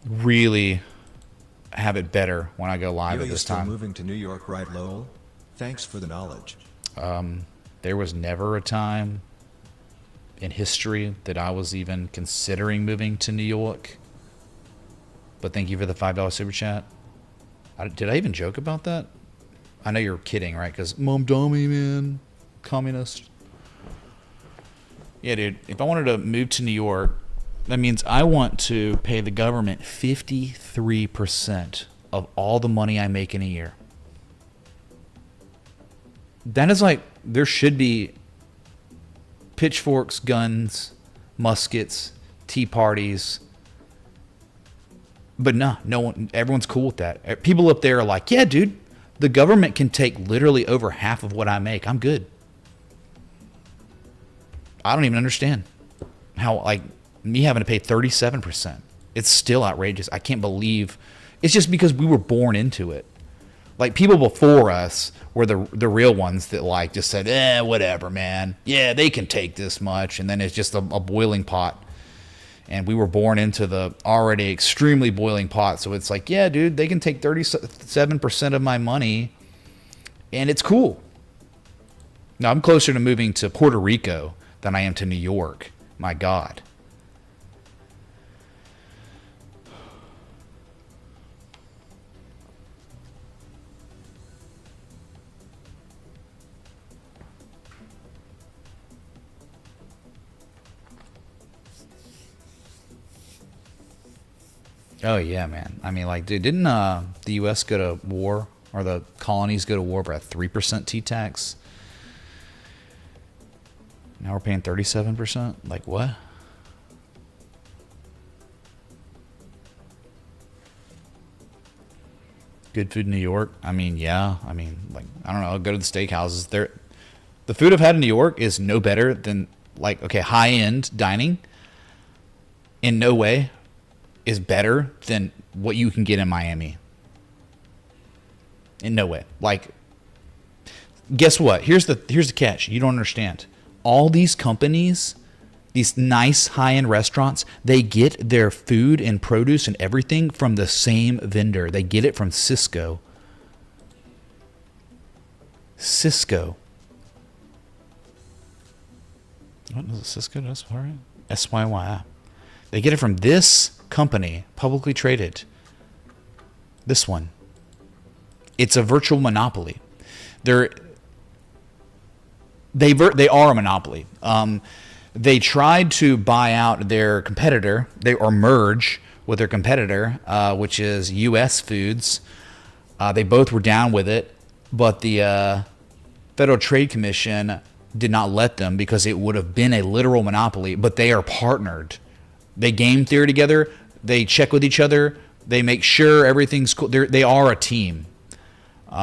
really have it better when I go live at this time. Still moving to New York, right, Lowell? Thanks for the knowledge. There was never a time in history that I was even considering moving to New York. But thank you for the $5 super chat. Did I even joke about that? I know you're kidding, right? Because Mom Dummy, man. Communist. Yeah, dude. If I wanted to move to New York, that means I want to pay the government 53% of all the money I make in a year. That is like, there should be pitchforks, guns, muskets, tea parties. But no one, everyone's cool with that. People up there are like, yeah, dude, the government can take literally over half of what I make. I'm good. I don't even understand how, like, me having to pay 37%. It's still outrageous. I can't believe. It's just because we were born into it. Like, people before us were the real ones that, like, just said, whatever, man. Yeah, they can take this much. And then it's just a boiling pot. And we were born into the already extremely boiling pot. So it's like, yeah, dude, they can take 37% of my money. And it's cool. Now, I'm closer to moving to Puerto Rico than I am to New York. My God. Oh, yeah, man. I mean, like, dude, didn't the U.S. go to war, or the colonies go to war for a 3% T-tax? Now we're paying 37%? Like, what? Good food in New York? I mean, yeah. I mean, like, I don't know. I'll go to the steakhouses. The food I've had in New York is no better than, like, okay, high-end dining. in no way is better than what you can get in Miami. In no way. Like, guess what? Here's the catch. You don't understand. All these companies, these nice high-end restaurants, they get their food and produce and everything from the same vendor. They get it from Cisco. Cisco. What is it? Cisco? That's right. SYY. They get it from this company, publicly traded. This one. It's a virtual monopoly. They are a monopoly. They tried to buy out their competitor, or merge with their competitor, which is U.S. Foods. They both were down with it, but the Federal Trade Commission did not let them because it would have been a literal monopoly. But they are partnered. They game theory together. They check with each other. They make sure everything's cool. They are a team.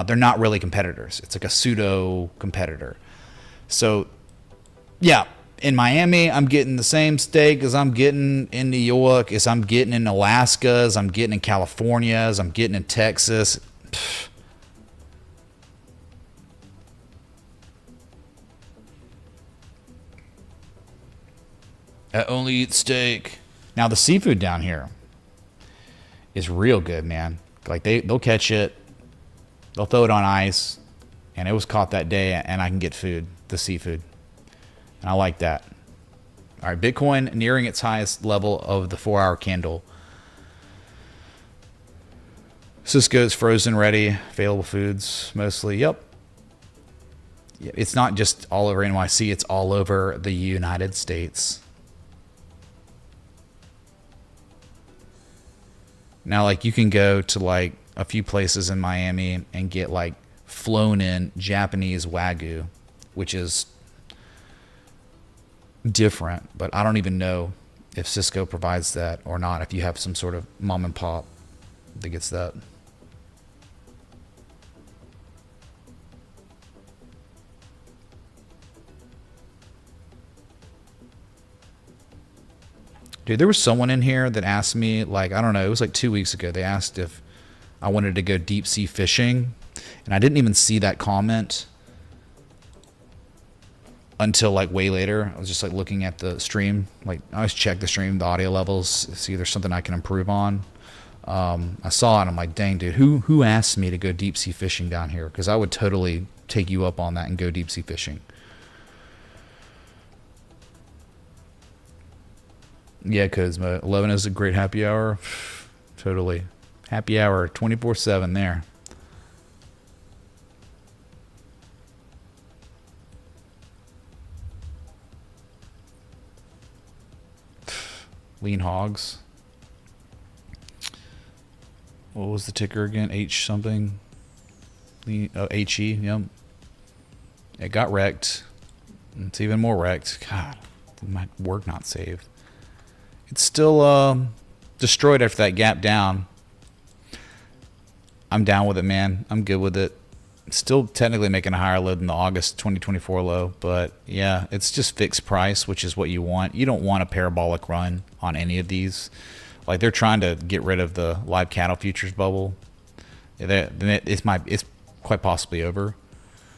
They're not really competitors. It's like a pseudo competitor. So, yeah, in Miami, I'm getting the same steak as I'm getting in New York, as I'm getting in Alaska, as I'm getting in California, as I'm getting in Texas. Pfft. I only eat steak. Now, the seafood down here is real good, man. Like, they'll catch it. They'll throw it on ice. And it was caught that day, and I can get food, the seafood. And I like that. All right, Bitcoin nearing its highest level of the 4-hour candle. Cisco's frozen ready. Available foods, mostly. Yep. It's not just all over NYC. It's all over the United States. Now, like, you can go to, like, a few places in Miami and get, like, flown in Japanese Wagyu, which is different, but I don't even know if Cisco provides that or not, if you have some sort of mom and pop that gets that. Dude, there was someone in here that asked me, like, I don't know, it was like 2 weeks ago. They asked if I wanted to go deep sea fishing, and I didn't even see that comment until like way later. I was just like looking at the stream. Like, I always check the stream, the audio levels, see if there's something I can improve on. I saw it, and I'm like, dang, dude, who asked me to go deep sea fishing down here? Because I would totally take you up on that and go deep sea fishing. Yeah, because 11 is a great happy hour. Totally. Happy hour 24/7 there. Lean hogs. What was the ticker again? H something. HE, yep. It got wrecked. It's even more wrecked. God, my work not saved. It's still destroyed after that gap down. I'm down with it, man. I'm good with it. Still technically making a higher low than the August 2024 low, but yeah, it's just fixed price, which is what you want. You don't want a parabolic run on any of these. Like, they're trying to get rid of the live cattle futures bubble. It's quite possibly over.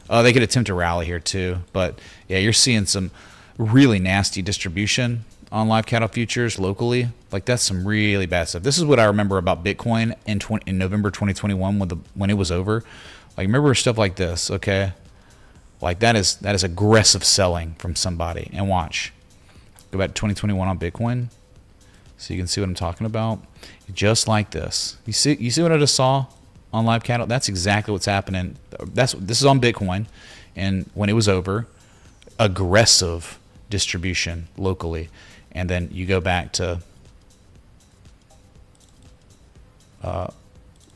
They could attempt a rally here too, but yeah, you're seeing some really nasty distribution on live cattle futures locally. Like, that's some really bad stuff. This is what I remember about Bitcoin in November 2021 when it was over. Like, remember stuff like this, okay? Like, that is aggressive selling from somebody. And watch. Go back to 2021 on Bitcoin so you can see what I'm talking about. Just like this. You see what I just saw on live cattle? That's exactly what's happening. This is on Bitcoin, and when it was over, aggressive distribution locally. And then you go back to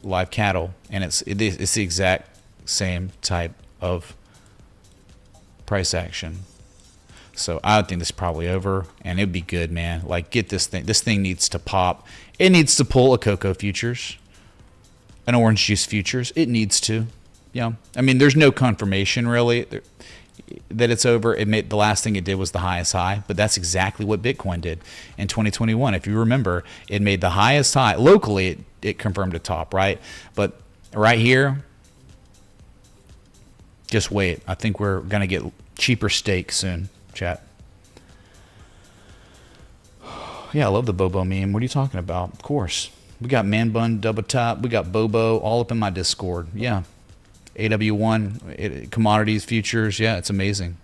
live cattle, and it's the exact same type of price action. So I think this is probably over, and it'd be good, man. Like, get this thing. This thing needs to pop. It needs to pull a cocoa futures, an orange juice futures. It needs to. Yeah. I mean, there's no confirmation really. that it's over. It made the last thing it did was the highest high, but that's exactly what Bitcoin did in 2021. If you remember, it made the highest high locally. It confirmed a top, right? But right here, just wait. I think we're gonna get cheaper steak soon, chat. Yeah, I love the Bobo meme. What are you talking about? Of course. We got Man Bun, Double Top. We got Bobo all up in my Discord. Yeah. AW1, commodities, futures. Yeah, it's amazing.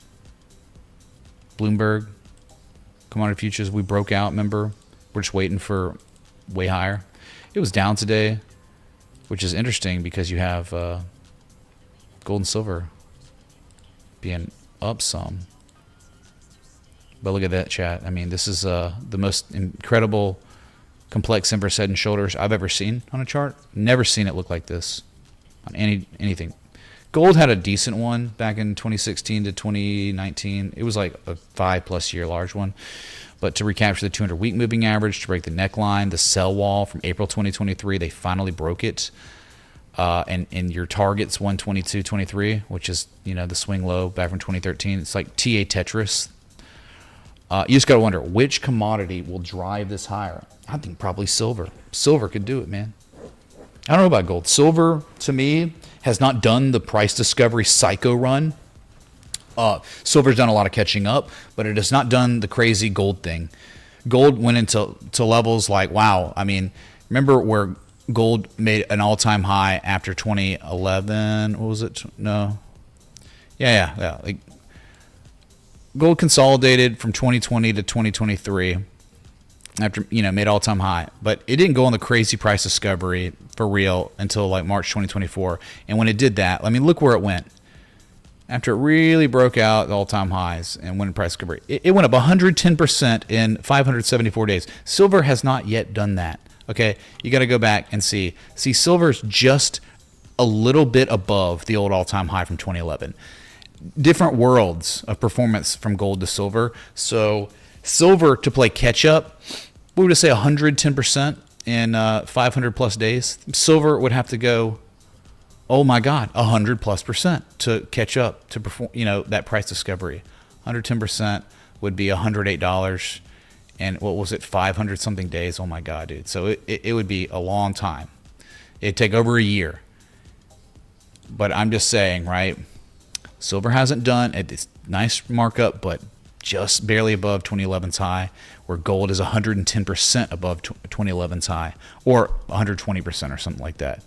Bloomberg, commodity futures. We broke out, remember? We're just waiting for way higher. It was down today, which is interesting because you have gold and silver being up some. But look at that, chat. I mean, this is the most incredible, complex inverse head and shoulders I've ever seen on a chart. Never seen it look like this on anything. Gold had a decent one back in 2016 to 2019. It was like a 5+ year large one. But to recapture the 200-week moving average, to break the neckline, the sell wall from April 2023, they finally broke it. And your target's 122.23, which is, you know, the swing low back from 2013. It's like TA Tetris. You just got to wonder, which commodity will drive this higher? I think probably silver. Silver could do it, man. I don't know about gold. Silver, to me, has not done the price discovery psycho run. Silver's done a lot of catching up, but it has not done the crazy gold thing. Gold went into levels like, wow. I mean, remember where gold made an all-time high after 2011? What was it? No. Yeah. Like, gold consolidated from 2020 to 2023 after, you know, made all-time high, but it didn't go on the crazy price discovery for real until like March 2024. And when it did that, I mean, look where it went after it really broke out the all-time highs and went in price discovery. It went up 110% in 574 days. Silver has not yet done that. Okay, you got to go back and see silver's just a little bit above the old all-time high from 2011. Different worlds of performance from gold to silver. So silver to play catch up, we would say 110% in 500+ days. Silver would have to go, oh my God, 100+% to catch up to perform, you know, that price discovery. 110% would be $108, and what was it, 500 something days? Oh my God, dude. So it would be a long time. It'd take over a year. But I'm just saying, right? Silver hasn't done it's nice markup, but just barely above 2011's high, where gold is 110% above 2011's high, or 120% or something like that.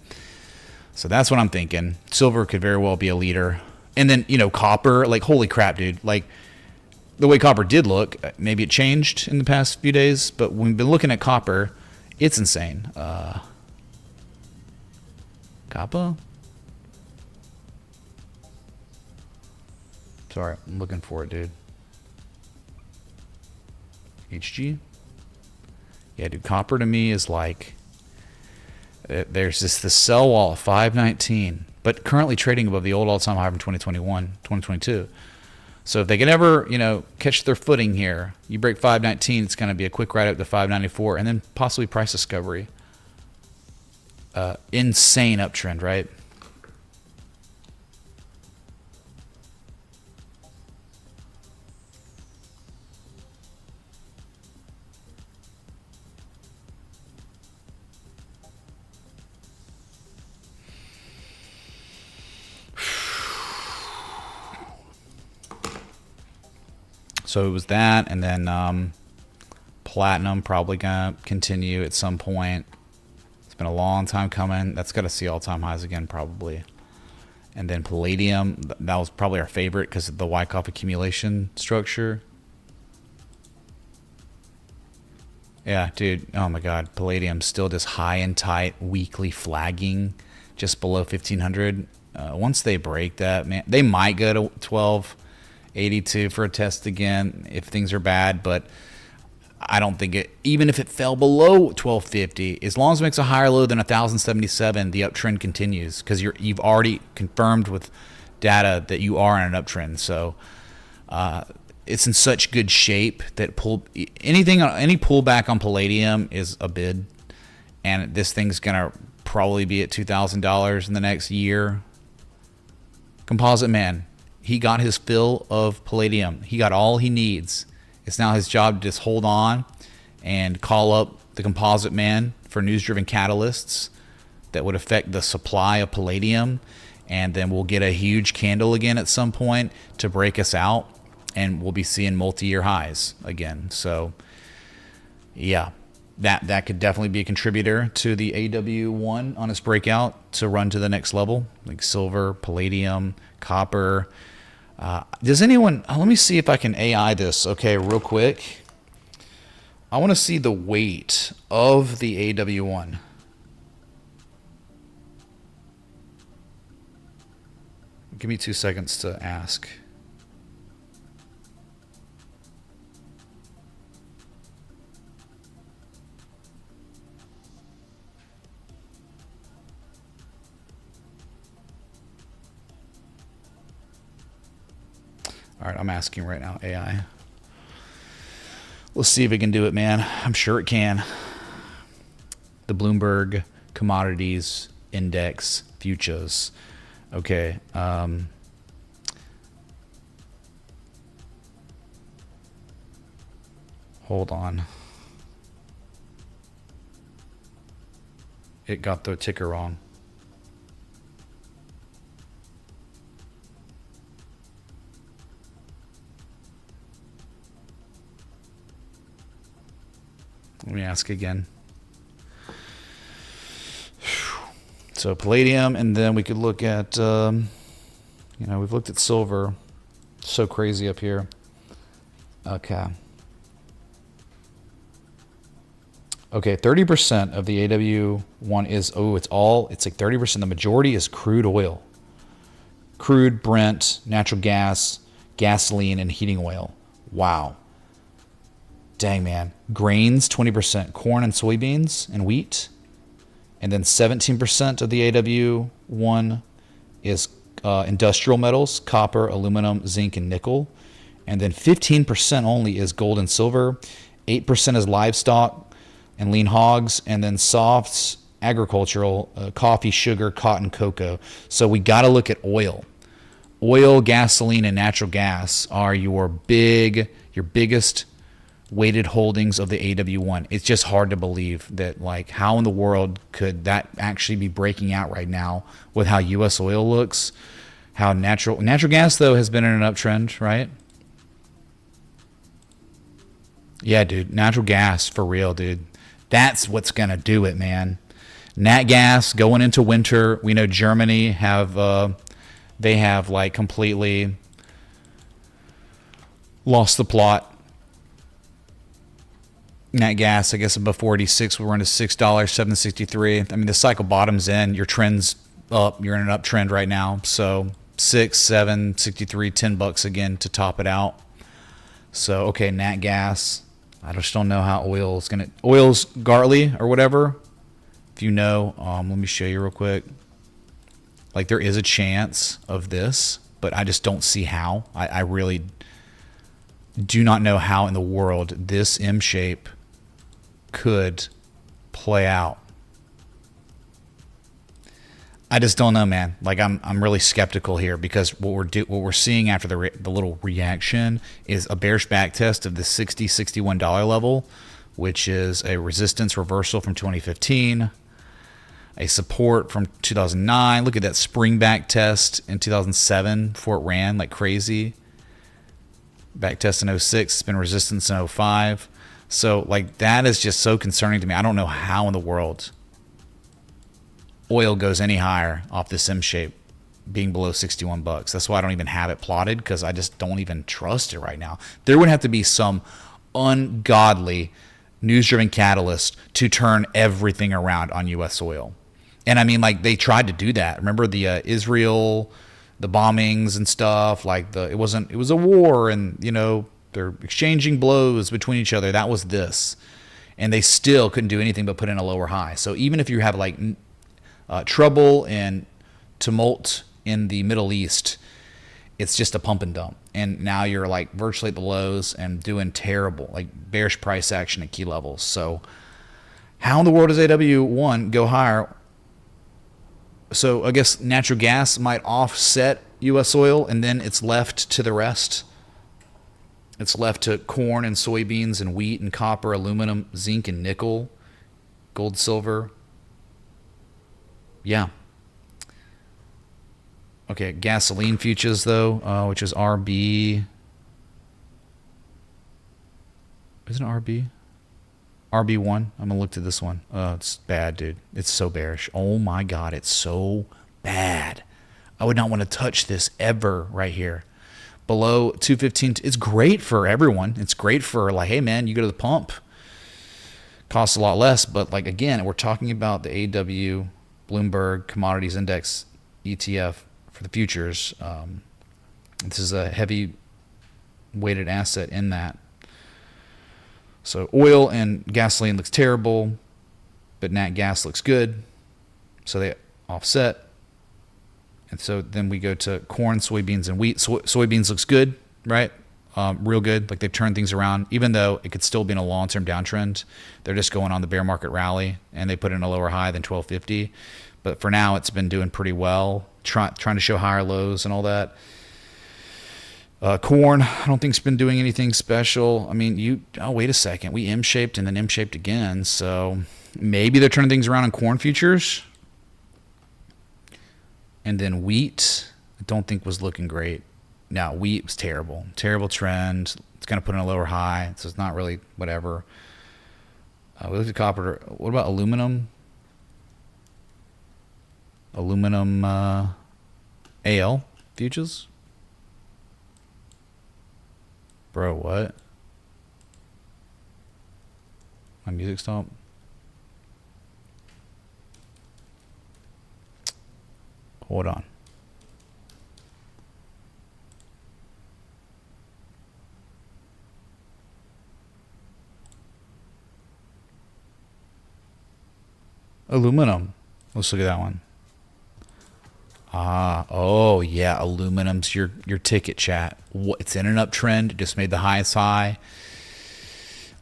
So that's what I'm thinking. Silver could very well be a leader. And then, you know, copper, like, holy crap, dude. Like, the way copper did look, maybe it changed in the past few days, but when we've been looking at copper, it's insane. Copper? Sorry, I'm looking for it, dude. HG? Yeah, dude, copper to me is like, there's the sell wall at 519, but currently trading above the old all-time high from 2022. So if they can ever, you know, catch their footing here, you break 519, it's going to be a quick ride up to 594, and then possibly price discovery. Insane uptrend, right? So it was that, and then platinum probably gonna continue at some point. It's been a long time coming. That's got to see all-time highs again probably. And then palladium, that was probably our favorite because of the Wyckoff accumulation structure. Yeah, dude. Oh my God, palladium still just high and tight, weekly flagging, just below 1500. Once they break that, man, they might go to 1282 for a test again if things are bad, but I don't think it, even if it fell below 1250, as long as it makes a higher low than 1077, the uptrend continues because you've already confirmed with data that you are in an uptrend. So it's in such good shape that any pullback on palladium is a bid, and this thing's gonna probably be at $2,000 in the next year. Composite man, He got his fill of palladium. He got all he needs. It's now his job to just hold on and call up the composite man for news-driven catalysts that would affect the supply of palladium, and then we'll get a huge candle again at some point to break us out, and we'll be seeing multi-year highs again. So yeah, that could definitely be a contributor to the AW1 on its breakout to run to the next level, like silver, palladium, copper. Does anyone, let me see if I can AI this, okay, real quick. I want to see the weight of the AW1. Give me 2 seconds to ask. All right, I'm asking right now, AI. Let's see if it can do it, man. I'm sure it can. The Bloomberg Commodities Index Futures. Okay. Hold on. It got the ticker wrong. Let me ask again. So palladium, and then we could look at, we've looked at silver. So crazy up here. Okay. Okay, 30% of the AW1 is, it's like 30%. The majority is crude oil. Crude, Brent, natural gas, gasoline, and heating oil. Wow. Dang, man. Grains, 20%. Corn and soybeans and wheat. And then 17% of the AW1 is industrial metals, copper, aluminum, zinc, and nickel. And then 15% only is gold and silver. 8% is livestock and lean hogs. And then softs, agricultural, coffee, sugar, cotton, cocoa. So we got to look at oil. Oil, gasoline, and natural gas are your biggest weighted holdings of the AW1. It's just hard to believe that, like, how in the world could that actually be breaking out right now with how U.S. oil looks? How natural gas, though, has been in an uptrend, right? Yeah, dude, natural gas, for real, dude. That's what's going to do it, man. Nat gas going into winter. We know Germany they have like completely lost the plot. Nat gas, I guess above 46, we're into $6, $7.63. I mean, the cycle bottoms in. Your trend's up. You're in an uptrend right now. So 6, 7, 63, $10 again to top it out. So okay, nat gas. I just don't know how oil's Gartley or whatever. If you know, let me show you real quick. Like, there is a chance of this, but I just don't see how. I really do not know how in the world this M shape could play out. I just don't know, man. Like, I'm really skeptical here, because what we're seeing after the little reaction is a bearish back test of the $60-$61 level, which is a resistance reversal from 2015, a support from 2009. Look at that spring back test in 2007 before it ran like crazy. Back test in 06, it's been resistance in 05. So, like, that is just so concerning to me. I don't know how in the world oil goes any higher off this M shape being below $61. That's why I don't even have it plotted, because I just don't even trust it right now. There would have to be some ungodly news-driven catalyst to turn everything around on U.S. oil. And I mean, like, they tried to do that. Remember the Israel, the bombings and stuff, like it was a war, and, you know, they're exchanging blows between each other. That was this. And they still couldn't do anything but put in a lower high. So even if you have like trouble and tumult in the Middle East, it's just a pump and dump. And now you're like virtually at the lows and doing terrible, like bearish price action at key levels. So how in the world does AW1 go higher? So I guess natural gas might offset U.S. oil, and then it's left to the rest. It's left to corn and soybeans and wheat and copper, aluminum, zinc and nickel, gold, silver. Yeah. Okay, gasoline futures though, which is RB. Isn't it RB? RB1. I'm gonna look to this one. It's bad, dude. It's so bearish. Oh my god, it's so bad. I would not want to touch this ever right here. Below 215. It's great for everyone. It's great for like, hey man, you go to the pump. Costs a lot less, but like again, we're talking about the AW Bloomberg Commodities Index ETF for the futures. This is a heavy weighted asset in that. So oil and gasoline looks terrible, but nat gas looks good. So they offset. And so then we go to corn, soybeans, and wheat. Soybeans looks good, right? Real good. Like they've turned things around, even though it could still be in a long-term downtrend. They're just going on the bear market rally, and they put in a lower high than 1250. But for now, it's been doing pretty well, trying to show higher lows and all that. Corn, I don't think it's been doing anything special. I mean, wait a second. We M-shaped and then M-shaped again. So maybe they're turning things around in corn futures. And then wheat, I don't think was looking great. No, wheat was terrible. Terrible trend. It's going to put in a lower high. So it's not really whatever. We looked at copper. What about aluminum? Aluminum AL futures? Bro, what? My music stopped. Hold on. Aluminum. Let's look at that one. Oh yeah, aluminum's your ticket, chat. It's in an uptrend. It just made the highest high.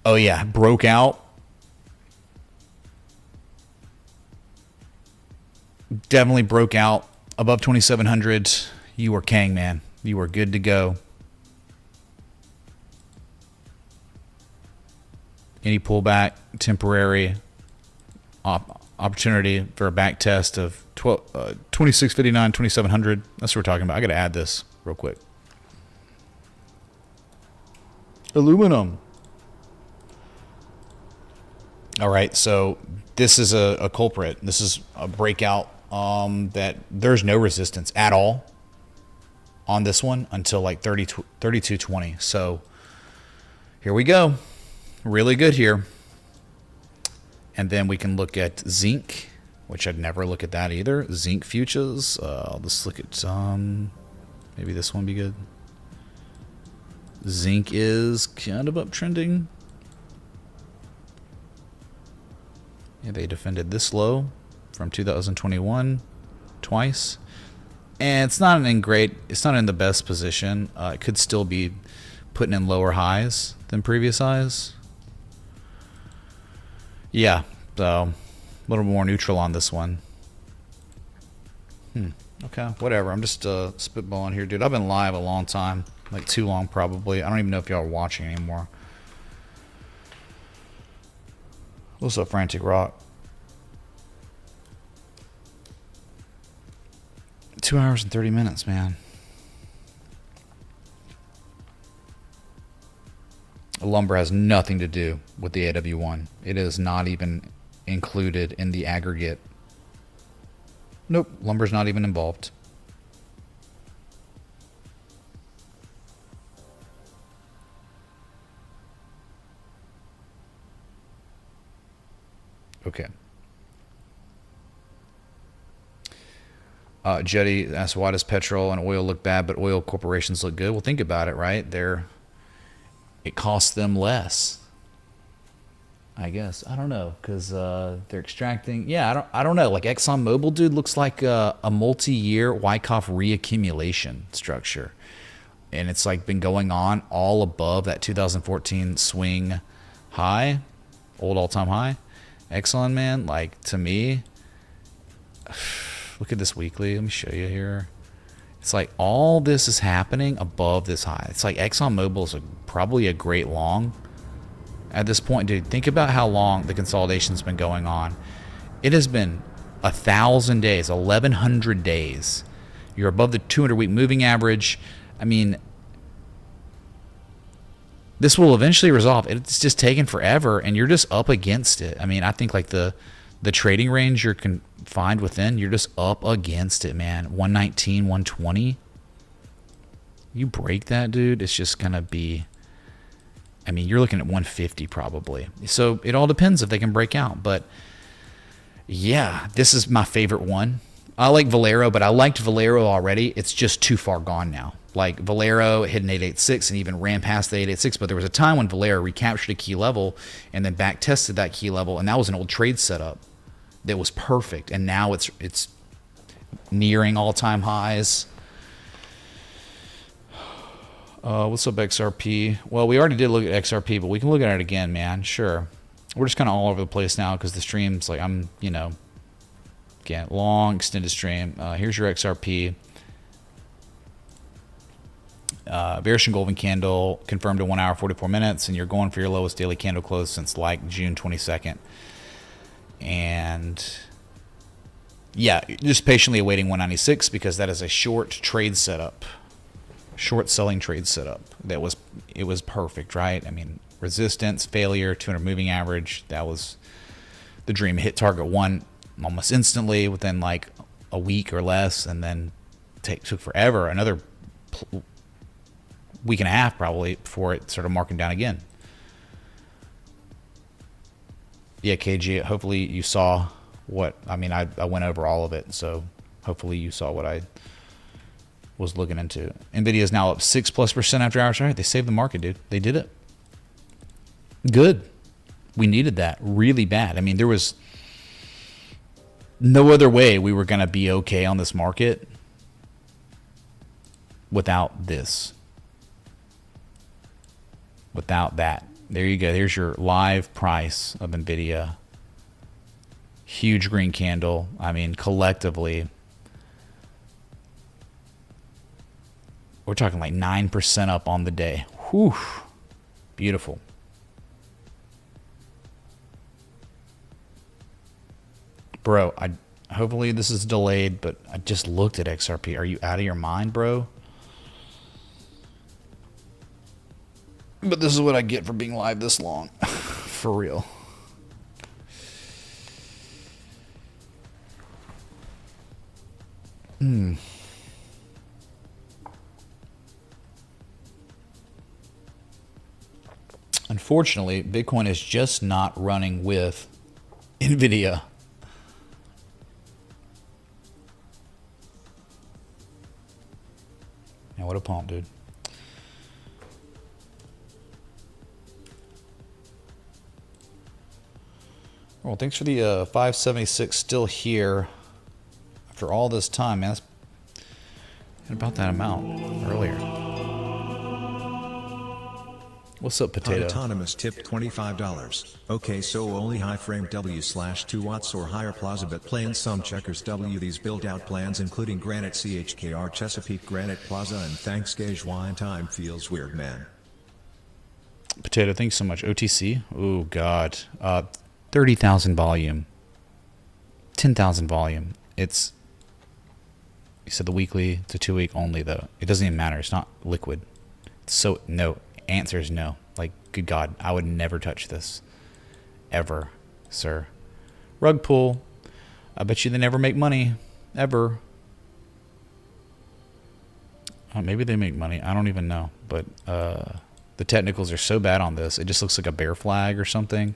Oh yeah, broke out. Definitely broke out above 2,700. You were king, man. You were good to go. Any pullback, temporary opportunity for a back test of 2659, 2700. That's what we're talking about. I got to add this real quick. Aluminum. All right, so this is a culprit. This is a breakout that there's no resistance at all on this one until like 3220. So here we go. Really good here. And then we can look at zinc, which I'd never look at that either. Zinc futures. I'll just look at maybe this one be good. Zinc is kind of uptrending. Yeah, they defended this low from 2021 twice. And it's not it's not in the best position. It could still be putting in lower highs than previous highs. Yeah, so a little more neutral on this one. Okay, whatever. I'm just spitballing here, dude. I've been live a long time, like too long probably. I don't even know if y'all are watching anymore. What's up, Frantic Rock? 2 hours and 30 minutes, man. Lumber has nothing to do with the AW1. It is not even included in the aggregate. Nope, lumber's not even involved. Okay. Jetty asks, why does petrol and oil look bad, but oil corporations look good? Well, think about it, right? It costs them less, I guess. I don't know, because they're extracting. Yeah, I don't know. Like ExxonMobil, dude, looks like a multi-year Wyckoff reaccumulation structure, and it's like been going on all above that 2014 swing high, old all-time high. Exxon, man, like to me, look at this weekly. Let me show you here. It's like all this is happening above this high. It's like ExxonMobil is probably a great long at this point, dude. Think about how long the consolidation's been going on. It has been 1,000 days, 1,100 days. You're above the 200-week moving average. I mean, this will eventually resolve. It's just taken forever, and you're just up against it. I mean, I think like the trading range you're confined within, you're just up against it, man. 119, 120. You break that, dude, it's just going to be... I mean, you're looking at 150 probably. So it all depends if they can break out. But yeah, this is my favorite one. I like Valero, but I liked Valero already. It's just too far gone now. Like Valero hit an 886 and even ran past the 886, but there was a time when Valero recaptured a key level and then back tested that key level, and that was an old trade setup that was perfect. And now it's nearing all-time highs. What's up, XRP? Well, we already did look at XRP, but we can look at it again, man. Sure. We're just kind of all over the place now because the stream's like, I'm, you know, again, long, extended stream. Here's your XRP. Bearish and golden candle confirmed in 1 hour, 44 minutes, and you're going for your lowest daily candle close since like June 22nd. And yeah, just patiently awaiting 196 because that is a short trade setup. Short selling trade setup. It was perfect, right? I mean, resistance, failure, 200 moving average. That was the dream. Hit target 1 almost instantly within like a week or less, and then took forever, another week and a half probably before it started marking down again. Yeah, KG, hopefully you saw what, I mean, I went over all of it, so hopefully you saw what I was looking into. Nvidia is now up 6+% after hours. All right, they saved the market, dude. They did it. Good. We needed that really bad. I mean, there was no other way we were going to be okay on this market without this. Without that. There you go. There's your live price of Nvidia. Huge green candle. I mean, collectively, we're talking like 9% up on the day. Whew. Beautiful. Bro, hopefully this is delayed, but I just looked at XRP. Are you out of your mind, bro? But this is what I get for being live this long. For real. Unfortunately, Bitcoin is just not running with Nvidia. Yeah, what a pump, dude. Well, thanks for the 576 still here after all this time, man. That's about that amount earlier. What's up, Potato? Autonomous tipped $25. Okay, so only high frame W/2 watts or higher plaza, but playing some checkers W. These build out plans including Granite CHKR Chesapeake Granite Plaza and thanks Gage time feels weird, man. Potato, thanks so much. OTC? Oh, God. 30,000 volume. 10,000 volume. It's, you said the weekly, the 2 week only, though. It doesn't even matter. It's not liquid. So, no. Answer is no. Like, good God, I would never touch this. Ever, sir. Rug pull. I bet you they never make money. Ever. Maybe they make money. I don't even know. But the technicals are so bad on this. It just looks like a bear flag or something.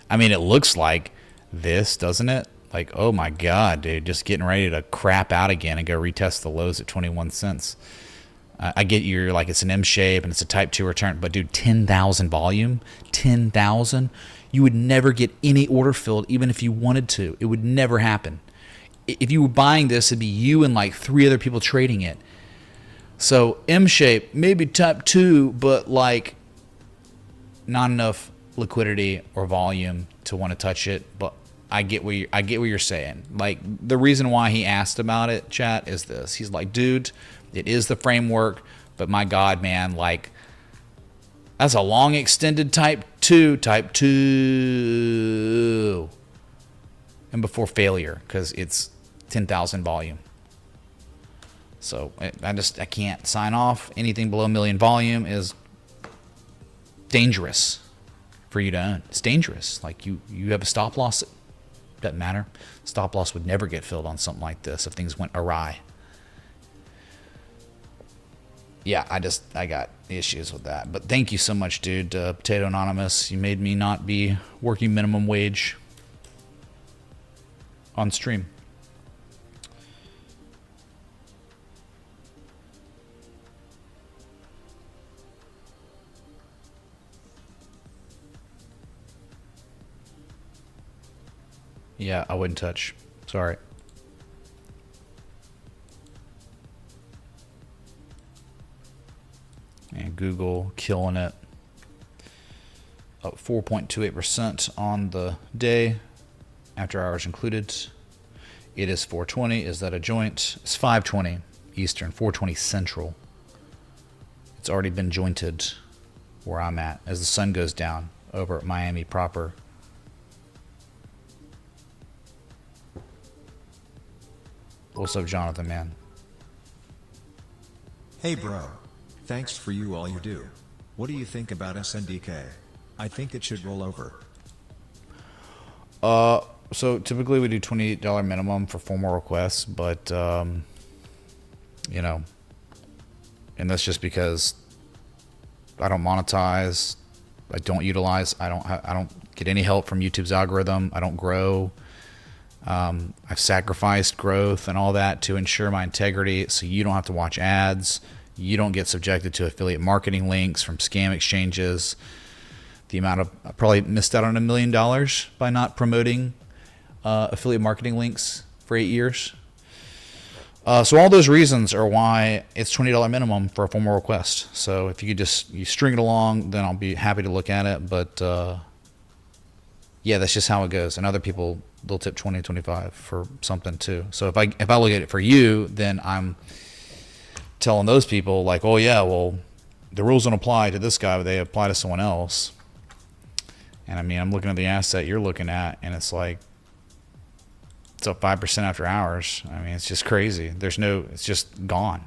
I mean, it looks like this, doesn't it? Like, oh my God, dude. Just getting ready to crap out again and go retest the lows at 21 cents. I get you're like, it's an M shape and it's a type 2 return, but dude, 10,000 volume, 10,000, you would never get any order filled even if you wanted to. It would never happen. If you were buying this, it'd be you and like 3 other people trading it. So M shape, maybe type 2, but like not enough liquidity or volume to want to touch it. But I get what you're saying. Like, the reason why he asked about it, chat, is this. He's like, dude, it is the framework, but my God, man, like, that's a long extended type 2. And before failure, because it's 10,000 volume. So I can't sign off. Anything below 1 million volume is dangerous for you to own. It's dangerous. Like, you have a stop loss. It doesn't matter. Stop loss would never get filled on something like this if things went awry. Yeah, I got issues with that. But thank you so much, dude. Potato Anonymous, you made me not be working minimum wage on stream. Yeah, I wouldn't touch. Sorry. And Google killing it. Up 4.28% on the day, after hours included. It is 4:20. Is that a joint? It's 5:20 Eastern, 4:20 Central. It's already been jointed where I'm at as the sun goes down over at Miami proper. What's up, Jonathan, man? Hey bro. Thanks for all you do. What do you think about SNDK? I think it should roll over. So typically we do $28 minimum for formal requests, but you know, and that's just because I don't monetize, I don't utilize, I don't get any help from YouTube's algorithm, I don't grow. I've sacrificed growth and all that to ensure my integrity, so you don't have to watch ads. You don't get subjected to affiliate marketing links from scam exchanges. The amount of, I probably missed out on $1 million by not promoting affiliate marketing links for 8 years. So all those reasons are why it's $20 minimum for a formal request. So if you could you string it along, then I'll be happy to look at it. But yeah, that's just how it goes. And other people, they'll tip 20, 25 for something too. So if I look at it for you, then I'm telling those people like, oh yeah, well, the rules don't apply to this guy, but they apply to someone else. And I mean, I'm looking at the asset you're looking at, and it's like, it's up 5% after hours. I mean, it's just crazy. It's just gone.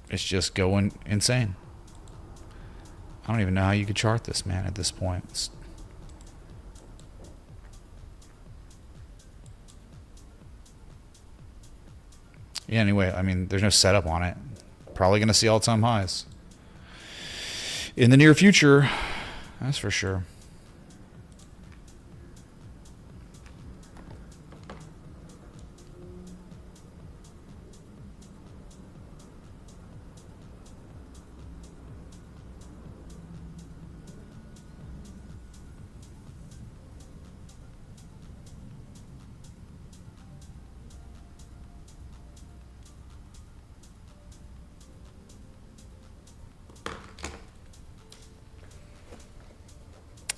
It's just going insane. I don't even know how you could chart this, man, at this point. Yeah, anyway, I mean, there's no setup on it. Probably going to see all-time highs in the near future, that's for sure.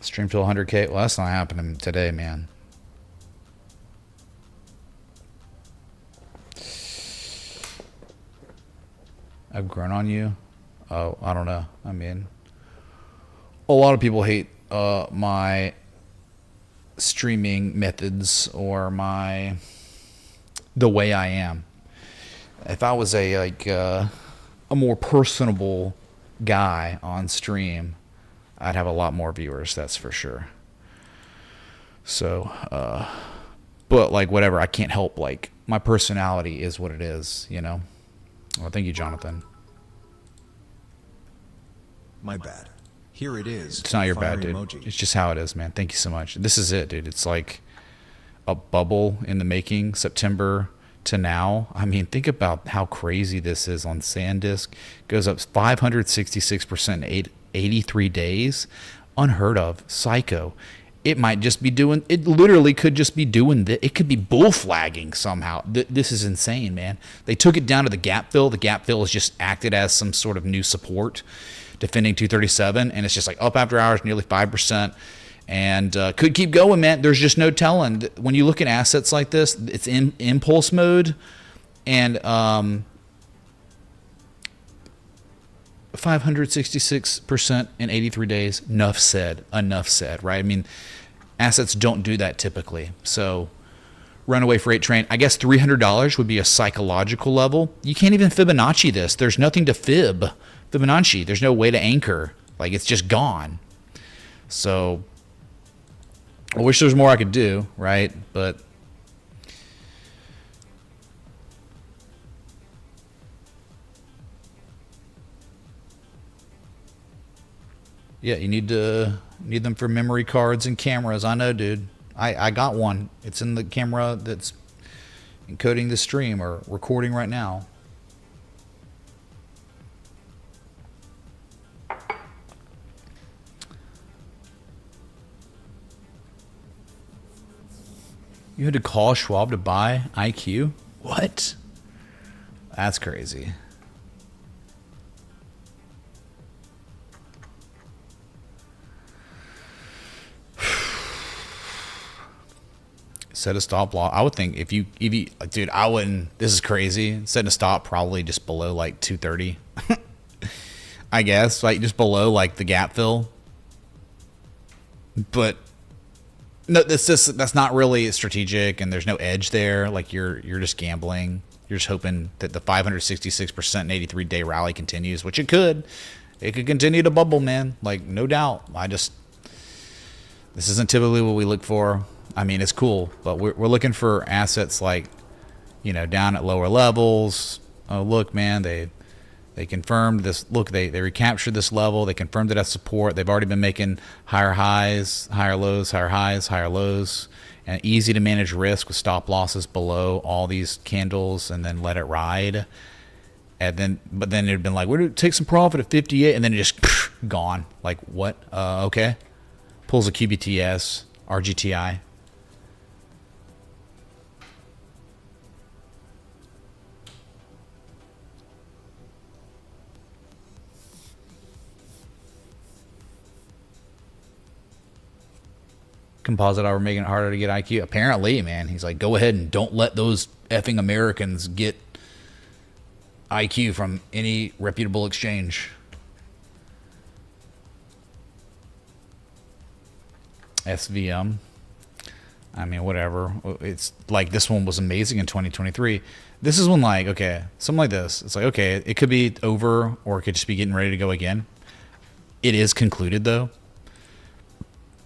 Stream to 100K. Well, that's not happening today, man. I've grown on you. Oh, I don't know. I mean, a lot of people hate my streaming methods or the way I am. If I was a more personable guy on stream, I'd have a lot more viewers, that's for sure. So, but like whatever, I can't help, like, my personality is what it is, you know? Well, thank you, Jonathan. My bad. Here it is. It's not your Fire bad, dude. emoji. It's just how it is, man. Thank you so much. This is it, dude. It's like a bubble in the making, September to now. I mean, think about how crazy this is on SanDisk. Goes up 566% in 83 days. Unheard of. Psycho. It might just be doing, it literally could just be doing this. It could be bull flagging somehow. This is insane, man. They took it down to the gap fill. The gap fill has just acted as some sort of new support defending 237, and it's just like up after hours, nearly 5%. And could keep going, man. There's just no telling. When you look at assets like this, it's in impulse mode, and 566% in 83 days. Enough said, right? I mean, assets don't do that typically. So runaway freight train, I guess $300 would be a psychological level. You can't even Fibonacci this. There's nothing to Fibonacci. There's no way to anchor. Like, it's just gone. So I wish there was more I could do, right? But yeah, you need them for memory cards and cameras. I know, dude. I got one. It's in the camera that's encoding the stream or recording right now. You had to call Schwab to buy IQ? What? That's crazy. Set a stop loss. I would think if you, dude, I wouldn't. This is crazy. Setting a stop probably just below like 230. I guess like just below like the gap fill. But no, that's not really strategic, and there's no edge there. Like you're just gambling. You're just hoping that the 566% and 83-day rally continues, which it could. It could continue to bubble, man. Like no doubt. This isn't typically what we look for. I mean, it's cool, but we're looking for assets like, down at lower levels. Oh, look, man, they confirmed this. Look, they recaptured this level. They confirmed it as support. They've already been making higher highs, higher lows, higher highs, higher lows, and easy to manage risk with stop losses below all these candles, and then let it ride. But then it'd been like, we're gonna take some profit at 58, and then it just gone. Like what? Okay, pulls a QBTS, RGTI. Composite hour making it harder to get IQ. Apparently, man, he's like, go ahead and don't let those effing Americans get IQ from any reputable exchange. SVM. I mean, whatever. It's like this one was amazing in 2023. This is when, like, okay, something like this. It's like, okay, it could be over or it could just be getting ready to go again. It is concluded, though.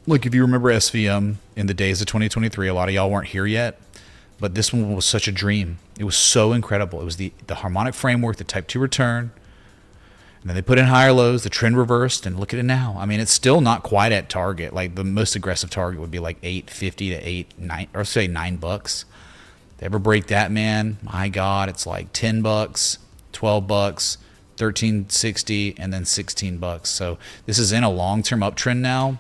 Look, if you remember SVM in the days of 2023, a lot of y'all weren't here yet, but this one was such a dream. It was so incredible. It was the harmonic framework, the type 2 return, and then they put in higher lows, the trend reversed, and look at it now. I mean, it's still not quite at target. Like the most aggressive target would be like 850 to $9, or say $9. They ever break that, man? My God, it's like $10, $12, $13.60, and then $16. So this is in a long-term uptrend now.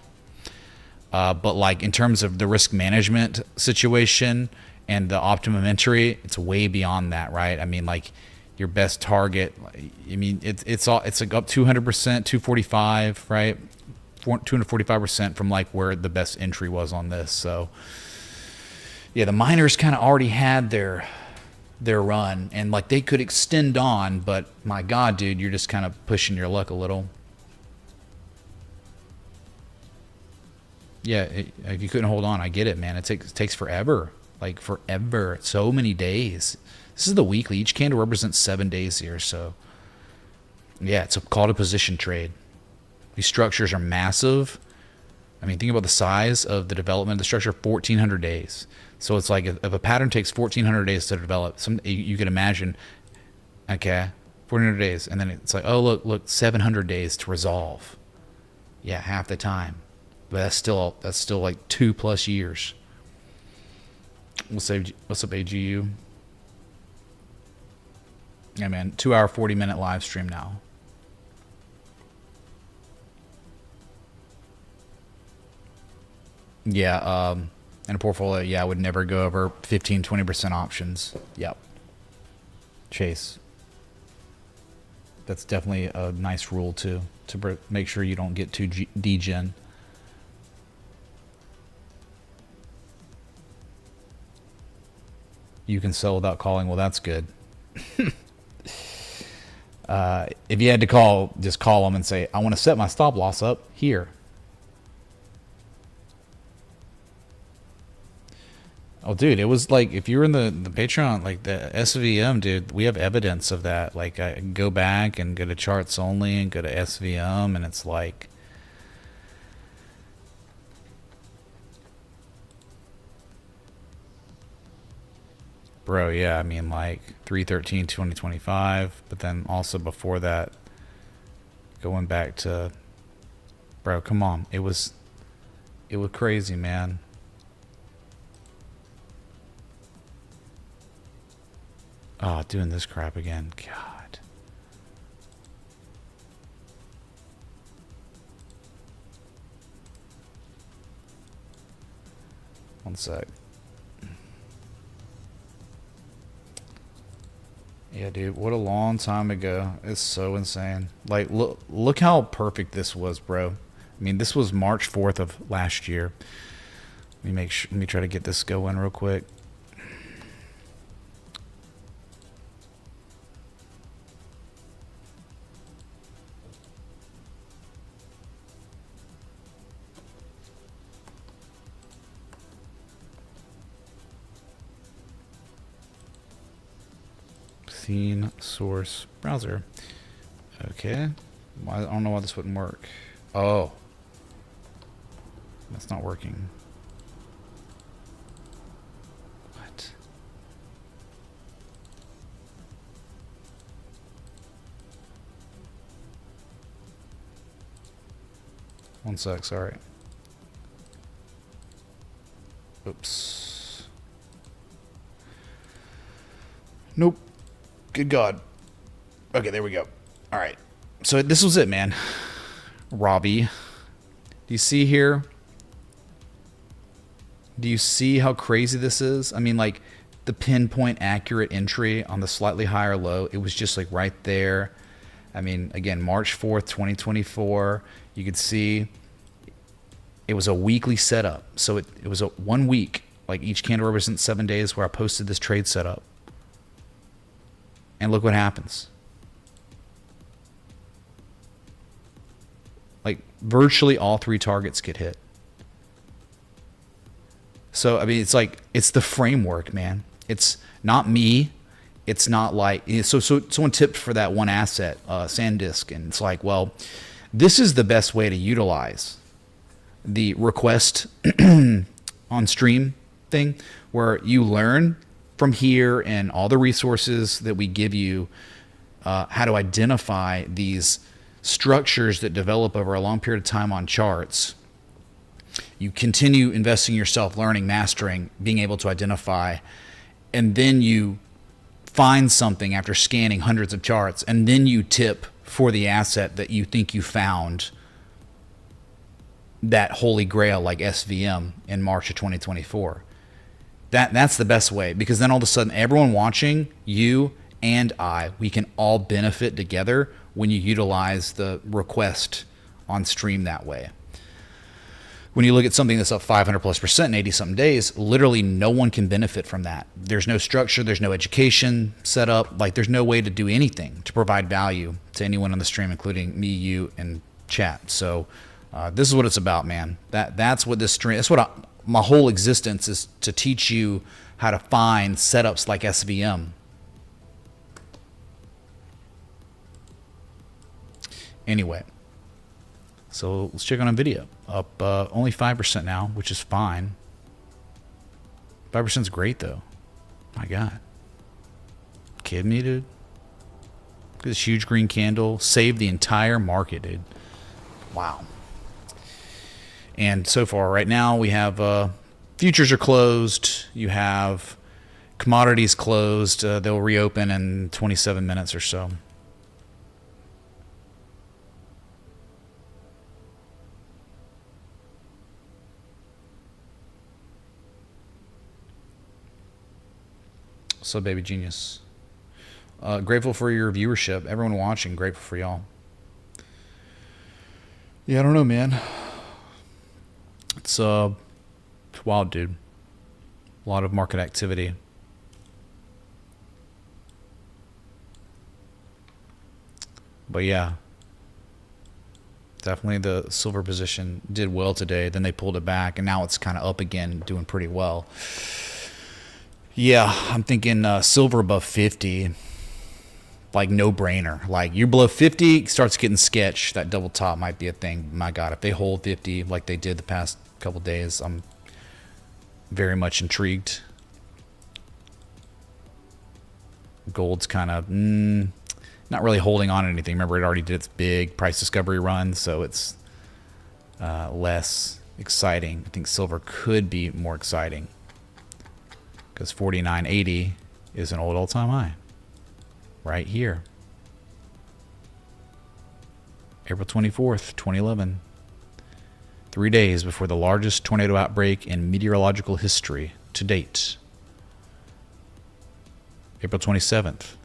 But like in terms of the risk management situation and the optimum entry, it's way beyond that, right? I mean, like your best target. I mean, it's like up 200%, 245, right? 245% from like where the best entry was on this. So yeah, the miners kind of already had their run, and like they could extend on, but my God, dude, you're just kind of pushing your luck a little. Yeah, if you couldn't hold on, I get it, man. It takes forever, like forever. So many days. This is the weekly. Each candle represents 7 days here, so yeah, it's called a position trade. These structures are massive. I mean, think about the size of the development of the structure. 1,400 days. So it's like if a pattern takes 1,400 days to develop, you can imagine. Okay, 1,400 days, and then it's like, oh look, 700 days to resolve. Yeah, half the time. But that's still like 2+ years. What's up, AGU? Yeah, man, 2 hour, 40-minute live stream now. Yeah, in a portfolio, yeah, I would never go over 15-20% options. Yep. Chase. That's definitely a nice rule too, to make sure you don't get too degen. You can sell without calling. Well, that's good. If you had to call, just call them and say, I want to set my stop loss up here. Oh, dude, it was like, if you were in the Patreon, like the SVM, dude, we have evidence of that. Like, I go back and go to charts only and go to SVM, and it's like, bro, yeah, I mean, like 3/13/2025, but then also before that, going back to, bro, come on, it was crazy, man. Oh, doing this crap again. God. One sec. Yeah, dude, what a long time ago. It's so insane. Like, look how perfect this was, bro. I mean, this was March 4th of last year. Let me try to get this going real quick. Scene source browser. Okay. I don't know why this wouldn't work. Oh. That's not working. What? One sec, sorry. Oops. Nope. Good God. Okay, there we go. All right. So this was it, man. Robbie. Do you see here? Do you see how crazy this is? I mean, like, the pinpoint accurate entry on the slightly higher low, it was just like right there. I mean, again, March 4th, 2024. You could see it was a weekly setup. So it was a 1 week. Like, each candle represents 7 days where I posted this trade setup. And look what happens. Like, virtually all 3 targets get hit. So, I mean, it's like, it's the framework, man. It's not me. It's not like, so someone tipped for that one asset, SanDisk, and it's like, well, this is the best way to utilize the request on stream thing, where you learn from here and all the resources that we give you, how to identify these structures that develop over a long period of time on charts. You continue investing yourself, learning, mastering, being able to identify, and then you find something after scanning hundreds of charts, and then you tip for the asset that you think you found, that holy grail like SVM in March of 2024. That's the best way, because then all of a sudden everyone watching, you and I, we can all benefit together when you utilize the request on stream that way. When you look at something that's up 500+% in 80 something days, literally no one can benefit from that. There's no structure, there's no education set up, like there's no way to do anything to provide value to anyone on the stream, including me, you, and chat. So this is what it's about, man. That's what this stream, that's what my whole existence is, to teach you how to find setups like SVM. Anyway, so let's check on Nvidia. Up only 5% now, which is fine. 5% is great, though. My God. Kidding me, dude? Look at this huge green candle. Saved the entire market, dude. Wow. And so far, right now, we have futures are closed. You have commodities closed. They'll reopen in 27 minutes or so. So, baby genius. Grateful for your viewership. Everyone watching, grateful for y'all. Yeah, I don't know, man. It's wild, dude. A lot of market activity. But yeah, definitely the silver position did well today. Then they pulled it back, and now it's kind of up again, doing pretty well. Yeah, I'm thinking silver above 50, like no brainer. Like you're below 50, starts getting sketch. That double top might be a thing. My God, if they hold 50 like they did the past couple days, I'm very much intrigued. Gold's kind of not really holding on to anything. Remember, it already did its big price discovery run, so it's less exciting. I think silver could be more exciting because 49.80 is an old all-time high right here. April 24th, 2011. 3 days before the largest tornado outbreak in meteorological history to date. April 27th,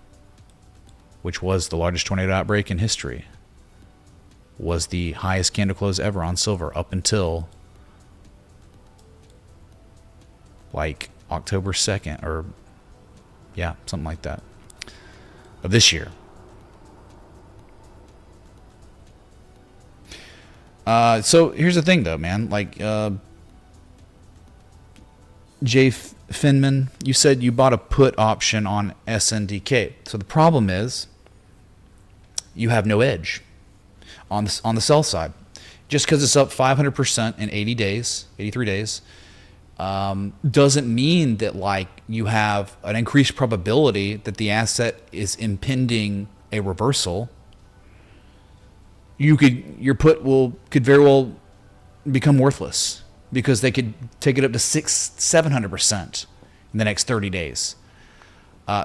which was the largest tornado outbreak in history, was the highest candle close ever on silver up until like October 2nd, or yeah, something like that, of this year. So here's the thing though, man, like Jay Finman, you said you bought a put option on SNDK. So the problem is you have no edge on the sell side. Just because it's up 500% in 80 days, 83 days, doesn't mean that like you have an increased probability that the asset is impending a reversal. Your put could very well become worthless because they could take it up to 600-700% in the next 30 days.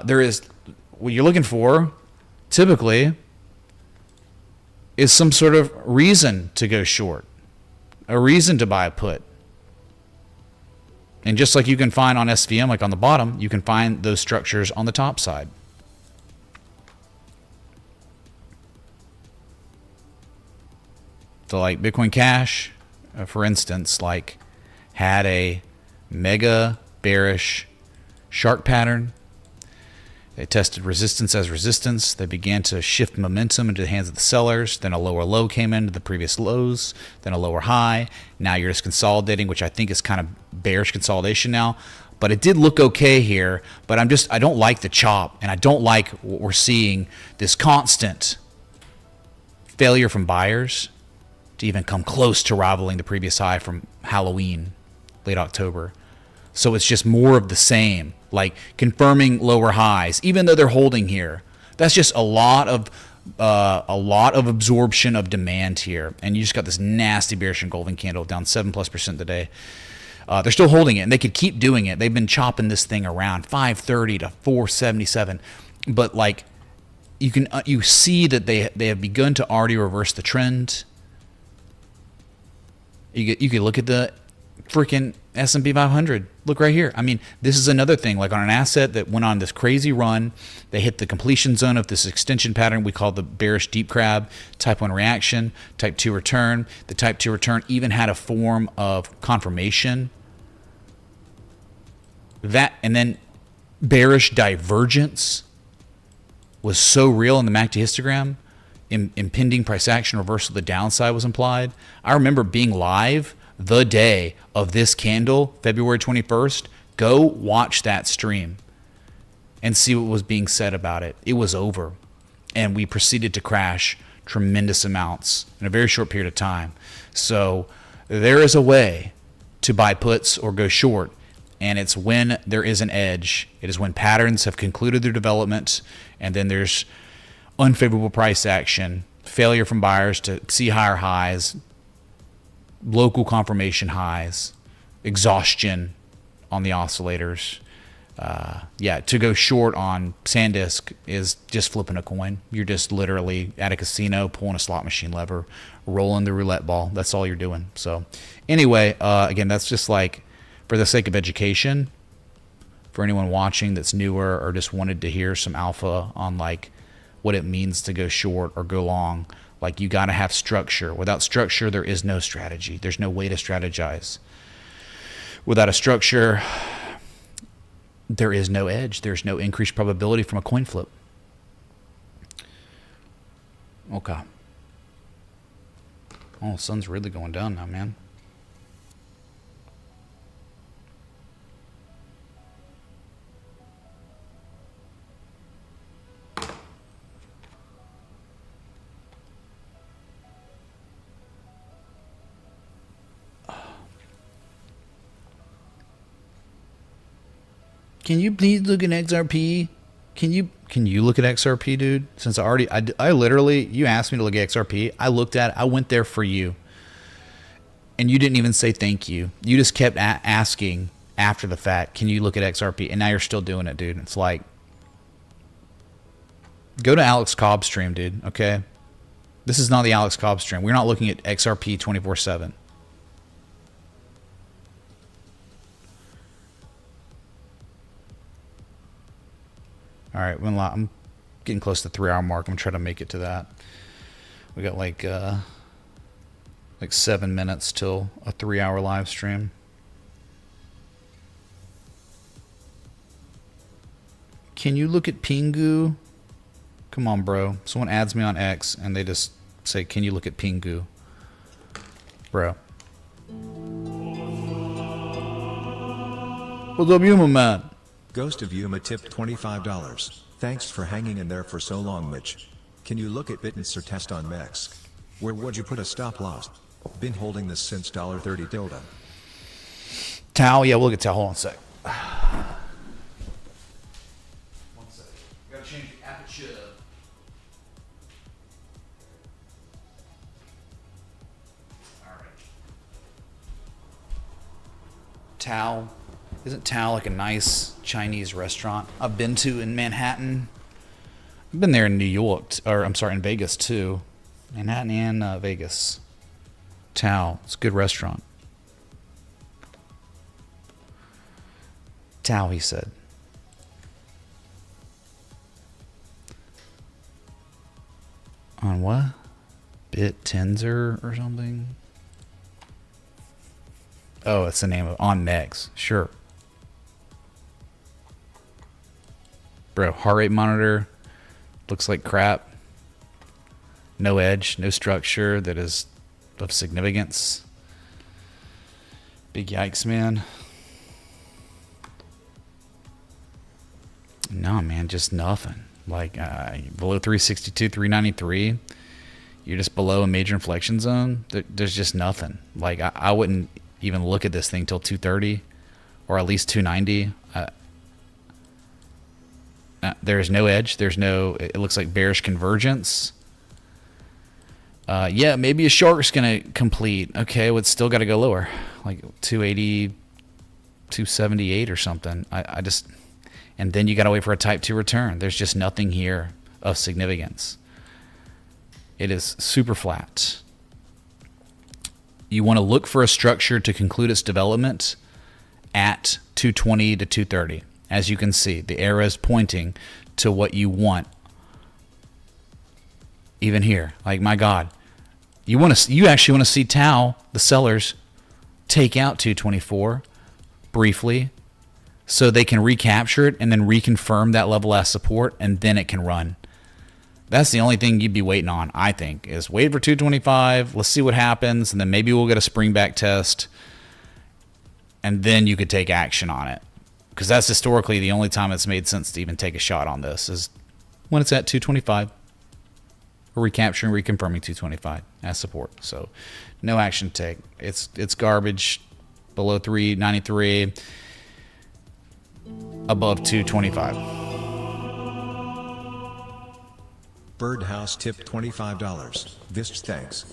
There is what you're looking for typically is some sort of reason to go short, a reason to buy a put. And just like you can find on SVM, like on the bottom, you can find those structures on the top side. So like Bitcoin Cash, for instance, like had a mega bearish shark pattern. They tested resistance as resistance. They began to shift momentum into the hands of the sellers. Then a lower low came into the previous lows. Then a lower high. Now you're just consolidating, which I think is kind of bearish consolidation now. But it did look okay here. But I don't like the chop, and I don't like what we're seeing, this constant failure from buyers to even come close to rivaling the previous high from Halloween, late October. So it's just more of the same, like confirming lower highs, even though they're holding here. That's just a lot of absorption of demand here, and you just got this nasty bearish engulfing candle down 7+% today. They're still holding it, and they could keep doing it. They've been chopping this thing around 530 to 477, but like you see that they have begun to already reverse the trend. You could look at the freaking S&P 500. Look right here. I mean, this is another thing. Like on an asset that went on this crazy run, they hit the completion zone of this extension pattern we call the bearish deep crab, type 1 reaction, type 2 return. The type 2 return even had a form of confirmation. That, and then bearish divergence was so real in the MACD histogram. Impending price action reversal, the downside was implied. I remember being live the day of this candle, February 21st. Go watch that stream and see what was being said about it. It was over, and we proceeded to crash tremendous amounts in a very short period of time. So there is a way to buy puts or go short, and it's when there is an edge. It is when patterns have concluded their development, and then there's unfavorable price action, failure from buyers to see higher highs, local confirmation highs, exhaustion on the oscillators. To go short on SanDisk is just flipping a coin. You're just literally at a casino pulling a slot machine lever, rolling the roulette ball. That's all you're doing. So anyway, again, that's just like for the sake of education for anyone watching that's newer or just wanted to hear some alpha on like what it means to go short or go long. Like, you got to have structure. Without structure, there is no strategy. There's no way to strategize. Without a structure, there is no edge. There's no increased probability from a coin flip. Okay. Oh, the sun's really going down now, man. Can you please look at XRP? Can you look at XRP, dude? Since I literally, you asked me to look at XRP. I looked at it. I went there for you. And you didn't even say thank you. You just kept asking after the fact, can you look at XRP? And now you're still doing it, dude. It's like, go to Alex Cobb's stream, dude, okay? This is not the Alex Cobb stream. We're not looking at XRP 24/7. All right, I'm getting close to the 3-hour mark. I'm going to try to make it to that. We got like 7 minutes till a 3-hour live stream. Can you look at Pingu? Come on, bro. Someone adds me on X and they just say, can you look at Pingu? Bro. What's up, Yuma, man? Ghost of Yuma tipped $25. Thanks for hanging in there for so long, Mitch. Can you look at Bitens or test on Mex? Where would you put a stop loss? Been holding this since $30 tilde. Tau, yeah, we'll look at Tau. Hold on a sec. 1 sec. Gotta change the aperture. Alright. Tau. Isn't Tao like a nice Chinese restaurant I've been to in Manhattan? I've been there in New York, or I'm sorry, in Vegas too. Manhattan and Vegas. Tao, it's a good restaurant. Tao, he said. On what? BitTenzer or something? Oh, it's the name of on Megs. Sure. Bro, heart rate monitor looks like crap. No edge, no structure that is of significance. Big yikes, man. No, man, just nothing. Like below 362, 393, you're just below a major inflection zone. There's just nothing. Like I wouldn't even look at this thing till 230 or at least 290. There's no edge. There's no, it looks like bearish convergence. Yeah, maybe a shark's going to complete. Okay, well, it's still got to go lower. Like 280, 278 or something. I just, and then you got to wait for a type 2 return. There's just nothing here of significance. It is super flat. You want to look for a structure to conclude its development at 220 to 230. As you can see, the arrow is pointing to what you want. Even here, like, my God, you actually want to see Tau, the sellers, take out 224 briefly, so they can recapture it and then reconfirm that level as support, and then it can run. That's the only thing you'd be waiting on, I think, is wait for 225. Let's see what happens, and then maybe we'll get a spring back test, and then you could take action on it. Because that's historically the only time it's made sense to even take a shot on this, is when it's at 225. Or recapturing, reconfirming 225 as support. So no action to take. It's garbage. Below 393. Above 225. Birdhouse tipped $25. Vist, thanks.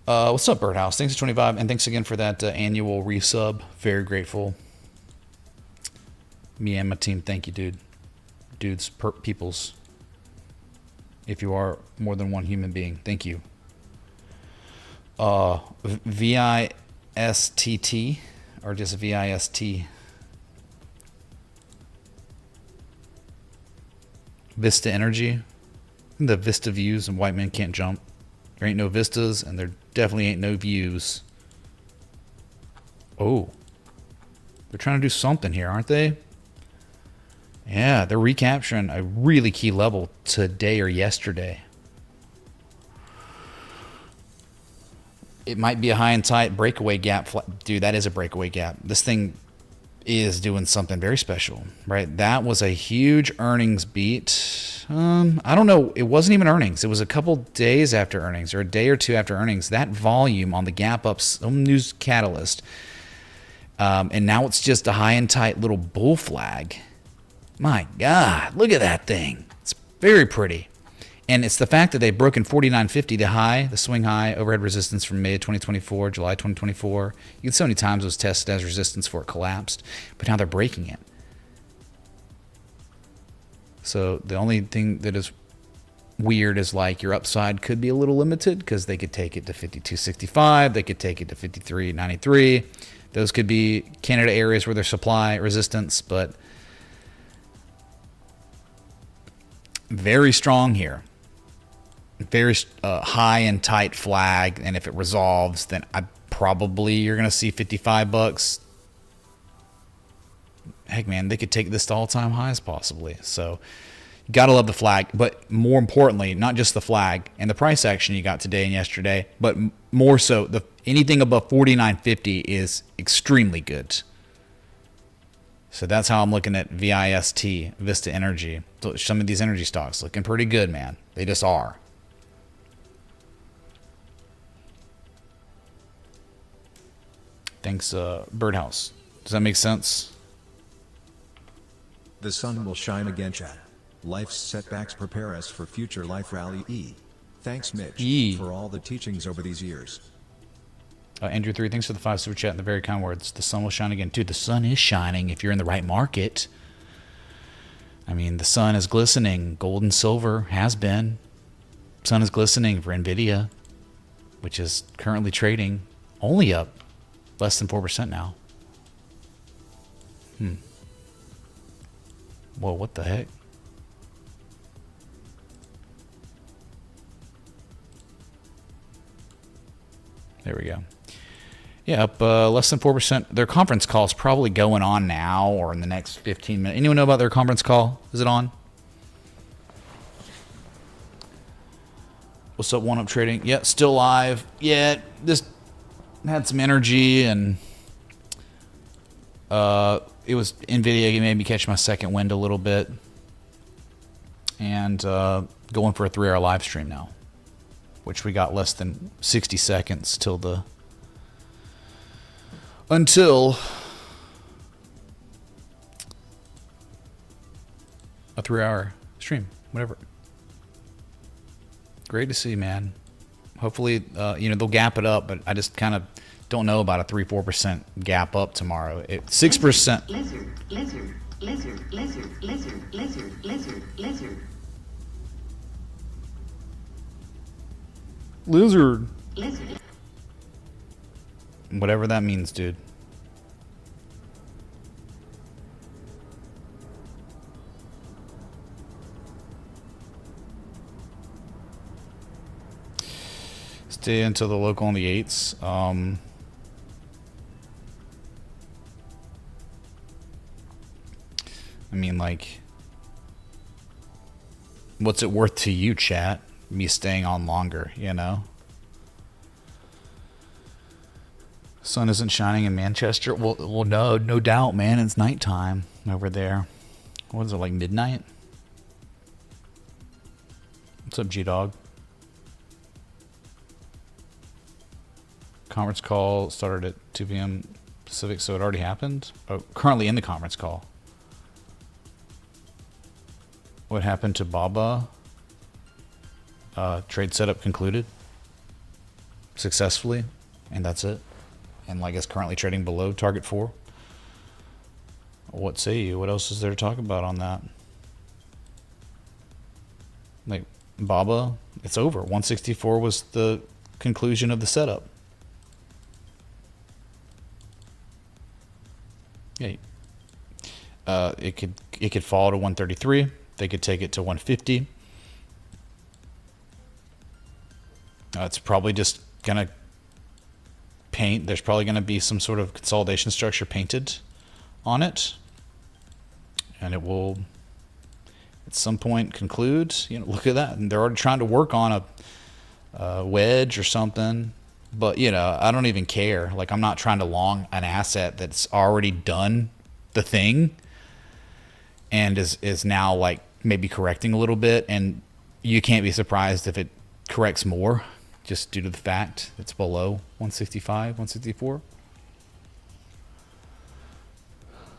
What's up, Birdhouse? Thanks for 25, and thanks again for that annual resub. Very grateful. Me and my team, thank you, dude. Dudes, peoples. If you are more than one human being, thank you. VISTT, or just VIST? Vista Energy. The Vista views and white men can't jump. There ain't no vistas, and there definitely ain't no views. Oh. They're trying to do something here, aren't they? Yeah, they're recapturing a really key level today or yesterday. It might be a high and tight breakaway gap. Dude, that is a breakaway gap. This thing is doing something very special, right? That was a huge earnings beat. I don't know. It wasn't even earnings. It was a couple days after earnings or a day or two after earnings. That volume on the gap up, some news catalyst. And now it's just a high and tight little bull flag. My God, look at that thing. It's very pretty. And it's the fact that they've broken 49.50, the high, the swing high, overhead resistance from May 2024, July 2024. You can see how many times it was tested as resistance before it collapsed. But now they're breaking it. So the only thing that is weird is like your upside could be a little limited because they could take it to 52.65. They could take it to 53.93. Those could be candidate areas where there's supply resistance, but very strong here. Very high and tight flag, and if it resolves, then you're going to see $55. Heck, man, they could take this to all-time highs possibly. So you got to love the flag, but more importantly, not just the flag and the price action you got today and yesterday, but more so anything above 49.50 is extremely good. So that's how I'm looking at VIST, Vista Energy. So some of these energy stocks looking pretty good, man. They just are. Thanks, Birdhouse. Does that make sense? The sun will shine again, chat. Life's setbacks prepare us for future life rally E. Thanks, Mitch, for all the teachings over these years. Andrew 3, thanks for the 5 super chat and the very kind words. The sun will shine again. Dude, the sun is shining if you're in the right market. I mean, the sun is glistening. Gold and silver has been. Sun is glistening for Nvidia, which is currently trading only up less than 4% now. Whoa, what the heck? There we go. Yeah, up less than 4%. Their conference call is probably going on now or in the next 15 minutes. Anyone know about their conference call? Is it on? What's up, One Up Trading? Yeah, still live. Yeah, this had some energy, and it was Nvidia. It made me catch my second wind a little bit. And going for a 3-hour live stream now, which we got less than 60 seconds until a 3-hour stream, whatever. Great to see, man. Hopefully, they'll gap it up, but I just kind of don't know about a 3-4% gap up tomorrow. 6%. Lizard, lizard, lizard, lizard, lizard, lizard, lizard, lizard. Lizard. Lizard. Whatever that means, dude. Stay until the local on the 8s. I mean, like, what's it worth to you, chat? Me staying on longer, you know? Sun isn't shining in Manchester. Well, no doubt, man. It's nighttime over there. What is it, like midnight? What's up, G-Dog? Conference call started at 2 p.m. Pacific, so it already happened? Oh, currently in the conference call. What happened to Baba? Trade setup concluded successfully, and that's it. And like it's currently trading below target 4. What say you? What else is there to talk about on that? Like Baba, it's over. 164 was the conclusion of the setup. it could fall to 133. They could take it to 150. It's probably just gonna paint. There's probably gonna be some sort of consolidation structure painted on it, and it will at some point conclude. You know, look at that, and they're already trying to work on a wedge or something. But you know, I don't even care. Like, I'm not trying to long an asset that's already done the thing and is now like maybe correcting a little bit, and you can't be surprised if it corrects more just due to the fact it's below 165, 164.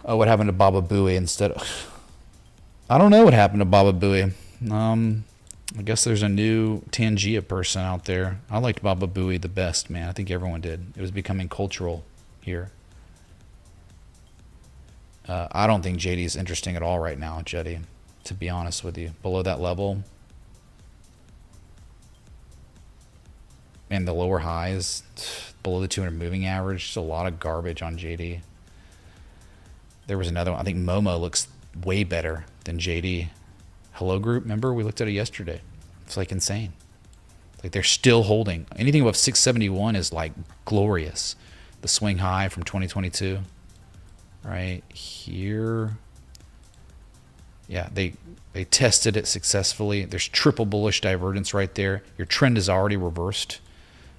Oh, what happened to Baba Booey instead of... I don't know what happened to Baba Booey. I guess there's a new Tangia person out there. I liked Baba Booey the best, man. I think everyone did. It was becoming cultural here. I don't think JD is interesting at all right now, Jetty, to be honest with you. Below that level, and the lower highs, below the 200 moving average, just a lot of garbage on JD. There was another one. I think Momo looks way better than JD. Hello Group, remember? We looked at it yesterday. It's like insane. Like, they're still holding. Anything above 671 is like glorious. The swing high from 2022. Right here. Yeah, they tested it successfully. There's triple bullish divergence right there. Your trend is already reversed,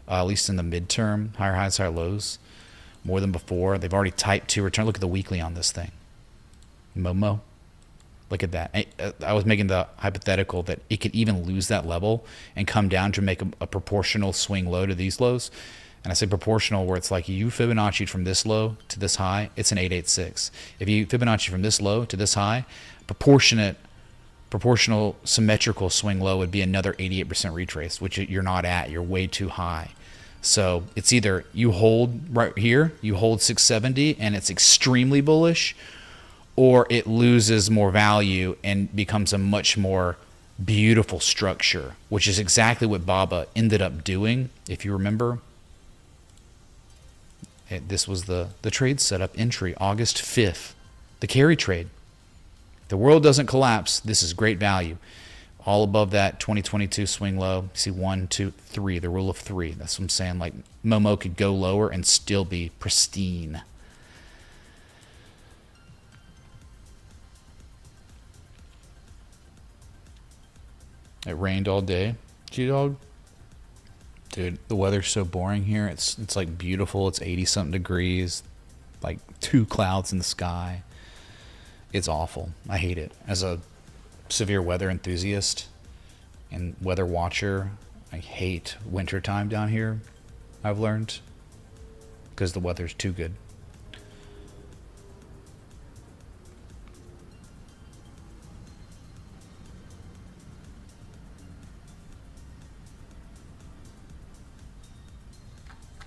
at least in the midterm. Higher highs, higher lows, more than before. They've already type 2 return. Look at the weekly on this thing. Momo. Look at that. I was making the hypothetical that it could even lose that level and come down to make a proportional swing low to these lows. And I say proportional where it's like you Fibonacci from this low to this high, it's an 886. If you Fibonacci from this low to this high, proportional symmetrical swing low would be another 88% retrace, which you're not at. You're way too high. So it's either you hold right here, you hold 670 and it's extremely bullish, or it loses more value and becomes a much more beautiful structure, which is exactly what Baba ended up doing. If you remember, this was the trade setup entry, August 5th, the carry trade. If the world doesn't collapse, this is great value. All above that 2022 swing low. You see 1, 2, 3, the rule of 3. That's what I'm saying. Like, Momo could go lower and still be pristine. It rained all day. G-Dog? Dude, the weather's so boring here. It's like beautiful. It's 80-something degrees. Like 2 clouds in the sky. It's awful. I hate it. As a severe weather enthusiast and weather watcher, I hate wintertime down here, I've learned. Because the weather's too good.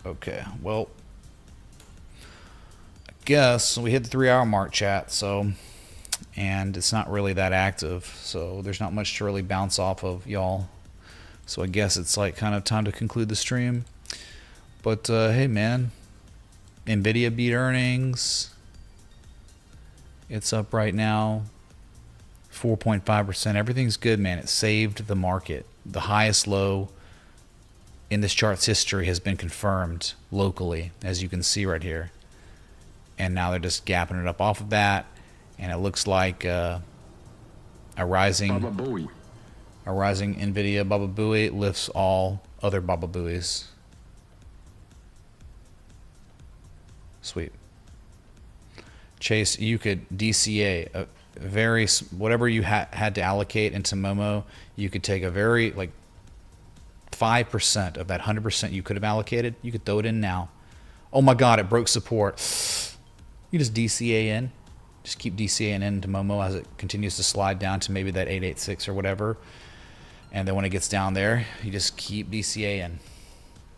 Okay, well, I guess we hit the 3-hour mark, chat, so, and it's not really that active, so there's not much to really bounce off of, y'all. So I guess it's like kind of time to conclude the stream. But hey, man, Nvidia beat earnings. It's up right now, 4.5%. Everything's good, man. It saved the market. The highest low in this chart's history has been confirmed locally, as you can see right here. And now they're just gapping it up off of that, and it looks like a rising Nvidia Baba Booey lifts all other Baba Booeys. Sweet. Chase, you could DCA whatever you had to allocate into Momo. You could take a very, like, 5% of that 100% you could have allocated, you could throw it in now. Oh my god, it broke support. You just DCA in. Just keep DCAing into Momo as it continues to slide down to maybe that 886 or whatever. And then when it gets down there, you just keep DCAing.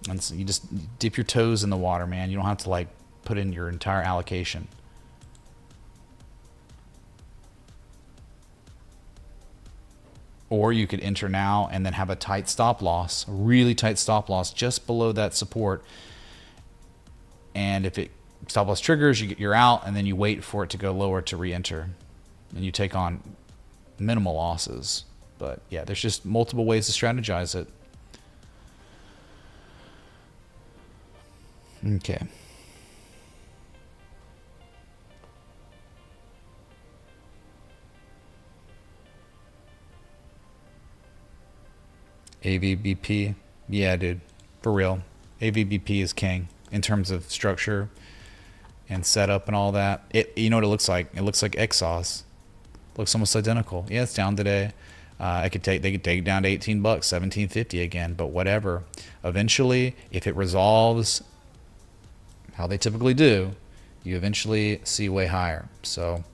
And so you just dip your toes in the water, man. You don't have to like put in your entire allocation. Or you could enter now and then have a tight stop loss, a really tight stop loss just below that support. And if it stop loss triggers, you're out, and then you wait for it to go lower to re-enter. and you take on minimal losses. But yeah, there's just multiple ways to strategize it. Okay. AVBP, yeah, dude, for real. AVBP is king in terms of structure and setup and all that. You know what it looks like? It looks like XOS. Looks almost identical. Yeah, it's down today. They could take it down to $18, $17.50 again, but whatever. Eventually, if it resolves how they typically do, you eventually see way higher. So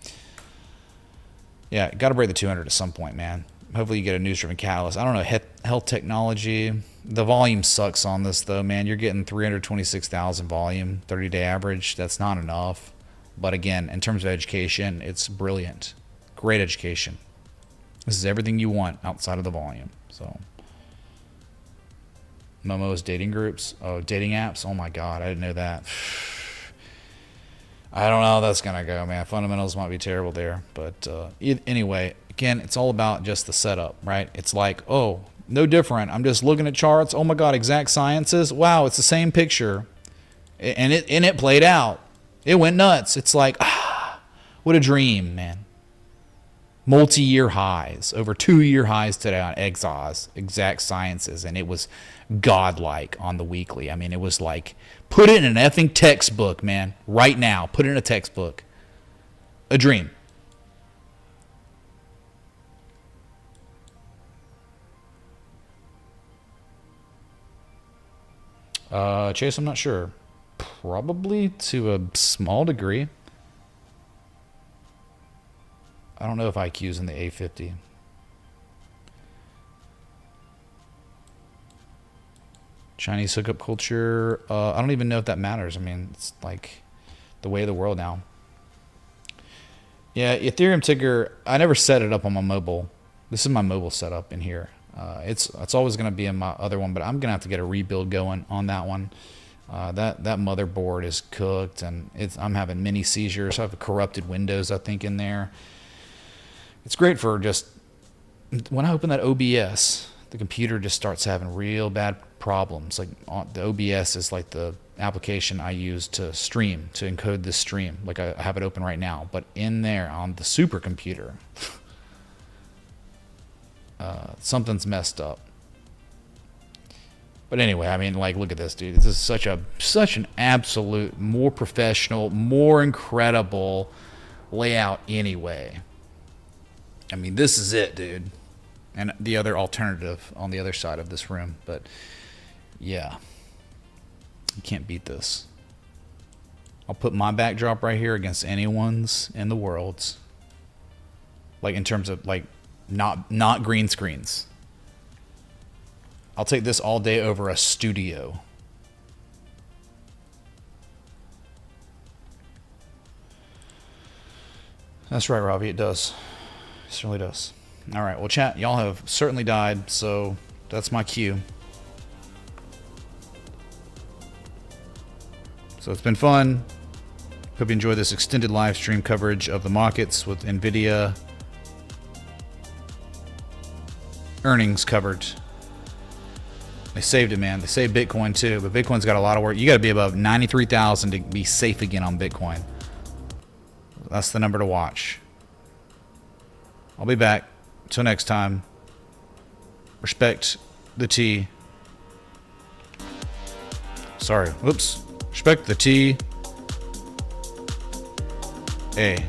yeah, got to break the 200 at some point, man. Hopefully you get a news-driven catalyst. I don't know, health technology. The volume sucks on this, though, man. You're getting 326,000 volume, 30-day average. That's not enough. But again, in terms of education, it's brilliant. Great education. This is everything you want outside of the volume. So, Momo's dating groups. Oh, dating apps. Oh, my God. I didn't know that. I don't know how that's going to go, man. Fundamentals might be terrible there. But anyway, again, it's all about just the setup, right? It's like, oh, no different. I'm just looking at charts. Oh, my God, exact sciences. Wow, it's the same picture. And it played out. It went nuts. It's like, what a dream, man. Multi-year highs, over 2-year highs today on EXOS, exact sciences, and it was godlike on the weekly. I mean, it was like, put it in an effing textbook, man. Right now, put it in a textbook. A dream. Chase, I'm not sure. Probably to a small degree. I don't know if IQ's in the A50. Chinese hookup culture. I don't even know if that matters. I mean, it's like the way of the world now. Yeah, Ethereum ticker. I never set it up on my mobile. This is my mobile setup in here. It's always going to be in my other one, but I'm going to have to get a rebuild going on that one. That motherboard is cooked, and I'm having mini seizures. I have corrupted Windows, I think, in there. It's great for just when I open that OBS, the computer just starts having real bad problems. Like the OBS is like the application I use to stream, to encode this stream. Like I have it open right now, but in there on the supercomputer, something's messed up. But anyway, I mean, like, look at this, dude. This is such an absolute, more professional, more incredible layout anyway. I mean, this is it, dude. And the other alternative on the other side of this room. But, yeah. You can't beat this. I'll put my backdrop right here against anyone's in the world's. Like, in terms of, like, not green screens. I'll take this all day over a studio. That's right, Robbie. It does. It certainly does. All right. Well, chat, y'all have certainly died, so that's my cue. So it's been fun. Hope you enjoyed this extended live stream coverage of the markets with Nvidia earnings covered. They saved it, man. They saved Bitcoin too, but Bitcoin's got a lot of work. You got to be above 93,000 to be safe again on Bitcoin. That's the number to watch. I'll be back. Till next time. Respect the T. Sorry. Whoops. Respect the T. A.